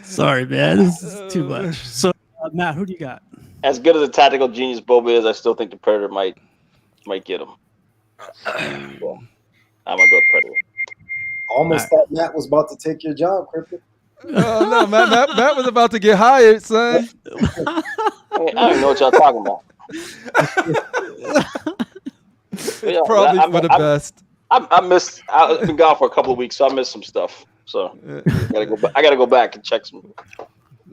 Sorry, man. This is too much. So, Matt, who do you got? as good as a tactical genius Boba is, I still think the Predator might get him. So, I'm gonna go with Predator. I almost thought Matt was about to take your job, Crippin. No, Matt was about to get hired, son. I don't know what y'all talking about. Probably for the best. I've been gone for a couple of weeks, so I missed some stuff. So I gotta go back and check some.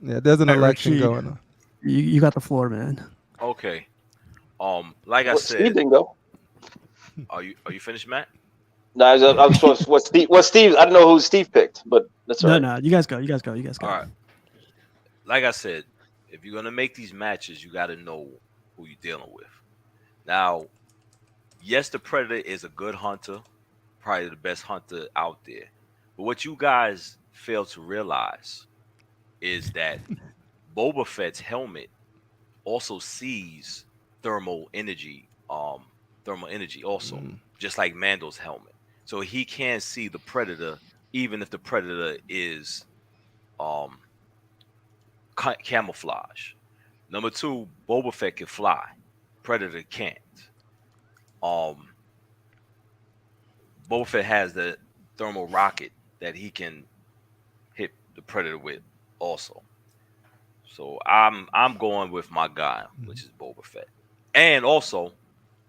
Yeah, there's an election Richie, going on. You got the floor, man. Okay. Like I said, Steve didn't go. Are you finished, Matt? No, what Steve? I don't know who Steve picked, but that's all right. No, you guys go. All right. like I said, if you're gonna make these matches, you got to know who you're dealing with. Now, yes, the Predator is a good hunter, probably the best hunter out there. But what you guys fail to realize is that Boba Fett's helmet also sees thermal energy, also, just like Mando's helmet. So he can see the Predator, even if the Predator is camouflage. Number two, Boba Fett can fly. Predator can't. Boba Fett has the thermal rocket that he can hit the Predator with also. So I'm going with my guy, which is Boba Fett. And also,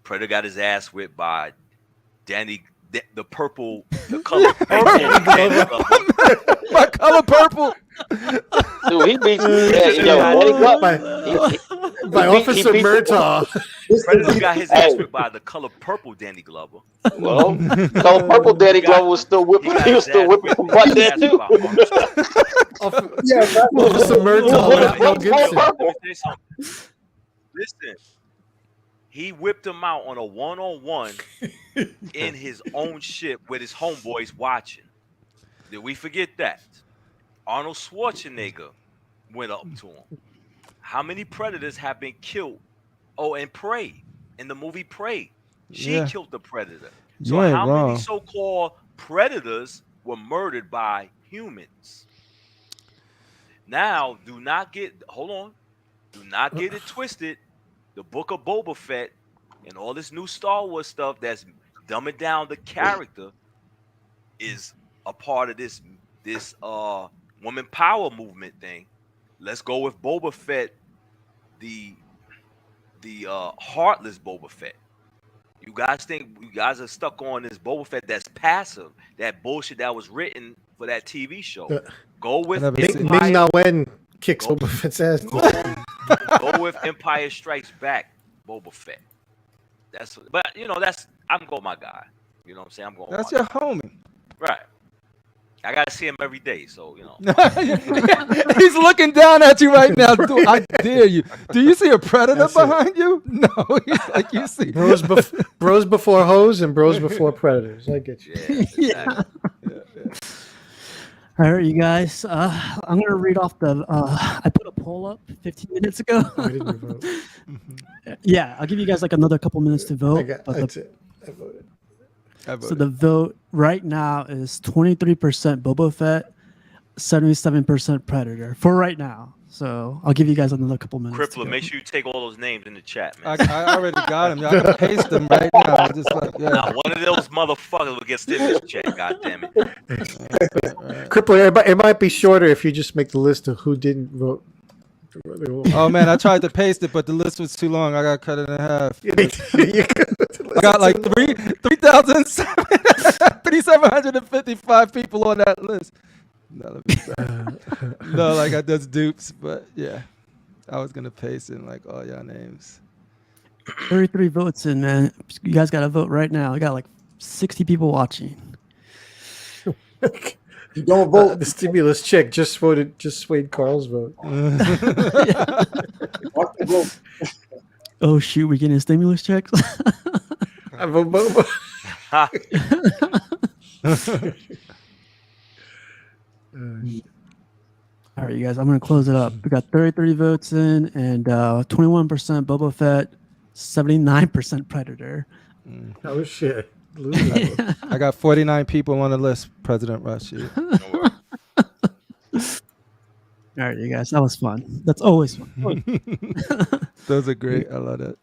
Predator got his ass whipped by Danny, the color purple. My color purple. Dude, he beat by Officer Murtaugh. Predator got his ass whipped by the color purple Danny Glover. Well, color purple Danny Glover was still whipping. He was still whipping from butt there too. Officer Murtaugh. Listen, he whipped him out on a one-on-one in his own ship with his homeboys watching. Did we forget that? Arnold Schwarzenegger went up to him. How many Predators have been killed? Oh, and Prey, in the movie Prey, she killed the Predator. So how many so-called Predators were murdered by humans? Now, do not get it twisted. The Book of Boba Fett and all this new Star Wars stuff that's dumbing down the character is a part of this woman power movement thing. Let's go with Boba Fett, the heartless Boba Fett. You guys are stuck on this Boba Fett that's passive, that bullshit that was written for that TV show. Go with Ming Na Wen kicks Boba Fett's ass. Go with Empire Strikes Back, Boba Fett. I'm going my guy. You know what I'm saying? I'm going. That's your homie. Right. I gotta see him every day, so He's looking down at you right now. Dude, I dare you. Do you see a Predator behind you? No. He's like, you see. Bros before hoes and bros before predators. I get you. Yeah. All right, you guys. I'm gonna read off the. I put a poll up 15 minutes ago. I didn't vote. Yeah, I'll give you guys like another couple minutes to vote. I voted. So the vote right now is 23% Boba Fett, 77% Predator for right now. So I'll give you guys another couple minutes. Crippler, make sure you take all those names in the chat, man. I already got them. Y'all can paste them right now. Just like, Now, one of those motherfuckers will get stimulus check. God damn it. Crippler, it might be shorter if you just make the list of who didn't vote. Oh man, I tried to paste it, but the list was too long. I got cut it in half. I got like 3,755 people on that list. No, like I just dupes, but yeah, I was gonna paste in like all y'all names. 33 votes in, man. You guys got to vote right now. I got like 60 people watching. You don't vote. The stimulus check just swayed Carl's vote. Oh shoot, we getting stimulus checks? I vote Boba. All right, you guys, I'm going to close it up. We got 33 votes in and 21% Boba Fett, 79% Predator. Oh, shit. I got 49 people on the list, President Rush. All right, you guys, that was fun. That's always fun. Those are great. I love it.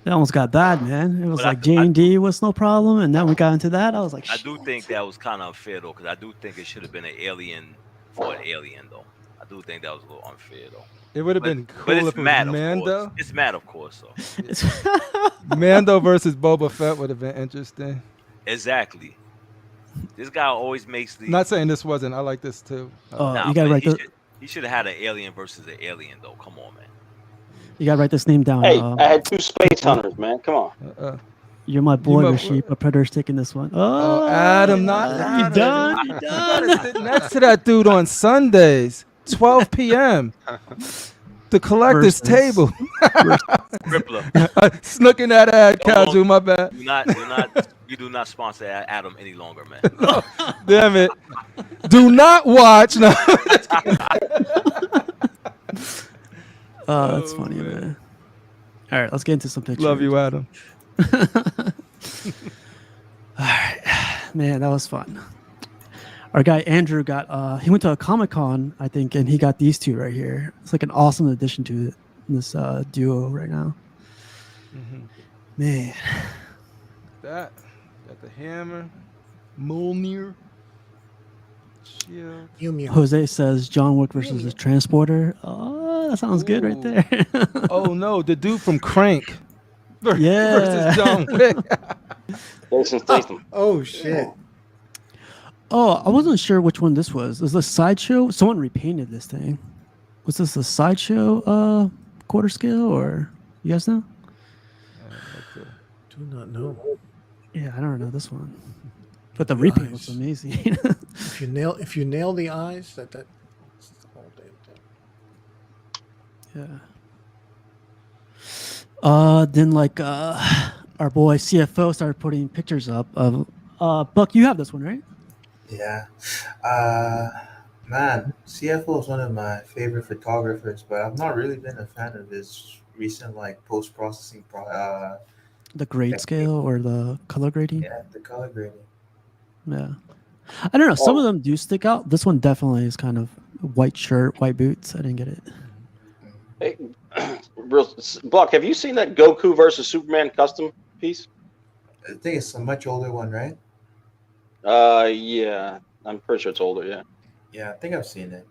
It almost got bad, man. It was like J&D was no problem, and then we got into that. I was like, I do think that was kind of unfair, though, because I do think it should have been an alien for an alien, though. I do think that was a little unfair, though. It would have been cool if it was Mando. It's mad, of course. So. Mando versus Boba Fett would have been interesting. Exactly. This guy always makes the. Not saying this wasn't. I like this too. Nah, you gotta but write the, he should have had an alien versus an alien though. Come on, man. you gotta write this name down. Hey, I had 2 space hunters, man. Come on. You're my boy, my Rasheed, but Predator's taking this one. Oh, Adam, not you Adam. done? You You done? gotta sit next to that dude on Sundays, 12 p.m. The collector's Versus- table. Crippler. Snuck in that ad, Don't- casual. My bad. You do not sponsor Adam any longer, man. Damn it. Do not watch. No. That's funny, man. All right, let's get into some pictures. Love you, Adam. All right, man, that was fun. Our guy Andrew got he went to a Comic-Con, I think, and he got these two right here. It's like an awesome addition to this duo right now. Man, That. Got the hammer. Mjolnir. Shield. Jose says John Wick versus the Transporter. Oh, that sounds good right Ooh. there. Oh no, the dude from Crank. Yeah. Versus John Wick. Jason Statham. Oh shit! Oh, I wasn't sure which one this was. Was this Sideshow? Someone repainted this thing. Was this a Sideshow quarter scale, or you guys know? Do not know. Yeah, I don't know this one. But the repaint looks amazing. If you nail the eyes, that's the whole damn thing. Yeah. Then like our boy CFO started putting pictures up of Buck, you have this one, right? Yeah. Man, CFO is one of my favorite photographers, but I've not really been a fan of his recent like post-processing The grade scale or the color grading? yeah, the color grading. Yeah. I don't know. Some of them do stick out. This one definitely is kind of white shirt, white boots. I didn't get it. Hey, Buck, have you seen that Goku versus Superman custom piece? I think it's a much older one, right? Yeah, I'm pretty sure it's older. Yeah. Yeah, I think I've seen it.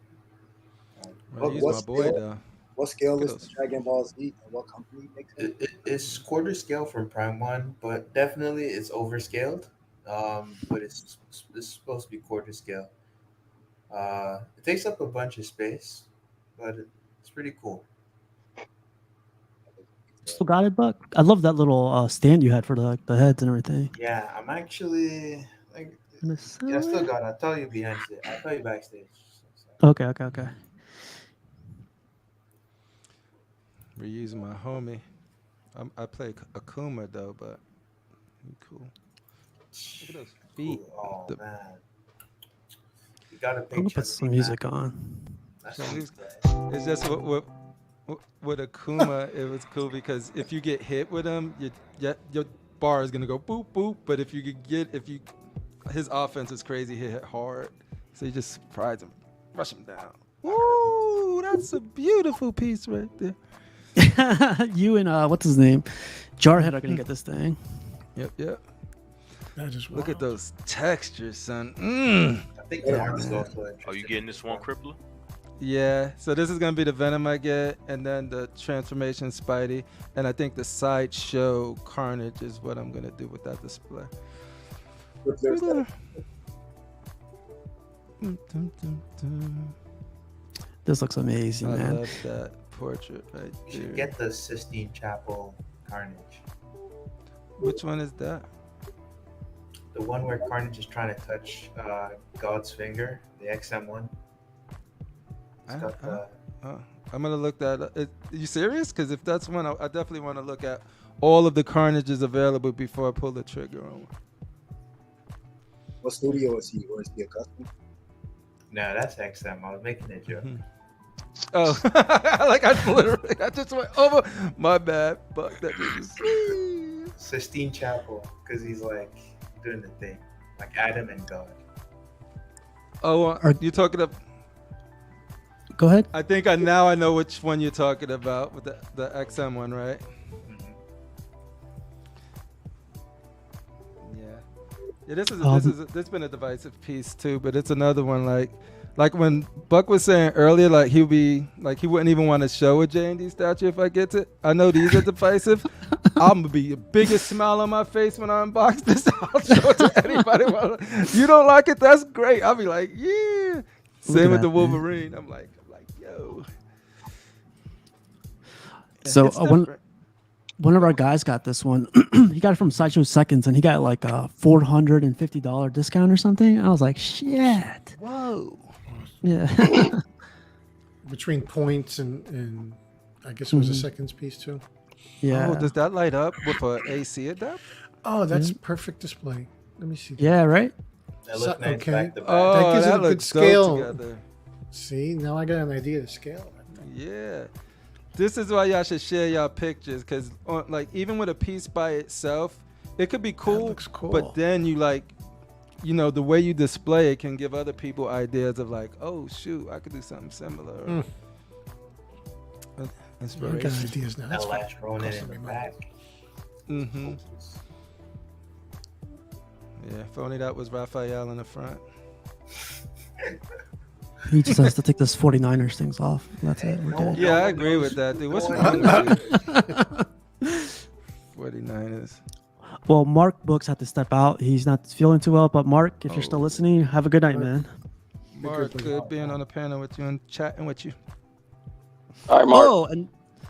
Well, he's my boy though. What scale Look is at the Dragon Ball Z, and what company makes it? It's quarter scale from Prime One, but definitely it's overscaled. But it's supposed to be quarter scale. It takes up a bunch of space, but it's pretty cool. Still got it, Buck? I love that little stand you had for the heads and everything. Yeah, I'm actually like, And yeah, I still got it. I'll tell you behind it. I'll tell you backstage. Okay. Reusing my homie. I play Akuma though, but cool. Look at those feet. Oh The- man, you got a I'm gonna picture. put some music on. That's So what these- I'm saying. It's just with Akuma, it was cool because if you get hit with him, your bar is gonna go boop boop. But if you his offense is crazy. He hit hard, so you just surprise him, rush him down. Woo! That's a beautiful piece right there. You and what's his name? Jarhead are gonna get this thing. Yep. That is Look at wild. those textures, son. I think the arm is also Are you interesting. getting this one, Crippler? Yeah, so this is gonna be the Venom I get, and then the Transformation Spidey, and I think the Sideshow Carnage is what I'm gonna do with that display. There's that- This looks amazing, I man. love that portrait right You should there. get the Sistine Chapel Carnage. Which one is that? The one where Carnage is trying to touch God's finger, the XM one. It's got the, Oh, I'm gonna look that up. You serious? Because if that's one, I definitely want to look at all of the Carnages available before I pull the trigger on one. What studio is he? Or is he a custom? no, that's XM. I was making a joke. Oh, like I just went over. My bad, but that is Sistine Chapel, because he's like doing the thing, like Adam and God. Oh, you talking about? Go ahead. I think I know which one you're talking about with the XM one, right? Mhm. Yeah. Yeah, this has been a divisive piece too, but it's another one like Like when Buck was saying earlier, like he wouldn't even want to show a J&D statue if I get it. I know these are divisive. I'm gonna be the biggest smile on my face when I unbox this. I'll show it to anybody. You don't like it? That's great. I'll be like, yeah. Same with the Wolverine. I'm like, yo. So one of our guys got this one. He got it from Sideshow Seconds, and he got like a $450 discount or something. I was like, shit. Whoa. Yeah. Between points and I guess it was a seconds piece too. Yeah. Oh, does that light up with an AC adapter? Oh, that's perfect display. Let me see. Yeah, right? That look nice okay. back to back. Oh, That gives it a good looks dope scale. together. See, now I got an idea to scale. Yeah. This is why y'all should share y'all pictures, because like even with a piece by itself, it could be cool, looks cool. but then you like, you know, the way you display it can give other people ideas of like, oh shoot, I could do something similar. I got Inspiration. ideas now. That That's last Ronin in costing the me money. back. Mm-hmm. Yeah, if only that was Raphael in the front. He just has to take this 49ers things off. That's it. We're good. Yeah, I agree with that, dude. What's wrong with you? 49ers. Well, Mark Books had to step out. He's not feeling too well. But Mark, if you're still listening, have a good night, man. Mark, good being on the panel with you and chatting with you. All right, Mark. Oh, and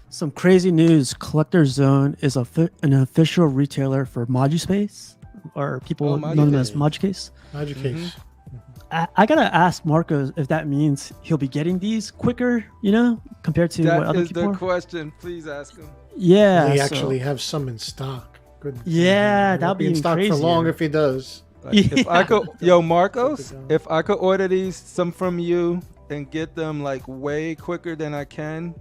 some crazy news. Collector Zone is an official retailer for ModuSpace, or people know them as ModuCase. ModuCase. I gotta ask Marco if that means he'll be getting these quicker, you know, compared to what other That is people the are. question. Please ask him. Yeah, They so- actually have some in stock. Good. Yeah, It that'll won't be in stock for long crazier. if he does. Like, if I could, yo, Marcos, Put it down. if I could order these some from you and get them like way quicker than I can,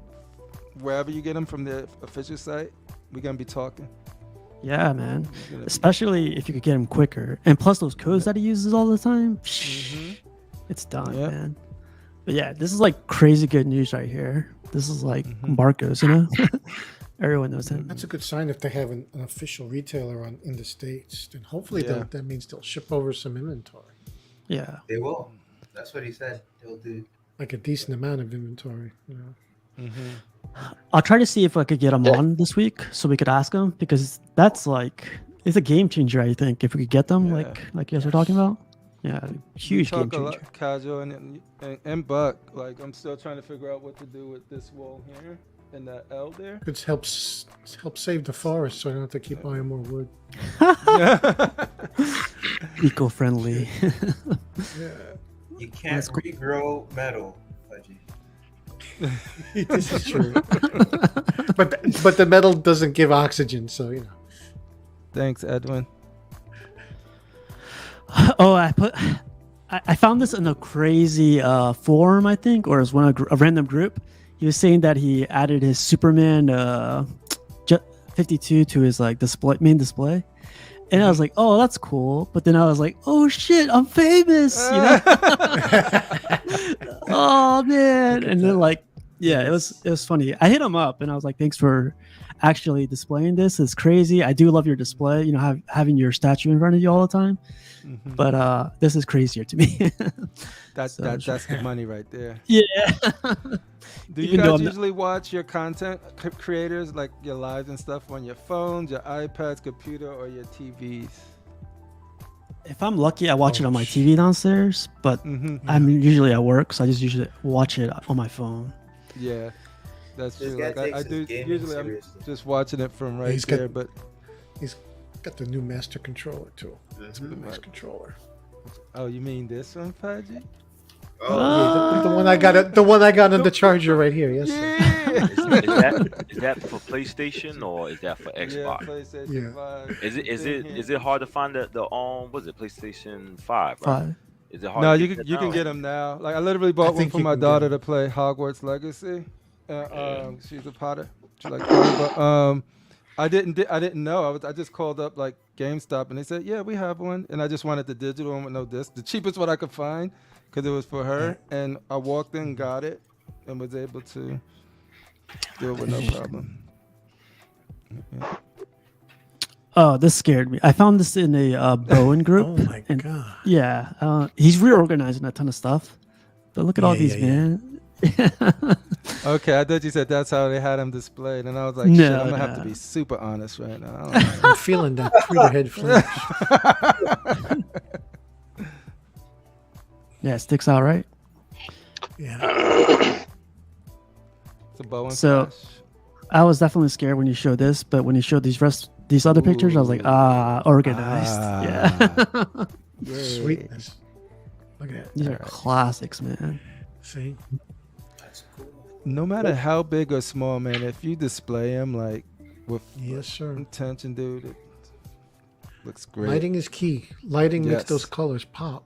wherever you get them from the official site, we're gonna be talking. Yeah, man. It's gonna be- Especially if you could get him quicker, and plus those codes that he uses all the time. It's done, Yep. man. But yeah, this is like crazy good news right here. This is like Marcos, you know. Everyone knows him. That's a good sign if they have an official retailer in the States. Then hopefully that means they'll ship over some inventory. Yeah. They will. That's what he said. He'll do. Like a decent amount of inventory. You know? I'll try to see if I could get him on this week so we could ask him, because that's like it's a game changer. I think if we could get them, like you guys were talking about, yeah, huge game Talk a changer. lot, casual and Buck. Like I'm still trying to figure out what to do with this wall here and that L there. It helps save the forest, so I don't have to keep buying more wood. Eco-friendly. You can't regrow metal, Pudgy. This is true. but the metal doesn't give oxygen, so you know. Thanks, Edwin. Oh, I found this in a crazy forum, I think, or it was a random group. He was saying that he added his Superman 52 to his like main display, and I was like, oh, that's cool. But then I was like, oh shit, I'm famous, you know? Oh man, and then like, yeah, it was funny. I hit him up and I was like, thanks for actually displaying this. It's crazy. I do love your display. You know, having your statue in front of you all the time. But this is crazier to me. That's the money right there. Yeah. Do you guys usually watch your content creators, like your lives and stuff, on your phones, your iPads, computer, or your TVs? If I'm lucky, I watch it on my TV downstairs, but I'm usually at work, so I just usually watch it on my phone. Yeah, that's This true. guy Like I takes do. his gaming Usually, I'm seriously. just watching it from right He's got- there. But He's got the new master controller too. It's a nice controller. oh, you mean this one, Pudgy? Oh, The one I got, the one I got on the charger right here. Yes. Sir. Is that for PlayStation or is that for Yeah, Xbox? PlayStation Yeah. 5. Is it hard to find the was it PlayStation 5? Right? 5. Is it hard? No, to you get can that you can now? get them now. Like I literally bought one think for you my can get daughter 'em. to play Hogwarts Legacy. She's a Potter. She likes Potter, but I didn't know. I just called up like GameStop and they said, yeah, we have one, and I just wanted the digital one with no disc, the cheapest one I could find, because it was for her. And I walked in, got it, and was able to do it with no problem. Oh, this scared me. I found this in a Bowen group. Oh my and god. yeah, he's reorganizing a ton of stuff. But look at all Yeah, these, yeah, yeah. man. Okay, I thought you said that's how they had them displayed, and I was like, shit, No, I'm gonna have to no. be super honest right now. I don't know. I'm feeling that Twitter head flash. Yeah, it sticks out, right? Yeah. It's a bow and So- flash. I was definitely scared when you showed this, but when you showed these other pictures, I was like, organized. Yeah. Yay. Sweetness. Look at that. These are Alright. classics, man. See? That's cool. No matter how big or small, man, if you display them like with Yes, sir. intention, dude, it looks great. Lighting is key. Lighting makes Yes. those colors pop.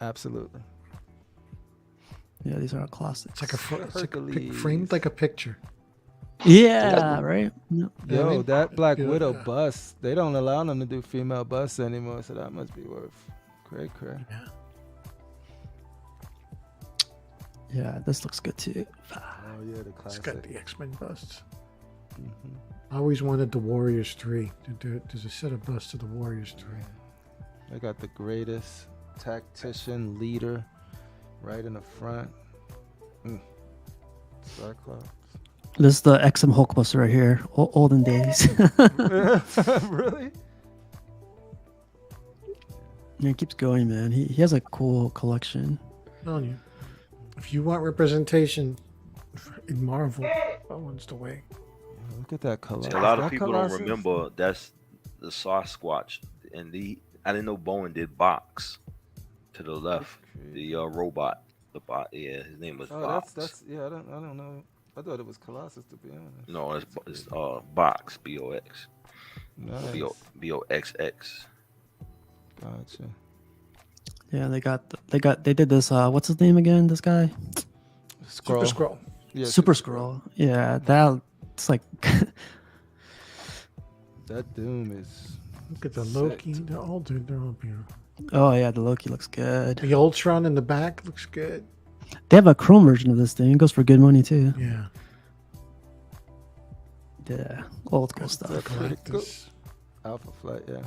Absolutely. Yeah, these are classics. It's like Hercules. framed like a picture. Yeah, right? Yeah. Yeah, I Yo, mean, that Black yeah. Widow bust, they don't allow them to do female busts anymore, so that must be worth cray. Yeah. Yeah, this looks good too. Oh yeah, the It's got classic. the X-Men busts. Mhm. I always wanted the Warriors 3. There's a set of busts of the Warriors 3. They got the greatest tactician leader right in the front. Cyclops. This is the XM Hulkbuster right here. Olden days. Really? Yeah, it keeps going, man. He has a cool collection. I'm telling you. If you want representation in Marvel, that one's the way. Look at that color. See, a lot of people don't remember that's the Sasquatch, and I didn't know Bowen did Box to the left, the robot, the bot. Yeah, his name was Box. That's yeah. I don't know. I thought it was Colossus, to be honest. No, it's Box, BOX, Nice. BOXX. Gotcha. Yeah, they did this. What's his name again? This guy, Super Scroll. Yeah, Super Scroll. Yeah, that's like. That Doom is. Look at the Loki. They're all beautiful. Oh yeah, the Loki looks good. The Ultron in the back looks good. They have a chrome version of this thing. It goes for good money too. Yeah. Yeah, old school stuff. That's pretty cool. Galactus. Alpha Flight, yeah.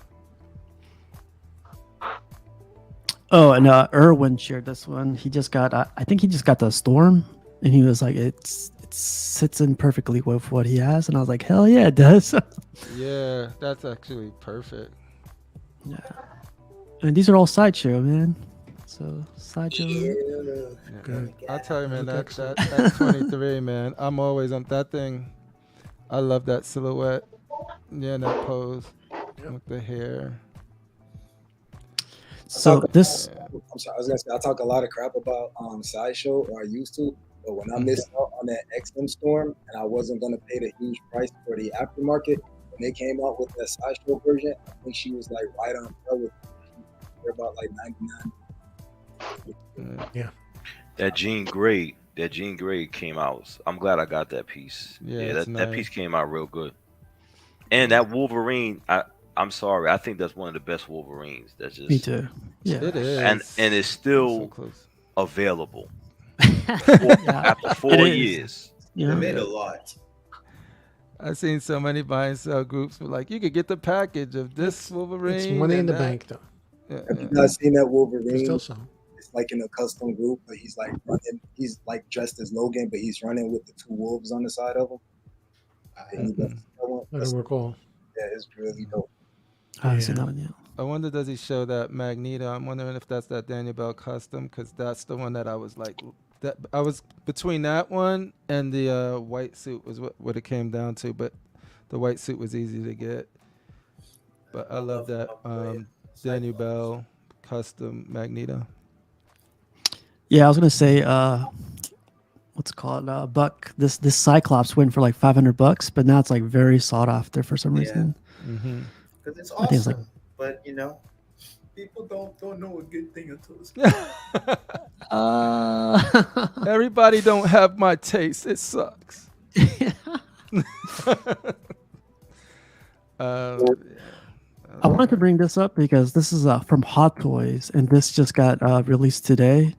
Oh, and Erwin shared this one. He just got, I think he just got the Storm, and he was like, it sits in perfectly with what he has, and I was like, hell yeah, it does. Yeah, that's actually perfect. Yeah, and these are all Sideshow, man. So Sideshow. Yeah. Good. I'll tell you, man, Look that X-23, man, I'm always on that thing. I love that silhouette. Yeah, and that pose with the hair. So this, I'm sorry, I was gonna say I talk a lot of crap about Sideshow, or I used to, but when I missed out on that XM Storm and I wasn't gonna pay the huge price for the aftermarket, when they came out with that Sideshow version, I think she was like right on par with. They're about like 99. Yeah. That Jean Grey came out. I'm glad I got that piece. Yeah, that it's nice. piece came out real good. And that Wolverine, I'm sorry, I think that's one of the best Wolverines. That's just me too. Yeah, It is. and it's So still close. available yeah. after 4 It is. years. They Yeah. made a lot. I've seen so many buy and sell groups were like, you could get the package of this Wolverine. It's money in and the that. bank, though. Yeah, Have yeah. you not seen that There's Wolverine? still some. It's like in a custom group, but he's like running. He's like dressed as Logan, but he's running with the two wolves on the side of him. And he does that one. Let it work all. Yeah, it's really dope. I haven't seen Yeah. that one yet. I wonder, does he show that Magneto? I'm wondering if that's that Daniel Bell custom, because that's the one that I was like, that I was between that one and the white suit was what it came down to, but the white suit was easy to get. But I love that Daniel Bell custom Magneto. Yeah, I was gonna say, what's it called? Buck. This Cyclops went for like $500, but now it's like very sought after for some Yeah. reason. Mm-hmm. Because it's I think it's awesome, like- but you know, people don't know a good thing until it's. Everybody don't have my taste. It sucks. I wanted to bring this up because this is from Hot Toys, and this just got released today.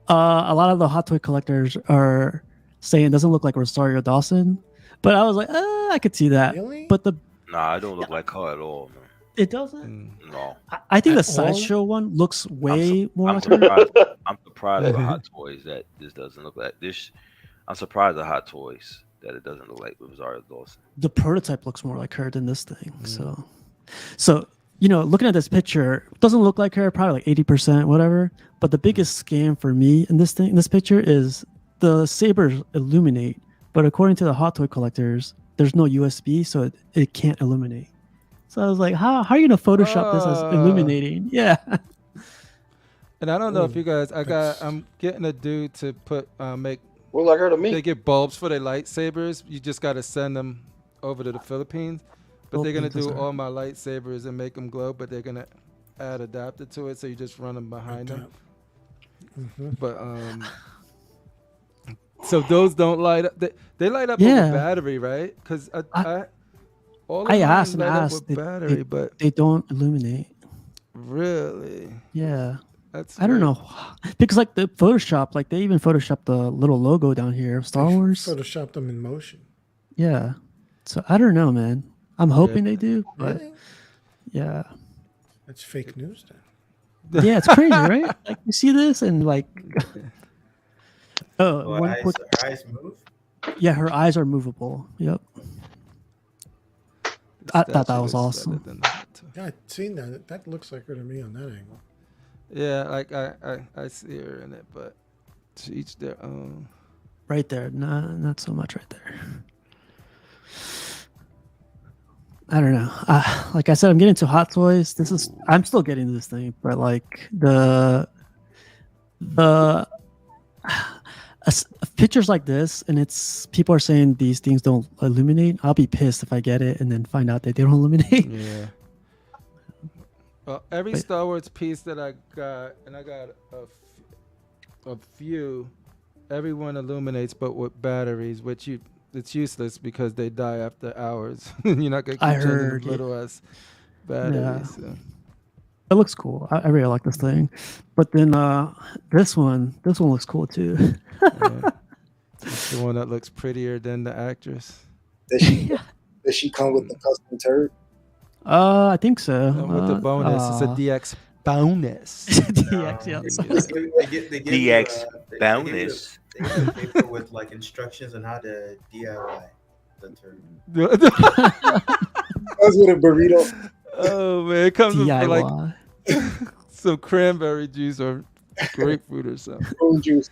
A lot of the Hot Toy collectors are saying it doesn't look like Rosario Dawson, but I was like, I could see that. Really? But Nah, I don't look like her at all, man. It doesn't. No. I think the At all? sideshow one looks way more. I'm accurate. surprised. I'm surprised with Hot Toys that this doesn't look like this. I'm surprised at Hot Toys that it doesn't look like Rosario Dawson. The prototype looks more like her than this thing. So looking at this picture, it doesn't look like her, probably like 80%, whatever. But the biggest scam for me in this picture is the sabers illuminate, but according to the Hot Toy collectors, there's no USB, so it can't illuminate. So I was like, how are you gonna Photoshop this as illuminating? Yeah. And I don't know if you guys, I'm getting a dude to make. Look like her to me. They get bulbs for their lightsabers. You just got to send them over to the Philippines. But they're gonna do all my lightsabers and make them glow. But they're gonna add adapter to it, so you just run them behind them. But so those don't light up. They light up with battery, right? Because I asked with battery, but they don't illuminate. Really? Yeah. That's I don't know, because like the Photoshop, like they even Photoshopped the little logo down here of Star Wars. Photoshopped them in motion. Yeah. So I don't know, man. I'm hoping they do, but Really? yeah. That's fake news then. Yeah, it's crazy, right? Like you see this and like, Her eyes move. Yeah, her eyes are movable. Yep. I thought that was awesome. Yeah, I've seen that. That looks like her to me on that angle. Yeah, like I see her in it, but to each their own. Right there, not so much right there. I don't know. Like I said, I'm getting to Hot Toys. I'm still getting to this thing, but like the pictures like this, and people are saying these things don't illuminate. I'll be pissed if I get it and then find out that they don't illuminate. Yeah. Well, every Star Wars piece that I got, and I got a few, everyone illuminates, but with batteries, which it's useless because they die after hours. You're not gonna keep changing little ass batteries. Yeah. So. It looks cool. I really like this thing, but then this one looks cool too. Yeah. It's the one that looks prettier than the actress. Does she come with the custom turd? I think so. With the bonus, it's a DX bonus. DX, yeah. They DX bonus. They give a paper with like instructions on how to DIY the turd. That's with a burrito. Oh man, it comes with DIY. like some cranberry juice or grapefruit or something. Prune juice.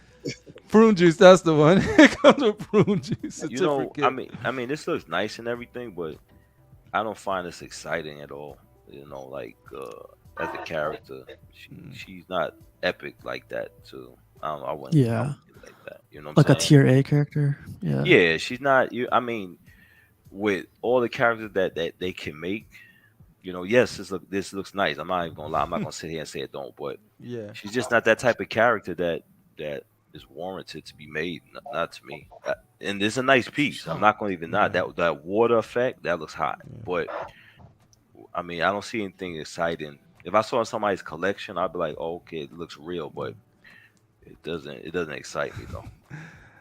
Prune juice, that's the one. It comes with prune juice. You know, I mean, this looks nice and everything, but I don't find this exciting at all. You know, like as a character, she's not epic like that. So I don't know. I wouldn't. Like that. You know, what like I'm a saying? tier A character. Yeah. Yeah, she's not. I mean, with all the characters that they can make, you know, yes, this looks nice. I'm not even gonna lie. I'm not gonna sit here and say it don't. But yeah, she's just not that type of character that is warranted to be made. Not to me. And it's a nice piece. I'm not gonna even not that water effect. That looks hot. But I mean, I don't see anything exciting. If I saw somebody's collection, I'd be like, oh, okay, it looks real. But it doesn't excite me though.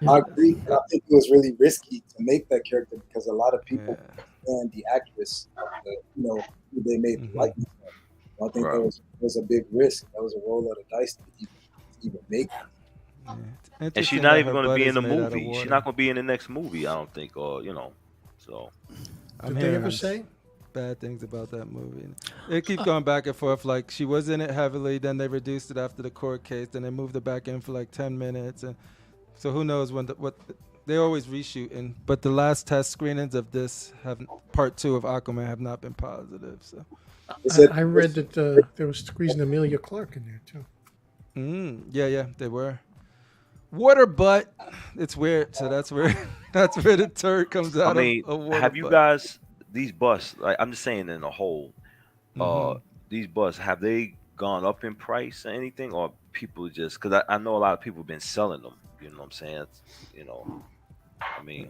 I agree. And I think it was really risky to make that character because a lot of people and the actress, who they made the likeness of. I think that was a big risk. That was a roll of the dice to even make it. And she's not even going to be in the movie. She's not going to be in the next movie, I don't think. Or so. Did they ever say bad things about that movie? They keep going back and forth. Like she was in it heavily, then they reduced it after the court case, then they moved it back in for like 10 minutes, and so who knows what they're always reshooting. But the last test screenings of this part 2 of Aquaman have not been positive. So I read that they were squeezing Emilia Clarke in there too. Yeah, they were. Water butt. It's weird. So that's where the turd comes out. I mean, have you guys these busts? Like I'm just saying, in a whole, these busts, have they gone up in price or anything, or people just because I know a lot of people have been selling them. You know what I'm saying? I mean,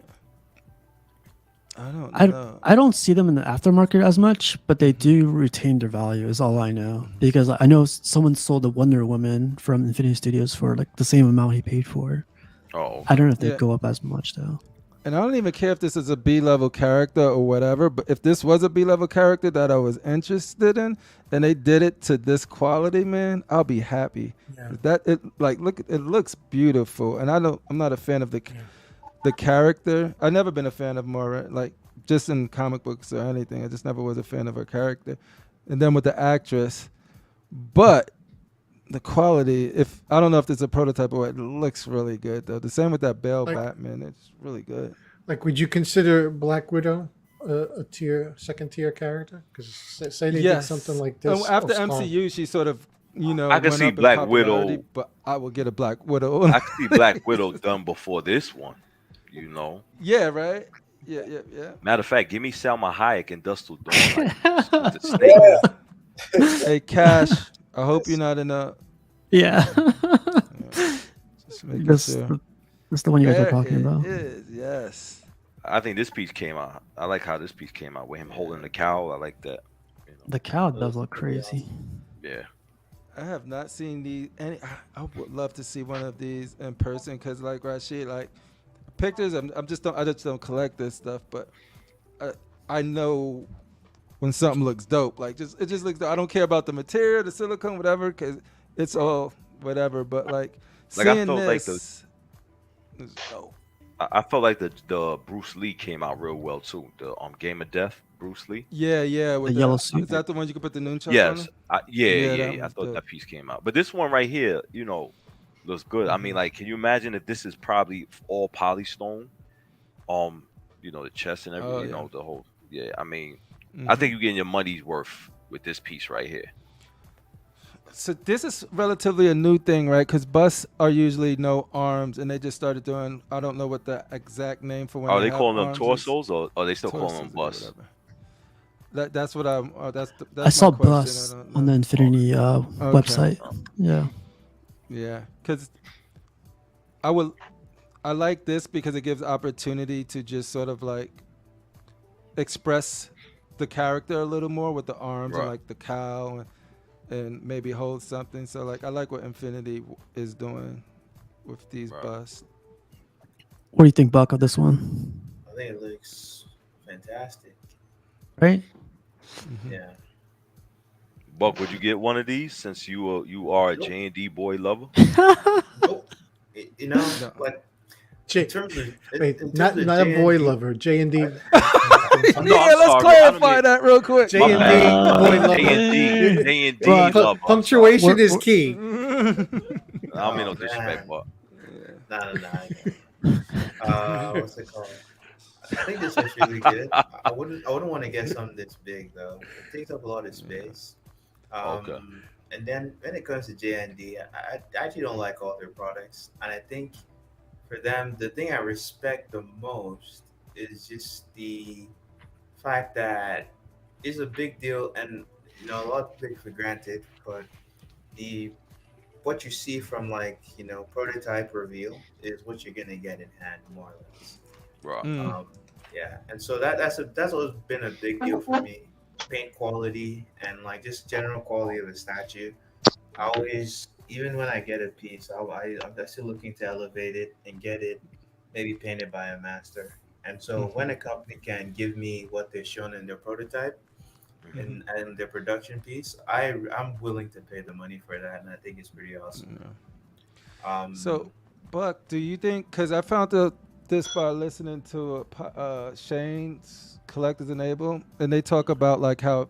I don't know. I don't see them in the aftermarket as much, but they do retain their value is all I know. Because I know someone sold a Wonder Woman from Infinity Studios for like the same amount he paid for. Oh, okay. I don't know if they go up as much though. and I don't even care if this is a B-level character or whatever, but if this was a B-level character that I was interested in, and they did it to this quality, man, I'll be happy. Yeah. That it like look, it looks beautiful, and I'm not a fan of the character. I've never been a fan of Moira, like just in comic books or anything. I just never was a fan of her character, and then with the actress, but the quality, if I don't know if it's a prototype or what, it looks really good though. The same with that Bale Like- Batman, it's really good. Like, would you consider Black Widow a second tier character? Because say they did something like this. After Spawn. MCU, she sort of, I can went see up in Black popularity, Widow. but I will get a Black Widow. I can see Black Widow done before this one. You know. Yeah, right. Yeah. Matter of fact, give me Salma Hayek and Dustin Dawn. Like, the snake. Hey, Cash, I hope you're not in a. Yeah. Just making That's sure. that's the one you guys are There talking it about. is, yes. I think this piece came out. I like how this piece came out with him holding the cow. I like that. You know. The cow does look crazy. Yeah. I have not seen these. I would love to see one of these in person because, like Rashid, like pictures. I just don't collect this stuff. But I know when something looks dope. Like it just looks dope. I don't care about the material, the silicone, whatever, because it's all whatever. But like Like, I seeing felt like this is dope. I felt like the Bruce Lee came out real well too. The Game of Death, Bruce Lee. Yeah. With The yellow suit. Is that the one you can put the nunchucks on? Yes. Them? Yeah. that I one's thought dope. that piece came out. But this one right here, looks good. I mean, like, can you imagine if this is probably all polystone? The chest and everything, Oh, yeah. the whole. Yeah, I mean, I think you're getting your money's worth with this piece right here. So this is relatively a new thing, right? Because busts are usually no arms, and they just started doing. I don't know what the exact name for when. Are they have calling them arms is. torsos or are they still calling them Torsos or busts? whatever. That's what I'm. That's I saw my question. Bus I don't on the know. Infinity website. Yeah. Yeah, because I like this because it gives opportunity to just sort of like express the character a little more with the arms and Right. like the cow and maybe hold something. So like I like what Infinity is doing with these Right. busts. What do you think, Buck, of this one? I think it looks fantastic. Right? Yeah. Buck, would you get one of these since you are a J&D boy lover? Nope. You know, No. like J- in terms of Wait, in not terms of a boy J&D lover. J&D. No, Yeah, I'm let's sorry. clarify I don't that real quick. J&D boy lover. J&D Pu- lover. punctuation We're- is we're- key. I don't mean no Oh, disrespect, man. but No. What's it called? I think this is really good. I wouldn't want to get something this big though. It takes up a lot of space. Okay. And then when it comes to J&D, I actually don't like all their products, and I think for them, the thing I respect the most is just the fact that it's a big deal, and a lot of people take it for granted, but the what you see from prototype reveal is what you're gonna get in hand more or less. right. Yeah, and so that's always been a big deal for me. Paint quality and like just general quality of the statue. I always, even when I get a piece, I'm still looking to elevate it and get it maybe painted by a master. And so when a company can give me what they've shown in their prototype and their production piece, I'm willing to pay the money for that, and I think it's pretty awesome. So, Buck, do you think? Because I found this by listening to Shane's Collectors Enable, and they talk about like how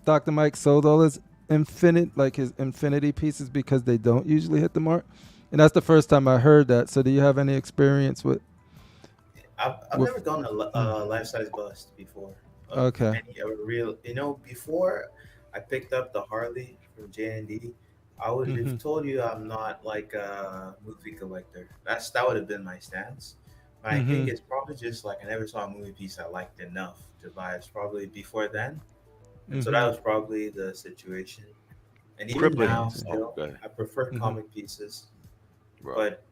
Dr. Mike sold all his his infinity pieces because they don't usually hit the mark, and that's the first time I heard that. So, do you have any experience with? I've never done a life-size bust before. Okay. A real, before I picked up the Harley from J&D, I would have told you I'm not like a movie collector. That would have been my stance. But I think it's probably just like I never saw a movie piece I liked enough to buy. It's probably before then. And so that was probably the situation. And even Crippling. now, still, Okay. I prefer comic pieces. Right. But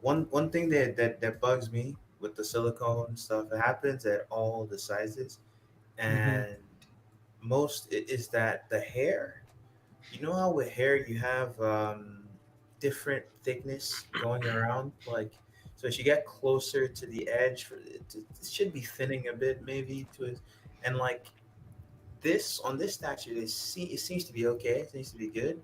one thing that bugs me with the silicone stuff, it happens at all the sizes, and most it is that the hair. You know how with hair you have different thickness going around, like So as you get closer to the edge, it should be thinning a bit maybe to it, and like this on this statue, it seems to be okay. It seems to be good,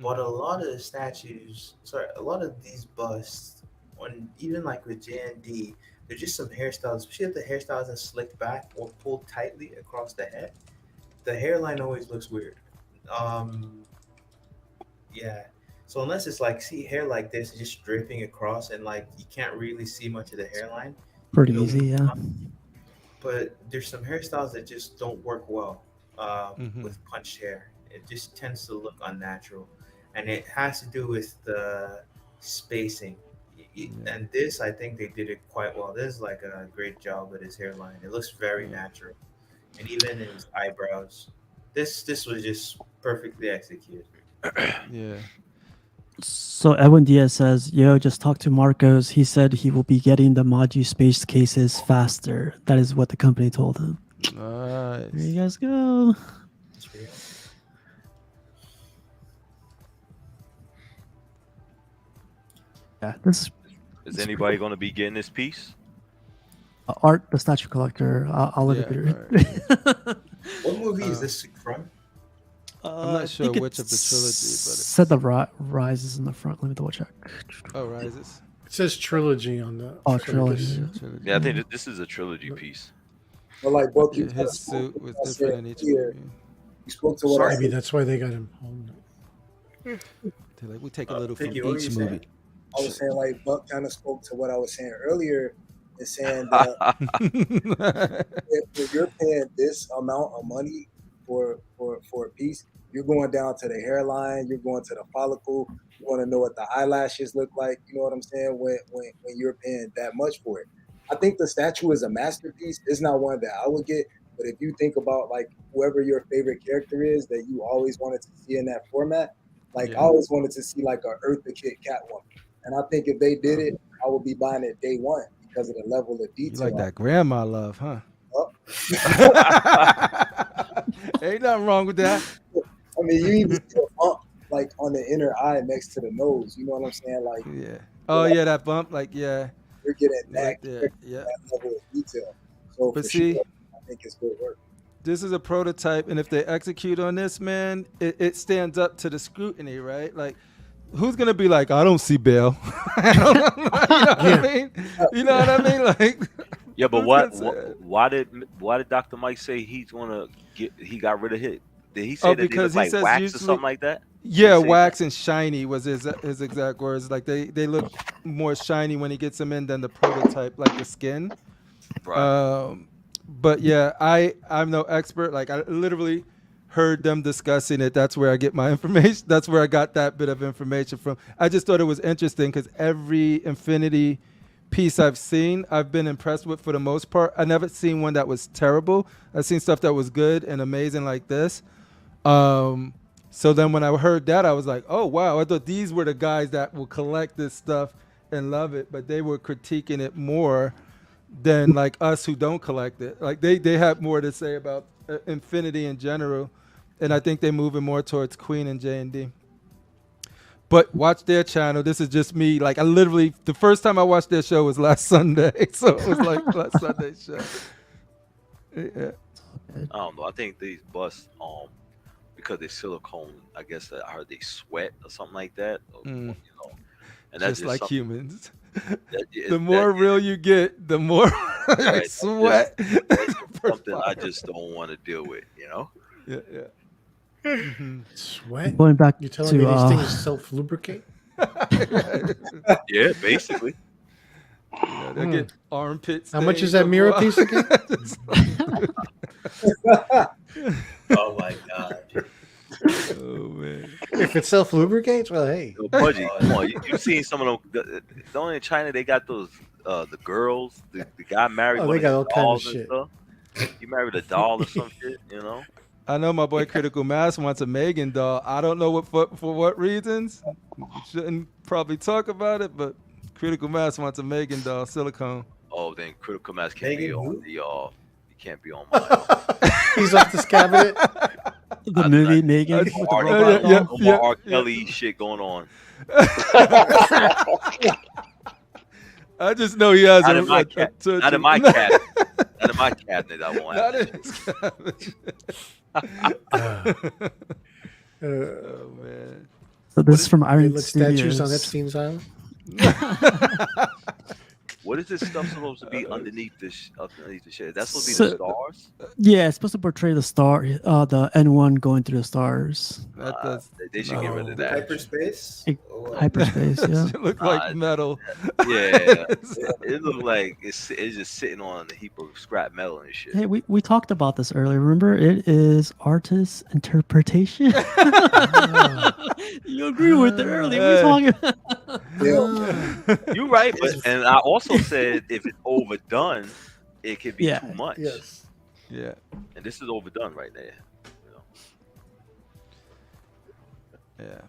but a lot of the statues, sorry, a lot of these busts, on even like with JND, there's just some hairstyles, especially if the hairstyle isn't slicked back or pulled tightly across the head. The hairline always looks weird. Um, yeah. So unless it's like see hair like this, just draping across, and like you can't really see much of the hairline, Pretty it'll easy, yeah. but there's some hairstyles that just don't work well Mm-hmm. with punched hair. It just tends to look unnatural, and it has to do with the spacing. And this, I think they did it quite well. This is like a great job with his hairline. It looks very natural, and even his eyebrows. This was just perfectly executed. Yeah. So Edwin Diaz says, "Yo, just talk to Marcos. He said he will be getting the Maju space cases faster. That is what the company told him." Nice. There you guys go. Yeah, this Is anybody going to be getting this piece? Art, the statue collector. I'll let it be. What movie is this from? I'm not sure which of the trilogy, but said the rises in the front. Let me double check. Oh, Rises. It says trilogy on the. Oh, trilogy. Yeah, I think that this is a trilogy piece. But like both you His suit was different in each movie. You spoke to what I Maybe said. that's why they got him home. They're like, we take a little from Vicky, what were each you movie. saying? I was saying like Buck kind of spoke to what I was saying earlier, and saying that if you're paying this amount of money for a piece, you're going down to the hairline, you're going to the follicle, you want to know what the eyelashes look like. You know what I'm saying? When you're paying that much for it, I think the statue is a masterpiece. It's not one that I would get, but if you think about like whoever your favorite character is that you always wanted to see in that format, like I always wanted to see like a Eartha Kitt Catwoman. And I think if they did it, I would be buying it day one because of the level of You detail. like that grandma love, huh? Oh. Ain't nothing wrong with that. I mean, you even see a bump like on the inner eye next to the nose. You know what I'm saying? Like, Yeah. Oh yeah, that bump. Like yeah. you're getting Right that, there. Yeah. that level of detail. So But for see, sure, I think it's good work. this is a prototype, and if they execute on this, man, it stands up to the scrutiny, right? Like, who's gonna be like, I don't see Bale? You know what I mean? You know what I mean? Like, Yeah, but who's gonna say it? why did Dr. Mike say he got rid of it? Did he say that they because look he like says wax or usually, something like that? Yeah, He say wax and shiny was his exact words. Like they look more shiny when he gets them in than the prototype, like the skin. Right. But yeah, I'm no expert. Like I literally heard them discussing it. That's where I get my information. That's where I got that bit of information from. I just thought it was interesting because every Infinity piece I've seen, I've been impressed with for the most part. I never seen one that was terrible. I've seen stuff that was good and amazing like this. So then when I heard that, I was like, oh wow, I thought these were the guys that will collect this stuff and love it, but they were critiquing it more than like us who don't collect it. Like they have more to say about Infinity in general, and I think they're moving more towards Queen and J&D. But watch their channel. This is just me. Like I literally, the first time I watched their show was last Sunday, so it was like last Sunday's show. Yeah. I don't know. I think these busts, because they're silicone, I guess that I heard they sweat or something like that. Or, you know, and that's Just like something humans. that- The more real you get, the more Right, sweat. that's something I just don't want to deal with. You know. Yeah, yeah. Sweat? Going back You telling to me these things self-lubricate? Yeah, basically. Yeah, they get armpits. How much is that mirror piece again? Oh my god. Oh man. If it self-lubricates, well, hey. Yo, Budgie, come on. You seen some of them? Only in China they got those the girls. The guy married Oh, one they got all of his kind of dolls and shit. stuff. He married a doll or some shit. You know. I know my boy Critical Mass wants a Megan doll. I don't know what for what reasons. Shouldn't probably talk about it, but Critical Mass wants a Megan doll, silicone. Oh, then Critical Mass can't Megan be on who? the he can't be on my He's off this cabinet. the movie Megan with the robot doll. R. Kelly shit going on. I just know he has Not a, in my a cabinet. Not in touchy- my cabinet. Not in my cabinet. I won't have Not in that. his cabinet. Oh man. So this is from They Iron let statues on Studios. Epstein's Island. What is this stuff supposed to be underneath the shit? That's supposed to be So- the stars. Yeah, it's supposed to portray the star, the N1 going through the stars. They should get rid of that. Hyperspace. It- Or what? Hyperspace, yeah. It look like metal. Yeah, it looked like it's just sitting on a heap of scrap metal and shit. Hey, we talked about this earlier. Remember, it is artist interpretation. You agree with it earlier. We were talking. You're right, but and I also said if it's overdone, it could be Yeah. too much. Yes. Yeah. And this is overdone right there. Yeah.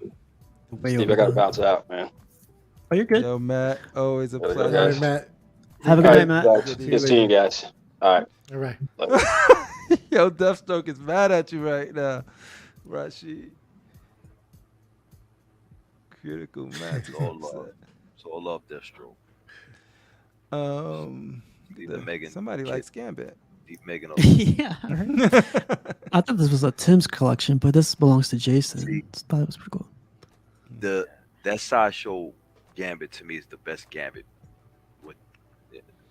Steve, I gotta bounce out, man. Oh, you're good. Yo, Matt, always a Gotta go, pleasure. guys. All right, Matt. Have a good night, Matt. Guys, good seeing you guys. All right. All right. Yo, Deathstroke is mad at you right now, Rashid. Critical match. It's all love. It's all love, Deathstroke. Leave the Megan. Somebody kid- likes Gambit. Leave Megan. Yeah. Right? I thought this was a Tim's collection, but this belongs to Jason. See? Thought it was pretty cool. That sideshow Gambit to me is the best Gambit.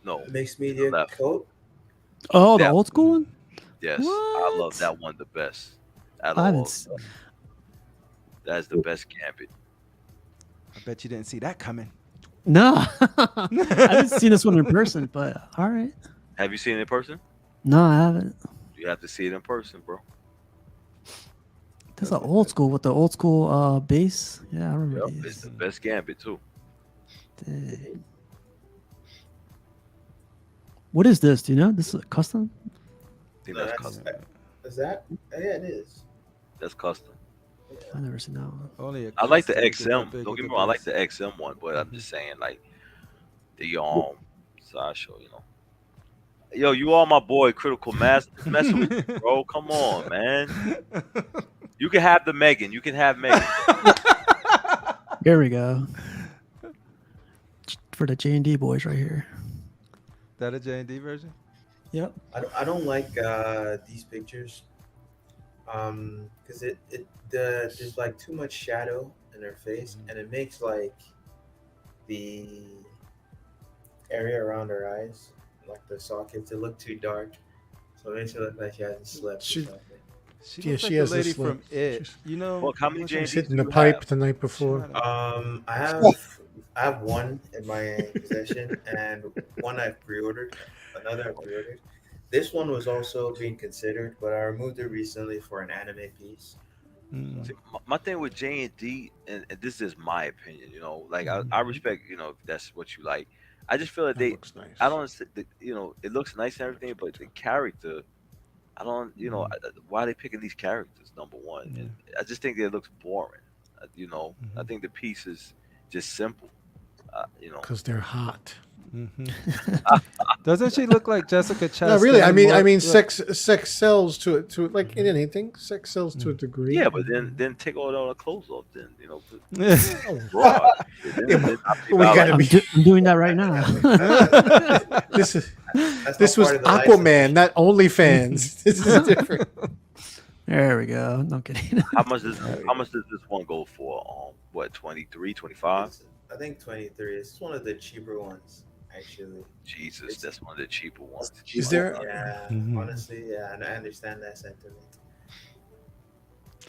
No, Mixed media left. coat. Oh, the Yeah. old school one? Yes, I love What? that one the best. Out I of haven't all, s- that's the best Gambit. I bet you didn't see that coming. No. I haven't seen this one in person, but all right. Have you seen it in person? No, I haven't. You have to see it in person, bro. This is an old school with the old school bass. Yeah, I remember Yep, it's these. the best Gambit too. Dang. What is this? Do you know? This is a custom? I think No, that's that's- custom. Is that? Yeah, it is. That's custom. I've never seen that one. Only a I like the custom gets XM. that big Don't with get me the wrong, I like bass. the XM one, but I'm just saying like the sideshow, you know. Yo, you are my boy, Critical Mass. Messing with you, bro. Come on, man. You can have the Megan. You can have Megan. Here we go. For the J&D boys right here. That a J&D version? Yep. I don't like these pictures, because there's like too much shadow in her face, and it makes like the area around her eyes, like the sockets, it look too dark, so it makes it look like she hasn't slept. She- or something. She Yeah, looks she like has the lady this look. from It. She's- You know? Look, how many what's J&Ds She's hitting do the you pipe have? the night before. I have one in my possession and one I've pre-ordered. Another I've pre-ordered. This one was also being considered, but I removed it recently for an anime piece. Mm. See, my thing with J&D, and this is my opinion, you know, like I respect, you know, if that's what you like. I just feel like That looks nice. I don't, you know, it looks nice and everything, but the character, I don't, you know, why are they picking these characters? Number one, and I just think it looks boring. You know, I think the piece is just simple. You know, Because they're hot. Doesn't she look like Jessica Chastain? No, really. I mean, more? sex sells to like in anything. Sex sells to a degree. yeah, but then take all the clothes off, then you know, put Oh, bra. Yeah, but we gotta I'm, be. I'm doing that right now. This is That's this not was part of the license. Aquaman, not OnlyFans. This is different. There we go. No kidding. How much does this one go for? What, 23, 25? I think 23. It's one of the cheaper ones, actually. Jesus, that's one of the cheaper ones. Is there? Yeah, Mhm. honestly, yeah, and I understand that sentiment.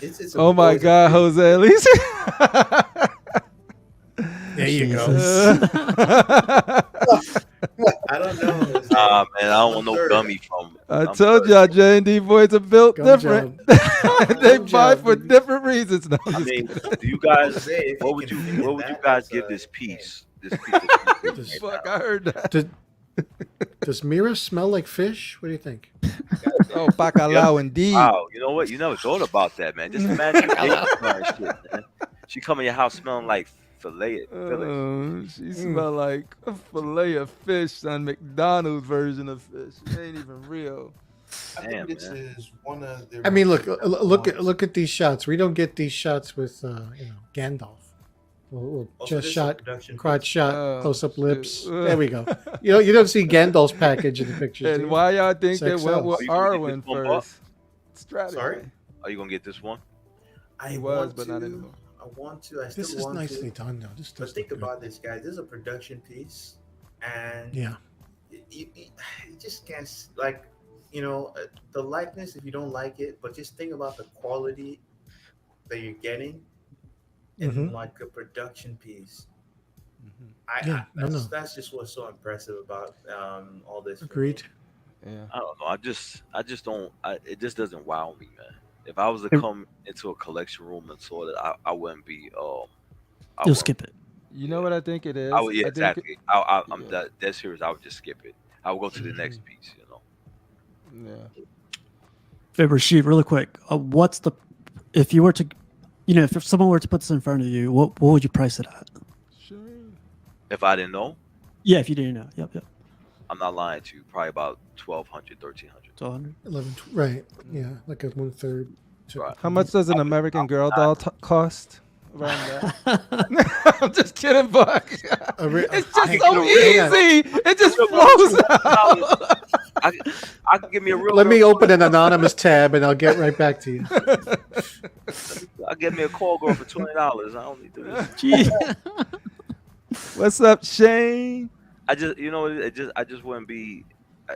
It's Oh my always a God, big- Jose, at least. There you go. Jesus. I don't know. Nah, man, I don't want no dummy from. I I'm told sorry. y'all J&D boys are built Gum different. job. They Gum buy job, for baby. different reasons. No, I'm I just mean, kidding. do you guys? Jose, if What you would can you? figure What would you that, guys that's, give this okay. piece? This piece of piece right Fuck, now? I heard that. Does Mira smell like fish? What do you think? Oh, bacalao indeed. Wow, you know what? You never thought about that, man. Just imagine your date smell and shit, man. She come in your house smelling like filet. She smell like a fillet of fish on McDonald's version of fish. It ain't even real. I Damn, think this man. is one of the. I mean, look at these shots. We don't get these shots with Gandalf. Little Also, chest this is a shot, production crotch piece. shot, Oh, close up shit. lips. There we go. You don't see Gandalf's package in the pictures. do And you? why y'all think they Sex went sells. with Are you gonna get Arwen this one, Buck? first? Strategy. Sorry? Are you gonna get this one? I He was, want but to. not anymore. I want to. I still This is want nicely to. done, though. This But does think look good. about this, guys. This is a production piece, and Yeah. you just can't like, the likeness. If you don't like it, but just think about the quality that you're getting in Mhm. like a production piece. Yeah, no. That's just what's so impressive about all this. for me. Agreed. Yeah. I don't know. I just don't. It just doesn't wow me, man. If I was to It- come into a collection room and saw that, I wouldn't be. I You'll wouldn't. skip it. You know what I think it is? I would. Yeah, I think exactly. I'm yeah. that serious. I would just skip it. I would go to the next piece. Yeah. Hey, Rashid, really quick. What's the if you were to, if someone were to put this in front of you, what would you price it at? Sure. If I didn't know, Yeah, if you didn't know. Yep. I'm not lying to you. Probably about 1,200, 1,300. 1200. 11, right. Yeah, like a 1/3. Right. How much does an American Girl doll cost? Around that. I'm just kidding, Buck. It's just so easy. It just flows out. I can give me a real. Let me open an anonymous tab and I'll get right back to you. I'll get me a call girl for $20. I don't need this. Gee. What's up, Shane? I just, I just wouldn't be.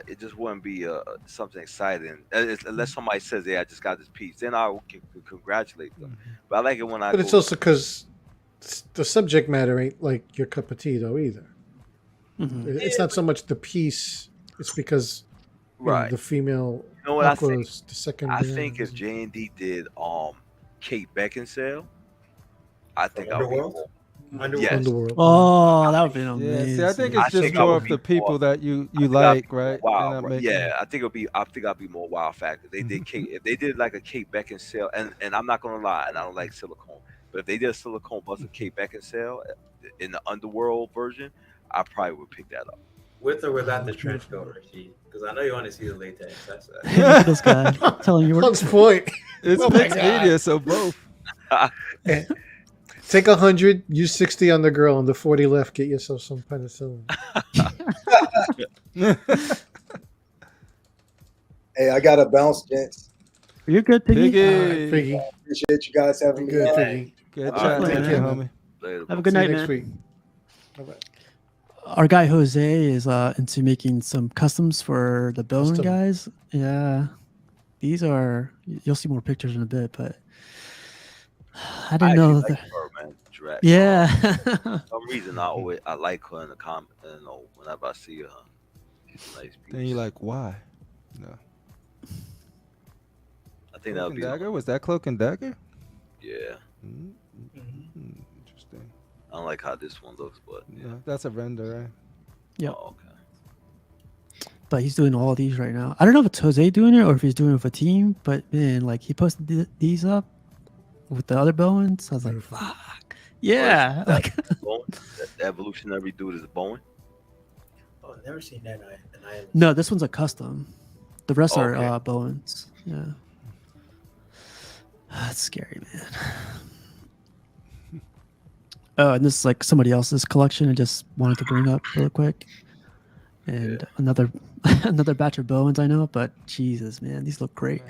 It just wouldn't be something exciting unless somebody says, "Yeah, I just got this piece." Then I will congratulate them. But I like it when I. But it's also because the subject matter ain't like your cup of tea, though, either. Mhm. It's not so much the piece; it's because right. the female. You know what I think? Aqua's the second. I think if J&D did Kate Beckinsale, I think I would be Underworld? more. Underworld? Yes. Underworld. Oh, that would be Yeah. amazing. See, I think I it's just think I more would of the be more- people that you I think I'd like, be more right? Wow, They're not right? making- Yeah, I think I'd be more wow factor. They did Kate. If they did like a Kate Beckinsale, and I'm not gonna lie, and I don't like silicone, but if they did a silicone bust of Kate Beckinsale in the Underworld version, I probably would pick that up. With or without the trench coat, Rashid? Because I know you want to see the latex. That's Hey, look at this guy telling you Plus point. It's Oh my mixed God. media, so both. Take 100, use 60 on the girl, and the 40 left. Get yourself some penicillin. Hey, I got to bounce, gents. You're good, Piggy. Piggy. Piggy, Appreciate you guys having be me good, on. Piggy. Good All chat. right, Take man. care, homie. Later, Have a bro. good See you night, next man. week. Bye-bye. Our guy Jose is into making some customs for the Bowen Custom. guys. Yeah, these are. You'll see more pictures in a bit, but I I didn't actually know like that. her, man. Drag. Yeah. For some reason, I like her in the comment. Whenever I see her, she's a nice piece. Then you're like, why? No. I think that Cloak would and be. Dagger? Was that Cloak and Dagger? Yeah, Interesting. I don't like how this one looks, but Yeah, that's a render, right? Yep. Oh, okay. But he's doing all these right now. I don't know if it's Jose doing it or if he's doing it with a team. But man, like he posted these up with the other Bowens. I was like, Beautiful. fuck. Yeah. Like, Bowen? The evolutionary dude is Bowen. Oh, I've never seen that an island. no, this one's a custom. The rest Okay. are Bowens. Yeah. That's scary, man. Oh, and this is like somebody else's collection. I just wanted to bring up real quick. And another batch of Bowens, I know, but Jesus, man, these look great.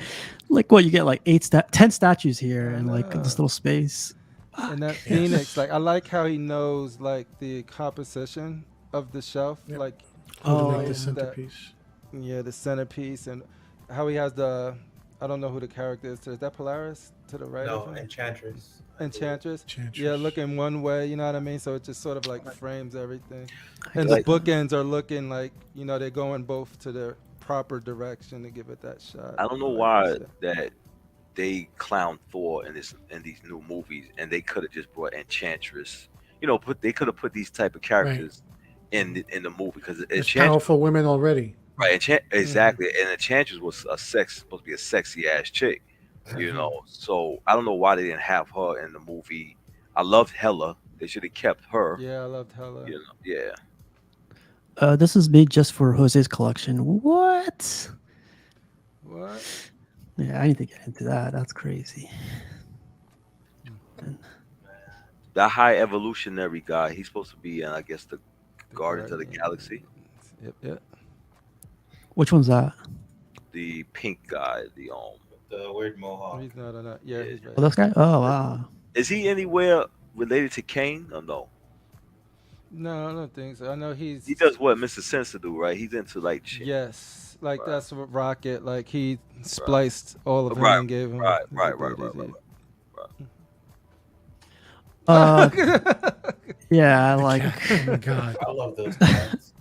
Like what you get, like 10 statues here in like this little space. And that Phoenix, like I like how he knows like the composition of the shelf, Yep. like How to Oh, make yeah. the centerpiece. yeah, the centerpiece, and how he has the I don't know who the character is. Is that Polaris to the right? No, of him? Enchantress. Enchantress. Enchantress. Yeah, looking one way, you know what I mean? So it just sort of like frames everything. I And like the bookends are looking like, they're going both to the proper direction to give it that shot. I don't know like why that shit. that they clown Thor in these new movies, and they could have just brought Enchantress. They could have put these type of characters in the movie because There's Enchantress, powerful women already. right? Exactly, and Enchantress was supposed to be a sexy ass chick, So I don't know why they didn't have her in the movie. I loved Hela. They should have kept her. Yeah, I loved Hella. Yeah. this is made just for Jose's collection. What? What? Yeah, I need to get into that. That's crazy. that high evolutionary guy. He's supposed to be in, I guess, the Guardians of the Galaxy. Yep. Which one's that? The pink guy. The weird mohawk. He's not. Yeah, he's right. Oh, this guy? Oh, wow. Is he anywhere related to Kane or no? No, I don't think so. I know He does what Mr. Sensor do, right? He's into like shit. Yes, like Right. that's what Rocket. Like he spliced all of him Right, and gave him. right. Yeah, like. Oh my god. I love those guys.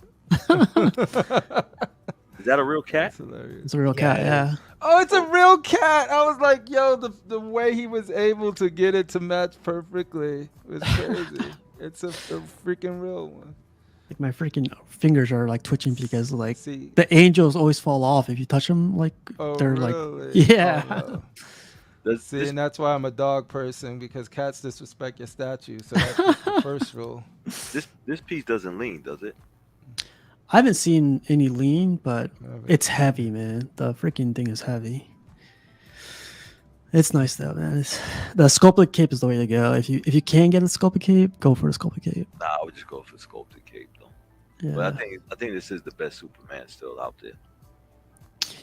Is that a real cat? That's hilarious. It's a real cat, yeah. Oh, it's a real cat. I was like, yo, the way he was able to get it to match perfectly was crazy. It's a freaking real one. Like my freaking fingers are like twitching because like See. the angels always fall off if you touch them. Like Oh, they're really? like, yeah. Oh, no. See, and that's why I'm a dog person, because cats disrespect your statue. So that's the first rule. This piece doesn't lean, does it? I haven't seen any lean, but it's heavy, man. The freaking thing is heavy. It's nice though, man. The sculpted cape is the way to go. If you can get a sculpted cape, go for the sculpted cape. Nah, I would just go for the sculpted cape though. Yeah. But I think this is the best Superman still out there.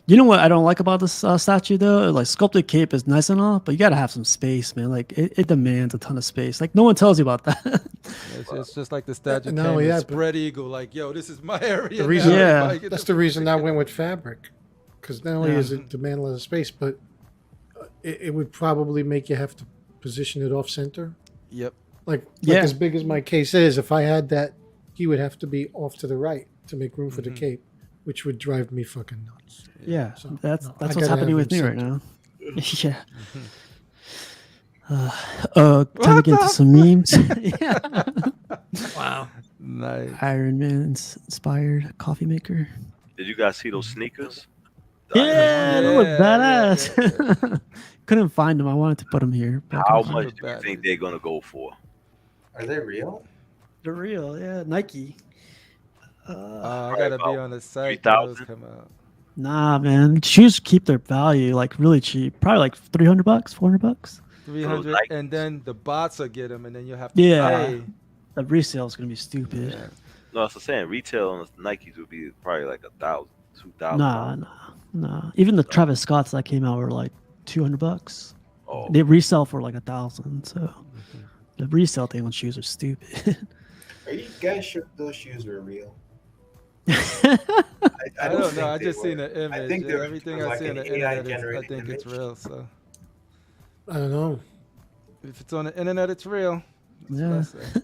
You know what I don't like about this statue though? Like sculpted cape is nice and all, but you gotta have some space, man. Like it demands a ton of space. Like no one tells you about that. It's just like the statue No, came with yeah, spread eagle. Like, yo, this is my area. The reason, now. Yeah. Everybody get that's the the reason I went with fabric, because not only Yeah. is it demand a lot of space, but it would probably make you have to position it off center. Yep. Like Yeah. as big as my case is, if I had that, he would have to be off to the right to make room for the cape, which would drive me fucking nuts. Yeah, So, that's no, I what's gotta happening have with me him right now. Yeah. Time to get into some memes. Yeah. Wow. Nice. Iron Man inspired coffee maker. Did you guys see those sneakers? Yeah, they look Yeah, badass. Couldn't find them. I wanted to put them here. but I How couldn't much find do you think they're gonna go for? Are they real? them. They're real, yeah. Nike. I Right gotta be about on the site when those 3,000? come out. Nah, man. Shoes keep their value like really cheap. Probably like $300, $400. 300, like- and then the bots will get them, and then you'll have to Yeah. pay. The resale is gonna be stupid. Yeah. No, that's what I'm saying. Retail on the Nikes would be probably like 1,000, 2,000. Nah. Even the Travis Scotts that came out were like $200. Oh, They resell for like 1,000. So the resale thing on shoes are stupid. Are you guys sure those shoes were real? I don't know. think I they just were. seen the image. I think they're Everything I like see on an the internet, I AI-generated think it's image. real. So I don't know. if it's on the internet, it's real. That's what I say.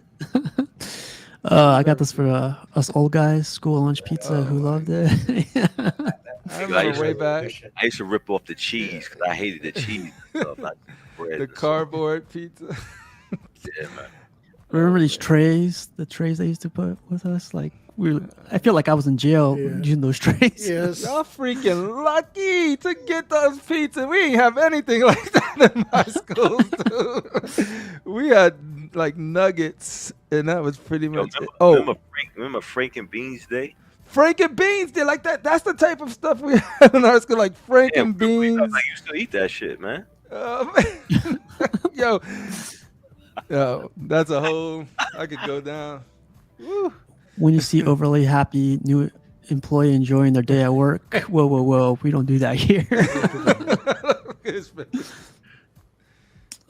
I got this for us old guys, school lunch pizza who loved it. I remember way back I used to rip off the cheese because I hated the cheese. and stuff, not bread the and stuff. cardboard pizza. Yeah, man. Remember these trays? The trays they used to put with us? Like I feel like I was in jail Yeah. using those trays. Yes. Y'all freaking lucky to get those pizzas. We ain't have anything like that in my school, dude. We had like nuggets, and that was pretty Yo, much it. remember Frank and Beans Day? Frank and beans, they like that. That's the type of stuff we had in our school, like Frank Yeah, and beans. Like you still eat that shit, man. Yo, that's a whole. I could go down. Woo. When you see overly happy new employee enjoying their day at work, whoa, we don't do that here.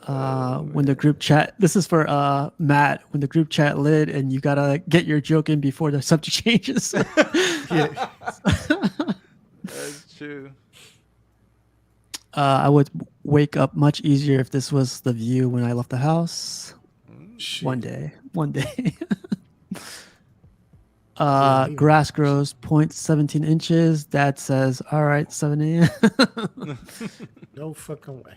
When the group chat, this is for Matt. When the group chat lit and you gotta get your joke in before the subject changes. That's true. I would wake up much easier if this was the view when I left the house. One day. Grass grows 0.17 inches. Dad says, all right, 7 a.m. No fucking way.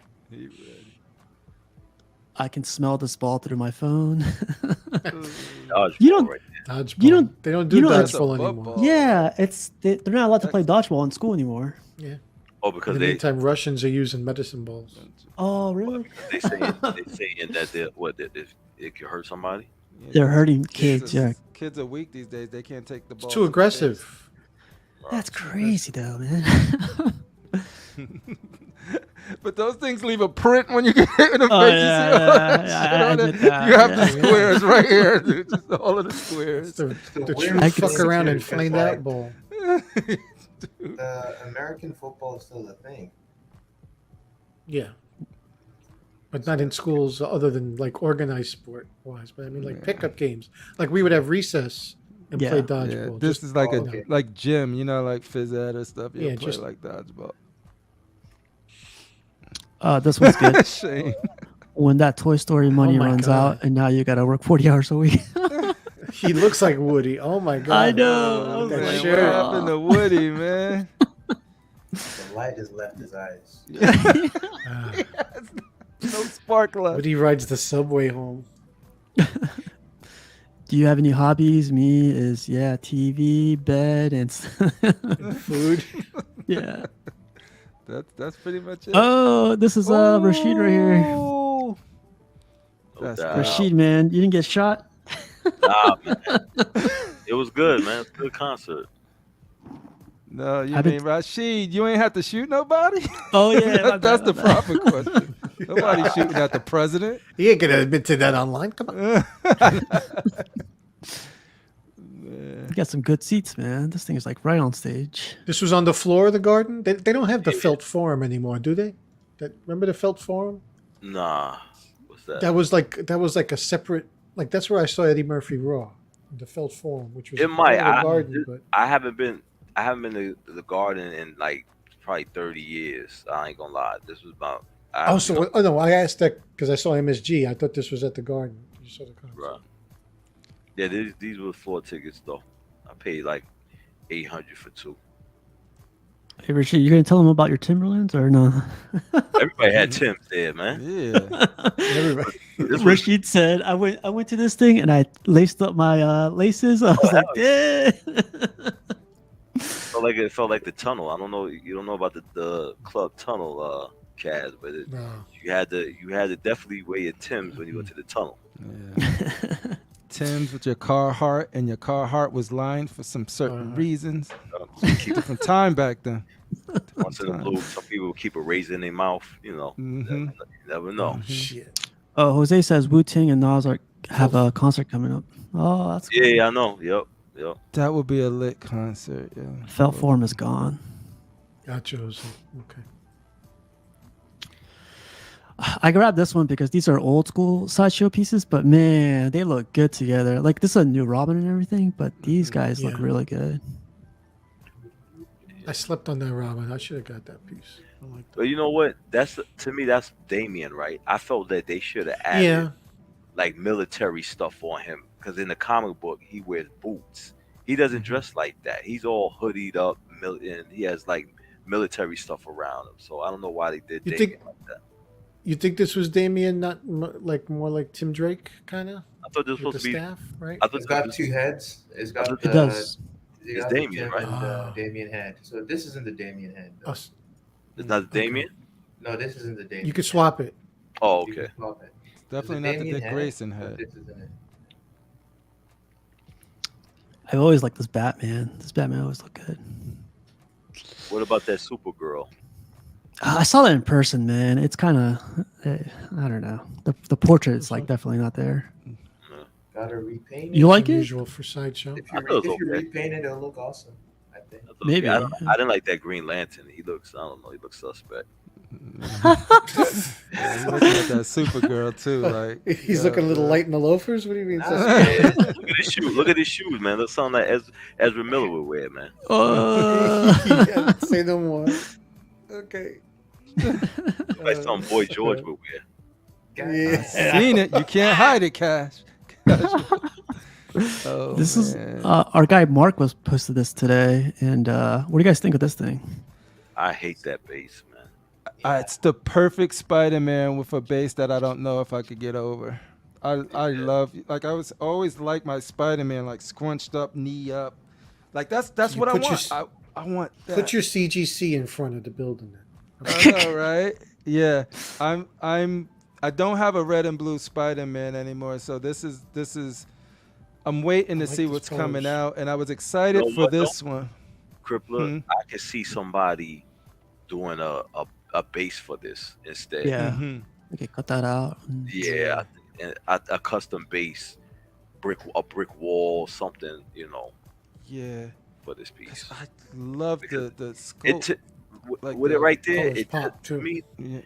I can smell this ball through my phone. Dodgeball You don't- right Dodgeball. You don't- They don't do you know, That's a dodgeball football. anymore. Yeah, they're not allowed to play dodgeball in school anymore. Yeah. there. Oh, because In the they meantime, Russians are using medicine balls. Oh, really? they saying that it could hurt somebody. They're hurting kids. Yeah, Kids are weak these days. They can't take the ball. It's too aggressive. that's crazy though, man. But those things leave a print when you get hit in the Oh, face. yeah, You see all yeah, that yeah, shit I on admit it. that, You have yeah. the squares right here, dude. Just all of the squares. The weird true I could fuck see- around and because, find like, out ball. American football is still a thing. Yeah. But not in schools other than like organized sport wise. But I mean like pickup games. Like we would have recess and play Yeah. dodgeball. Yeah, this Just- is like a okay. like gym, you know, like phys ed or stuff. You Yeah, play just- like dodgeball. This one's good. Shame. When that Toy Story money my runs God. out, and now you gotta work 40 hours a week. He looks like Woody. Oh my god. I know. I Oh, was that man, like, what shirt. happened to Woody, man? The light has left his eyes. Ah, No spark left. Woody rides the subway home. Do you have any hobbies? Me is TV, bed, and Food. yeah. That's pretty much it. Oh, this is Rashid right here. Oh. No That's doubt. Rashid, man, you didn't get shot. Nah, man. It was good, man. It's a good concert. No, you I've been- mean Rashid? You ain't have to shoot nobody. Oh yeah, my bad, That's my the bad. proper question. Nobody's shooting at the president. He ain't gonna admit to that online. Come on. You got some good seats, man. This thing is like right on stage. This was on the floor of the garden. They don't have the felt forum anymore, do they? Remember the felt forum? Nah. What's that? That was like a separate. Like that's where I saw Eddie Murphy Raw, the felt forum, which was It might. part of the garden. But I haven't been to the garden in like probably 30 years. I ain't gonna lie. This was about. no, I asked that because I saw MSG. I thought this was at the garden. You saw the concert. Right. Yeah, these were 4 tickets though. I paid like 800 for 2. Hey, Rashid, you gonna tell them about your Timberlands or no? Everybody had Tim's there, man. Yeah. Everybody. This was, Rashid said, "I went to this thing and I laced up my laces." I was like, "Yeah." it felt like the tunnel. I don't know. You don't know about the club tunnel, Kaz, but No. you had to definitely wear your Tim's when you went to the tunnel. Yeah. Tim's with your Carhartt, and your Carhartt was lined for some certain reasons. Keep Different time back then. once in a blue. Some people keep a razor in their mouth. You know, Mhm. you never know. Shit. Oh, Jose says Wu Ting and Nas have a concert coming up. Oh, that's cool. Yeah, I know. Yep. That would be a lit concert. Yeah. Felt form is gone. Gotcha. Jose. Okay. I grabbed this one because these are old school sideshow pieces, but man, they look good together. Like this is a new Robin and everything, but these guys look Yeah. really good. I slept on that Robin. I should have got that piece. I like that. But you know what? To me, that's Damien, right? I felt that they should have added Yeah. like military stuff on him because in the comic book he wears boots. He doesn't dress like that. He's all hoodied up, and he has like military stuff around him. So I don't know why they did You Damien think- like that. You think this was Damien, not like more like Tim Drake, kind of? I thought this was With the supposed to be. staff, right? I thought It's got 2 heads. It's got It the. does. You It's got the Damien, Tim right? and Ah. Damien head. So this isn't the Damien head. though. Us. It's not Okay. Damien. No, this isn't the Damien. You could head. swap it. Oh, You okay. can swap it. Definitely There's a not the Damien Dick Grayson but head. This isn't it. I always like this Batman. This Batman always look good. What about that Supergirl? I saw that in person, man. It's kind of, I don't know. The portrait is like definitely not there. Gotta repaint it. You like it? Unusual for sideshow. If I you, thought it was if you okay. repaint it, it'll look awesome. I think. That's okay. Maybe. I didn't like that Green Lantern. He looks. I don't know. He looks suspect. Yeah, he's looking at that Supergirl too. Like He's looking a little light in the loafers. What do you mean? Yeah, look at his shoes. Look at his shoes, man. That's something that Ezra Miller would wear, man. Yeah, say no more. Okay. Like something Boy George would wear. Yeah. Seen it. You can't hide it, Cash. Oh, This is man. our guy Mark was posted this today, and what do you guys think of this thing? I hate that bass, man. It's the perfect Spider-Man with a base that I don't know if I could get over. I love, like, I was always like my Spider-Man, like scrunched up, knee up. Like that's You what I put your want. s- I want that. Put your CGC in front of the building. Then. I know, right? Yeah. I don't have a red and blue Spider-Man anymore, so this is I'm waiting to like see this what's coming pose. out, and I was excited You know for what, this one. Crippler, I could see somebody doing a a base for this instead. Yeah. Mm-hmm. Okay, cut that out. Yeah, and a custom base, a brick wall, something, Yeah. for this Cause piece. I love Because the it scope, t- like with it right there, Colors it pop to too. me yeah,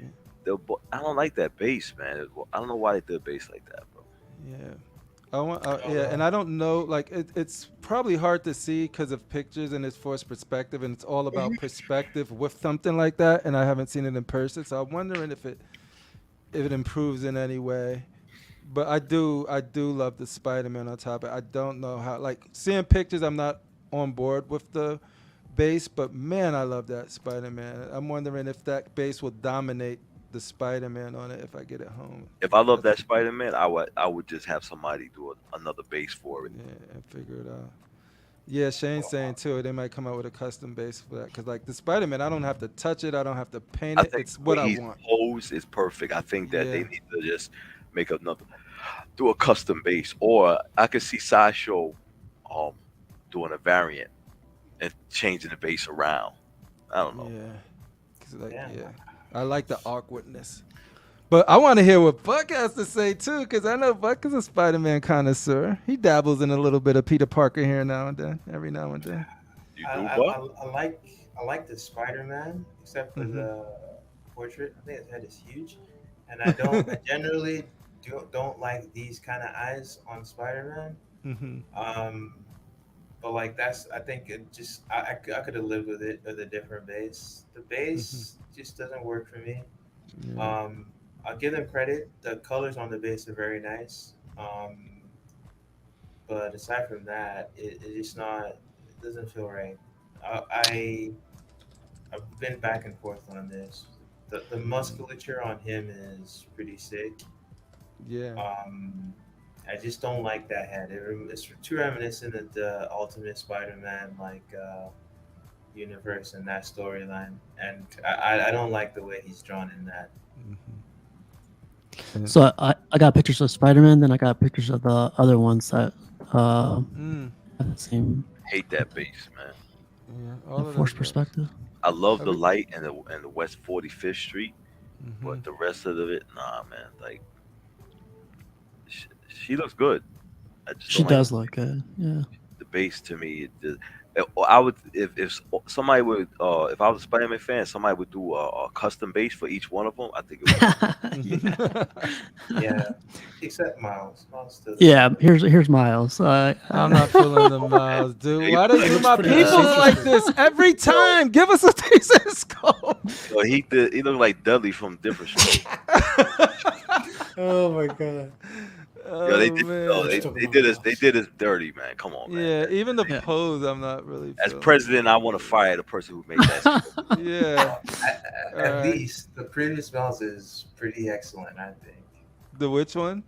I don't like that base, man. I don't know why they did a base like that, bro. yeah. I want, yeah, and I don't know, like it's probably hard to see because of pictures and it's forced perspective, and it's all about perspective with something like that, and I haven't seen it in person, so I'm wondering if it improves in any way. But I do love the Spider-Man on top. I don't know how, like seeing pictures, I'm not on board with the base, but man, I love that Spider-Man. I'm wondering if that base will dominate the Spider-Man on it if I get it home. If I love That's that Spider-Man, I would just have somebody do another base for it. yeah, and figure it out. Yeah, Shane's saying too, they might come out with a custom base for that. Cause like the Spider-Man, I don't have to touch it, I don't have to paint I it. think It's the way what I he's want. posed is perfect. I think that they Yeah. need to just make another, do a custom base, or I could see Sideshow, um, doing a variant and changing the base around. I don't know. Yeah. 'Cause like Yeah. yeah. I like the awkwardness. But I want to hear what Buck has to say too, because I know Buck is a Spider-Man connoisseur. He dabbles in a little bit of Peter Parker here now and then, every now and then. You I, do, I, but I like the Spider-Man, except for Mhm. the portrait. I think his head is huge, and I generally don't like these kind of eyes on Spider-Man. Mm-hmm. Um, but like that's I think it just I could have lived with it with a different base. The base just doesn't work for me. Yeah. Um, I'll give them credit. The colors on the base are very nice. But aside from that, it's just not. It doesn't feel right. I've been back and forth on this. The musculature on him is pretty sick. Yeah. I just don't like that head. It's too reminiscent of the Ultimate Spider-Man universe and that storyline, and I don't like the way he's drawn in that. So I got pictures of Spider-Man, then I got pictures of the other ones that have the same hate that base, man. Yeah. All of force those. perspective. I love Have the we- light and the West 45th Street, Mhm. but the rest of it, nah, man. Like she looks good. I just She don't like does look good. Yeah. the base to me. I would if somebody would if I was a Spider-Man fan, somebody would do a custom base for each one of them. I think it would. Yeah, except Miles. Miles still. Yeah. Here's Miles. I'm not feeling the miles, dude. Why they do looks my pretty people good. like this every time? Give us a decent scope. So he looked like Dudley from Different Strokes. Oh my god. Yo, they did. man. No, Let's talk they about did us. Miles. They did us dirty, man. Come on, man. Yeah, even the Yeah. pose, I'm not really. As feeling. president, I want to fire the person who made that. Yeah. At Alright. least the previous Miles is pretty excellent, I think. The which one?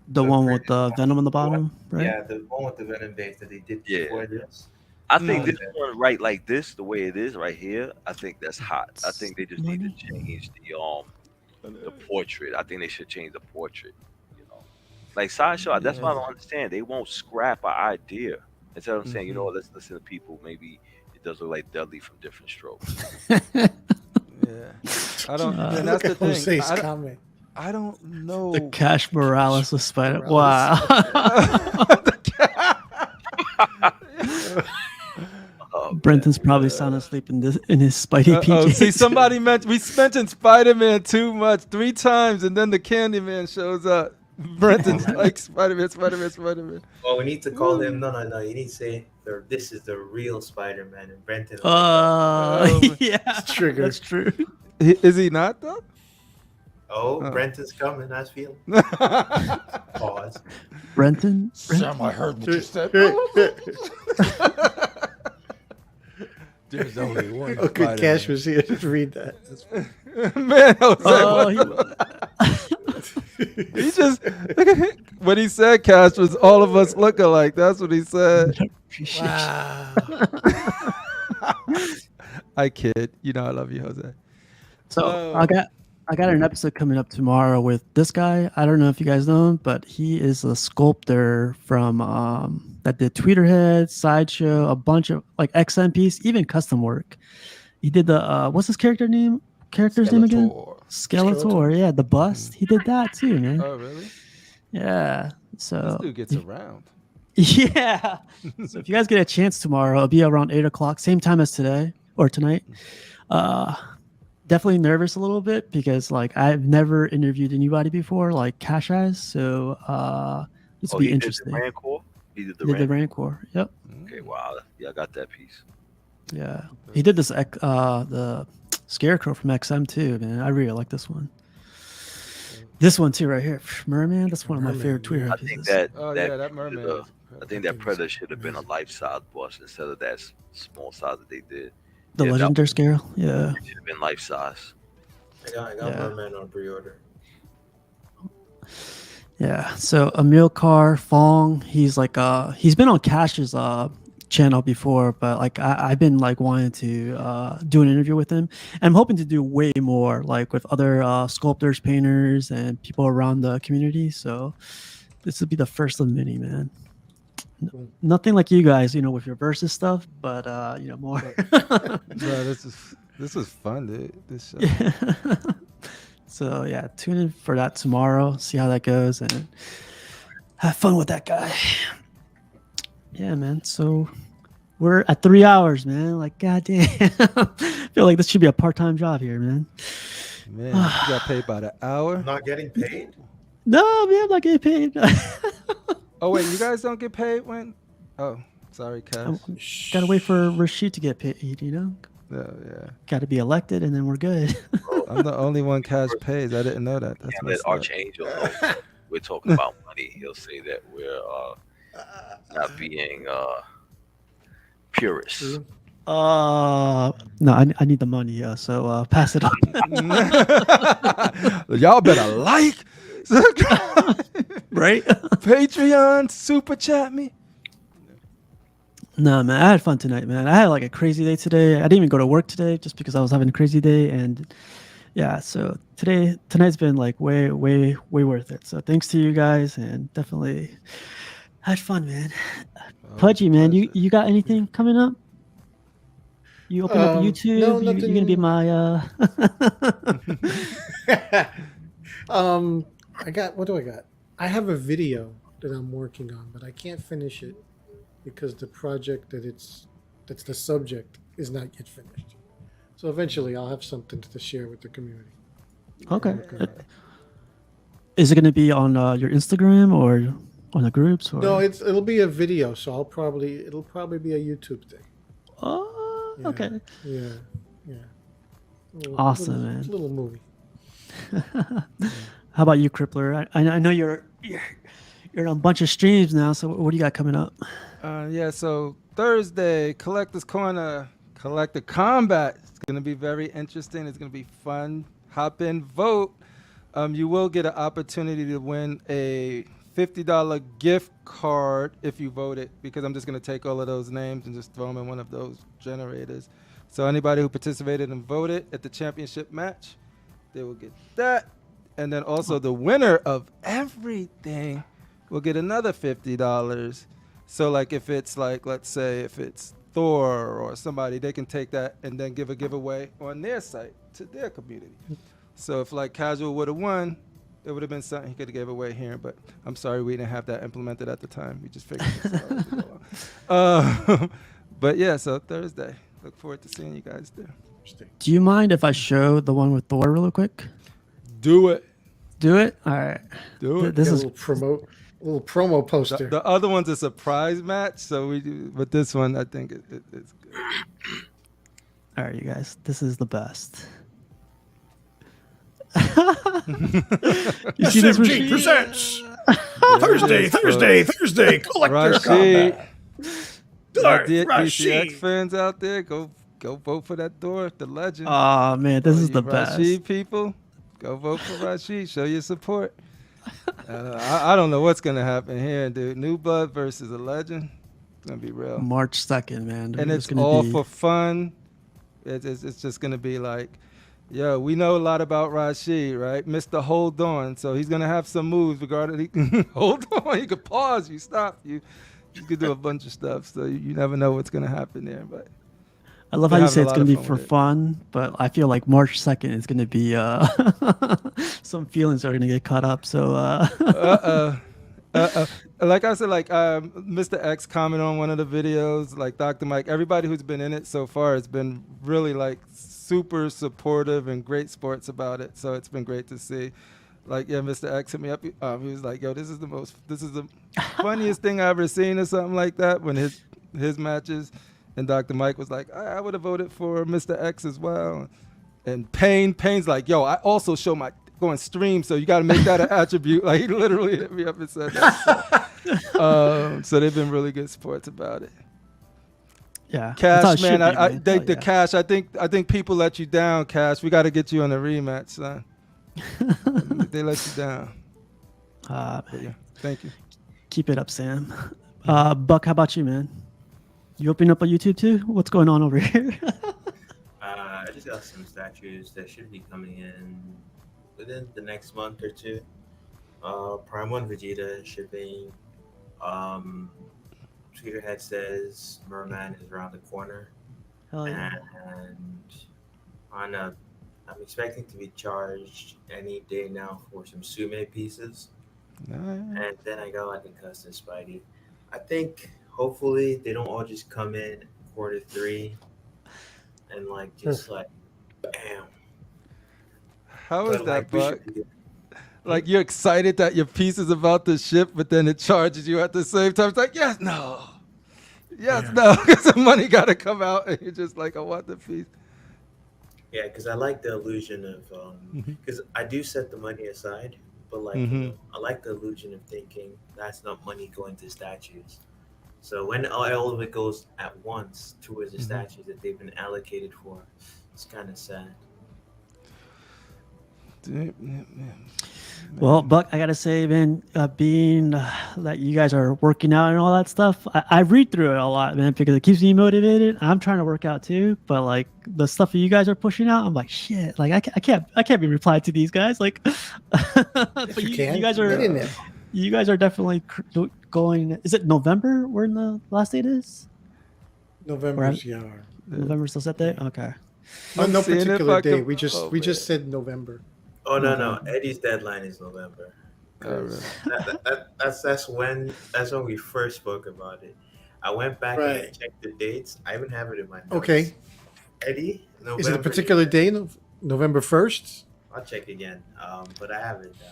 The one with the venom on the bottom, right? Yeah, the one with the venom base that they did Yeah. before this. I think Mm. this one right like this, the way it is right here. I think that's hot. I think they just need to Money. change the portrait. I think they should change the portrait. You know, like Sideshow. That's why I don't understand. They won't scrap an idea. Instead of saying, you know what, let's listen to people. Maybe it does look like Dudley from Different Strokes. Yeah. I don't. and that's Look the at thing. Jose's I don't, comment. I don't know. The Cash Morales of Spider. Morales. Wow. Oh, Brenton's probably sound asleep in his Spidey Oh, PJs. see, somebody we mentioned Spider-Man too much 3 times, and then the Candyman shows up. Brenton's like Spider-Man. Well, we need to call him. No. You need to say, "This is the real Spider-Man," and Brenton. Yeah, Triggered. that's true. Is he not though? Oh, Brenton's coming. I feel. Pause. Brenton. Sam, I heard what you said. There's only one. Oh, good. Cash was here to read that. Man, Jose, Oh, he just look at him. What he said, Cash, was all of us look alike. That's what he said. Wow. I kid. You know I love you, Jose. So I got an episode coming up tomorrow with this guy. I don't know if you guys know him, but he is a sculptor from that did Tweeterhead, Sideshow, a bunch of like XM piece, even custom work. He did the what's his character name? character's name again? Skeletor. Skeletor. Yeah, the bust. He did that too, man. Oh, really? Yeah. This So dude gets around. yeah. So if you guys get a chance tomorrow, it'll be around 8:00, same time as today or tonight. Definitely nervous a little bit because like I've never interviewed anybody before, like Cash Eyes. So this will be interesting. Did the Rancor? He did the He did the Rancor. Rancor. Yep. Okay, wow. Yeah, I got that piece. Yeah. He did this the Scarecrow from XM too, man. I really like this one. This one too, right here, Merman. That's one of my favorite Twitter I pieces. think that merman. I think that Predator should have been a life-size bust instead of that small size that they did. The legendary scale, yeah. It should have been life-size. I got Merman on pre-order. Yeah. So Amilcar Fong, he's like he's been on Cash's channel before, but like I've been like wanting to do an interview with him. And I'm hoping to do way more like with other sculptors, painters, and people around the community. So this would be the first of many, man. Nothing like you guys, with your versus stuff, but more. Bro, this is fun, dude. This show. Yeah. So yeah, tune in for that tomorrow. See how that goes and have fun with that guy. Yeah, man. So we're at 3 hours, man. Like, goddamn. I feel like this should be a part-time job here, man. Man, you got paid by the hour. Not getting paid? No, man, I'm not getting paid. Oh wait, you guys don't get paid when? Oh, sorry, Cash. Gotta wait for Rashid to get paid, Yeah. Gotta be elected, and then we're good. I'm the only one Cash pays. I didn't know that. That's Can't let Archangel know we're talking about money. He'll say that we're not being purists. No, I need the money. So pass it on. Y'all better like, right? Patreon, super chat me. No, man, I had fun tonight, man. I had like a crazy day today. I didn't even go to work today just because I was having a crazy day. And yeah, so tonight's been like way worth it. So thanks to you guys, and definitely had fun, man. Pudgy, man, you got anything coming up? You open up YouTube? No, you're gonna be my what do I got? I have a video that I'm working on, but I can't finish it because the project that's the subject is not yet finished. So eventually I'll have something to share with the community. Okay. Is it going to be on your Instagram or on the groups? Or? No, it'll be a video, so it'll probably be a YouTube thing. Oh, yeah, okay. Yeah. Awesome, man. Little movie. How about you, Crippler? I know you're on a bunch of streams now. So what do you got coming up? So Thursday, Collector's Corner, Collector Combat. It's going to be very interesting. It's going to be fun. Hop in, vote. You will get an opportunity to win a $50 gift card if you vote it, because I'm just going to take all of those names and just throw them in one of those generators. So anybody who participated and voted at the championship match, they will get that. And then also the winner of everything will get another $50. So like if it's like, let's say if it's Thor or somebody, they can take that and then give a giveaway on their site to their community. So if like Casual would have won, it would have been something he could have gave away here. But I'm sorry we didn't have that implemented at the time. We just figured this out. But yeah, so Thursday. Look forward to seeing you guys there. Do you mind if I show the one with Thor real quick? Do it. Do it? All right. Do it. This is a little promo poster. The other one's a surprise match, so we do, but this one I think it's good. All right, you guys. This is the best. You see this, SMG presents Thursday, Collector Combat. DCX fans out there, go vote for that Thor, the legend. Oh man, this is the best. Rashid people, go vote for Rashid. Show your support. I don't know what's gonna happen here, dude. New Blood versus a legend. It's gonna be real. March 2nd, man. And it's all for fun. It's just gonna be like, yo, we know a lot about Rashid, right? Mr. Hold On. So he's gonna have some moves regarding he can hold on, he could pause, you stop, you could do a bunch of stuff. So you never know what's gonna happen there. But I love Been how you having say a it's lot gonna of be fun for with it. fun, but I feel like March 2nd is gonna be some feelings are gonna get caught up. So Like I said, like Mr. X commented on one of the videos, like Dr. Mike, everybody who's been in it so far has been really like super supportive and great sports about it. So it's been great to see. Like, yeah, Mr. X hit me up. He was like, "Yo, this is the funniest thing I ever seen," or something like that. When his matches, and Dr. Mike was like, "I would have voted for Mr. X as well." And Payne's like, "Yo, I also show my going stream, so you got to make that an attribute." Like, he literally hit me up and said that. So they've been really good sports about it. yeah, that's how it Cash, should man, be, I man. they, Oh, the yeah. Cash. I think people let you down, Cash. We got to get you on a rematch, son. They let you down. But yeah, thank you. Keep it up, Sam. Buck, how about you, man? You opening up on YouTube too? What's going on over here? I just got some statues that should be coming in within the next month or two. Prime One Vegeta is shipping. Tweeterhead says Merman is around the corner, Hell yeah. and on a, I'm expecting to be charged any day now for some Sume pieces, and then I got like a custom Spidey. I think hopefully they don't all just come in quarter 3 and like just like bam. How is But that, like we Buck? should be good. Like, you're excited that your piece is about to ship, but then it charges you at the same time. It's like, yes, no. Yes, no. Because the money got to come out, and you're just like, I want the piece. Yeah, because I like the illusion of because I do set the money aside, but like I like the illusion of thinking that's not money going to statues. So when all of it goes at once towards the statues that they've been allocated for, it's kind of sad. Well, Buck, I gotta say, man, being that you guys are working out and all that stuff, I read through it a lot, man, because it keeps me motivated. I'm trying to work out too, but like the stuff that you guys are pushing out, I'm like, shit, like I can't be replied to these guys, like. But you can. you guys Get in are, there. you guys are definitely going. Is it November? When the last date is? November's November still set date? Okay. no seeing if particular I day. can- We just oh, we man. just said November. Oh no, Eddie's deadline is November. really? That's when we first spoke about it. I went back and I checked the dates. I even have it in my notes. Okay. Eddie, November. Is it a particular day? November 1st? I'll check again. But I have it down.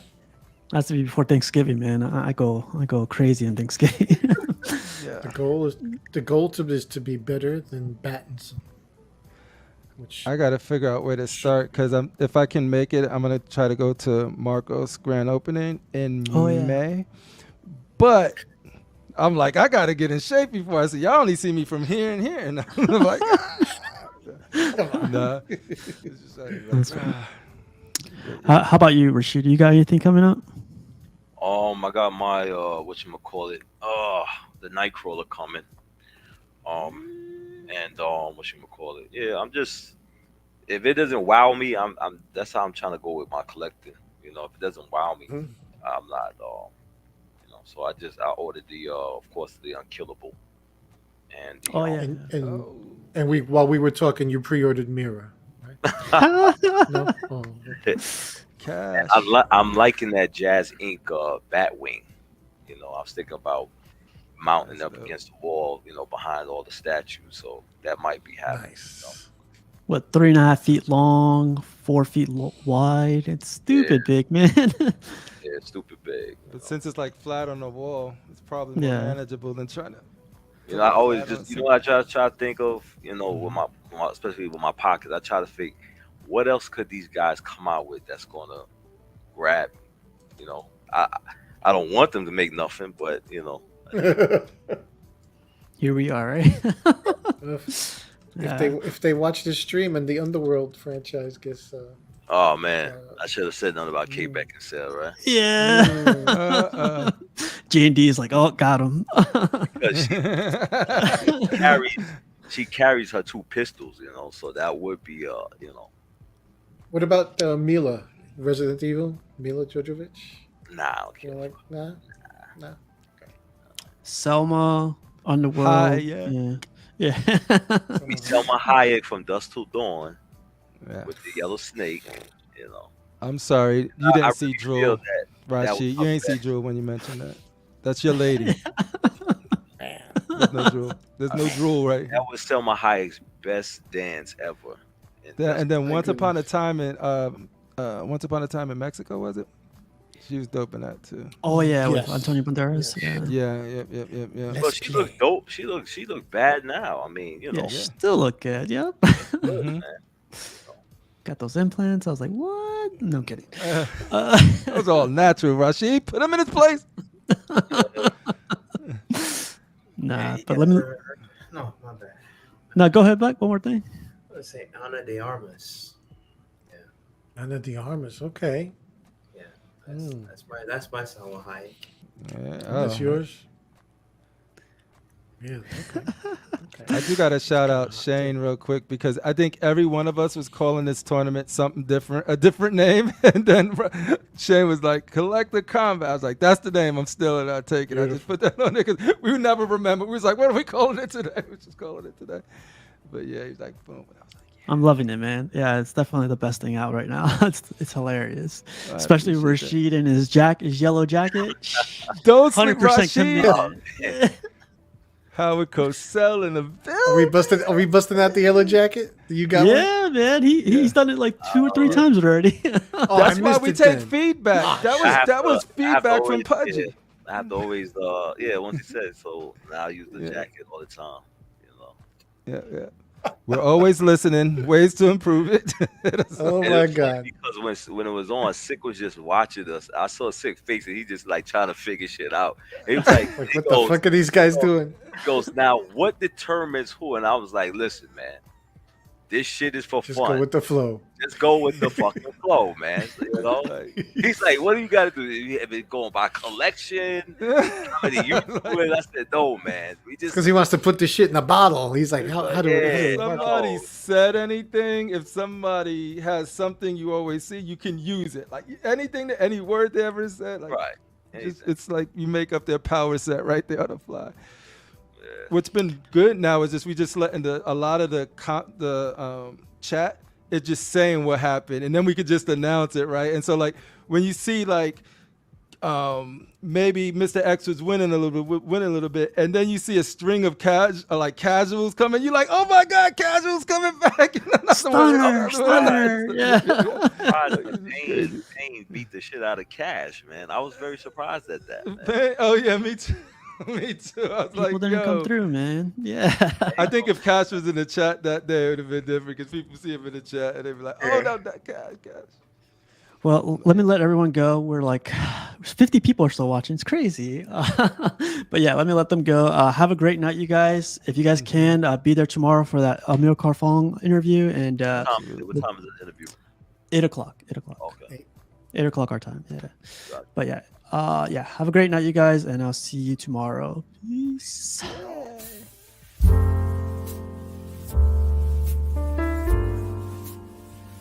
Has to be before Thanksgiving, man. I go crazy on Thanksgiving. Yeah. The goal is to be better than Battinson. Which I got to figure out where to start, because if I can make it, I'm going to try to go to Marco's grand opening in May. But I'm like, I got to get in shape before I say, y'all only see me from here and here. And I'm like, nah. It's just like, How about you, Rashid? You got anything coming up? I got my whatchamacallit, the Nightcrawler coming. And whatchamacallit. Yeah, I'm just, if it doesn't wow me, I'm that's how I'm trying to go with my collecting. You know, if it doesn't wow me, I'm not you know, so I ordered the of course the Unkillable. And the, and while we were talking, you pre-ordered Mira, right? No? Oh, okay. Cash. I'm liking that Jazz Inc. Batwing. You know, I was thinking about mounting up against the wall, you know, behind all the statues. So that might be happening. Nice. You know? What, 3.5 feet long, 4 feet wide? It's stupid big, man. Yeah, it's stupid big. But since it's like flat on the wall, it's probably more manageable than trying to. You know, I always just, you know, I try to think of, you know, with my especially with my pockets, I try to think, what else could these guys come out with that's gonna grab? You know, I don't want them to make nothing, but you know. Here we are, right? If they watch this stream and the Underworld franchise gets oh man, I should have said nothing about Kate Beckinsale, right? Yeah. J&D is like, oh, got him. Because she carries her 2 pistols, you know, so that would be you know. What about Mila, Resident Evil, Mila Jovovich? Nah, okay. Nah. Selma, Underworld. Hi, yeah. Yeah. We Selma Hayek from Dusk Till Dawn Yeah. with the yellow snake. You know, I'm sorry, you I didn't see really feel drool, that was Rashid. my You ain't see best. drool when you mentioned that. That's your lady. There's no drool. There's no drool right here. That was Selma Hayek's best dance ever. And Yeah, and then My Once Upon a goodness. Time in Mexico, was it? She was dope in that too. Oh yeah, with Yes. Antonio Banderas. Yes. Yeah. Yeah. well, she looked dope. She looked bad now. I mean, you Yeah, know, she still look good. Yep. good, Mhm. man. Got those implants. I was like, what? No kidding. That was all natural, Rashid. Put him in his place. Nah, You but guys let me. ever heard- No, my bad. No, go ahead, Buck. One more thing. Let's say Ana de Armas. Ana de Armas. Okay. Yeah, Mm. that's my Salma Hayek. Yeah, That's yours. Yeah. Okay. I do got to shout out Shane real quick because I think every one of us was calling this tournament something different, a different name. And then Shane was like, Collector Combat. I was like, that's the name. I'm stealing it. I take it. I just put that on there because we would never remember. We was like, what are we calling it today? We just calling it today. But yeah, he's like, boom. And I was like, I'm loving it, man. Yeah, it's definitely the best thing out right now. it's hilarious, I especially appreciate Rashid in his yellow jacket. don't sleep, 100% Rashid. committed. Howard Cosell in the Are we building. busting? Are we busting out the yellow jacket? You got one? Yeah, man. He's done it like 2 or 3 times already. Oh, That's I why missed we it take then. feedback. That was feedback from Pudgy. I have to always, once he said so, now I use the jacket all the time. You know. Yeah. We're always listening. Ways to improve it. Oh And my it's funny God. because when it was on, Sick was just watching us. I saw Sick face and he just like trying to figure shit out. He was like, Like, what the fuck are these guys doing? He goes, now what determines who? And I was like, listen, man, this shit is for Just fun. go with the flow. Just go with the fucking flow, man. You know? He's like, what do you got to do? You have been going by collection? How many you do it? I said, no, man. We just Because he wants to put the shit in a bottle. He's like, how do If we? somebody said anything, if somebody has something you always see, you can use it. Like anything, any word they ever said, like right. it's like you make up their power set right there on the fly. What's been good now is just we just letting a lot of the chat, it's just saying what happened, and then we could just announce it, right? And so like when you see like maybe Mr. X was winning a little bit, and then you see a string of casuals coming, you're like, oh my God, casuals coming back. Stunner, yeah. Payne beat the shit out of Cash, man. I was very surprised at that. Man. Oh yeah, me too. Me too. I was People like, didn't come through, man. Yeah. I think if Cash was in the chat that day, it would have been different because people see him in the chat and they'd be like, oh, no, that Cash. Well, let me let everyone go. We're like 50 people are still watching. It's crazy. But yeah, let me let them go. Have a great night, you guys. If you guys can, be there tomorrow for that Amir Karfong interview. And what time is the interview? 8 o'clock. 8 o'clock. Okay. 8 o'clock our time. Yeah. But yeah. Have a great night, you guys, and I'll see you tomorrow. Peace.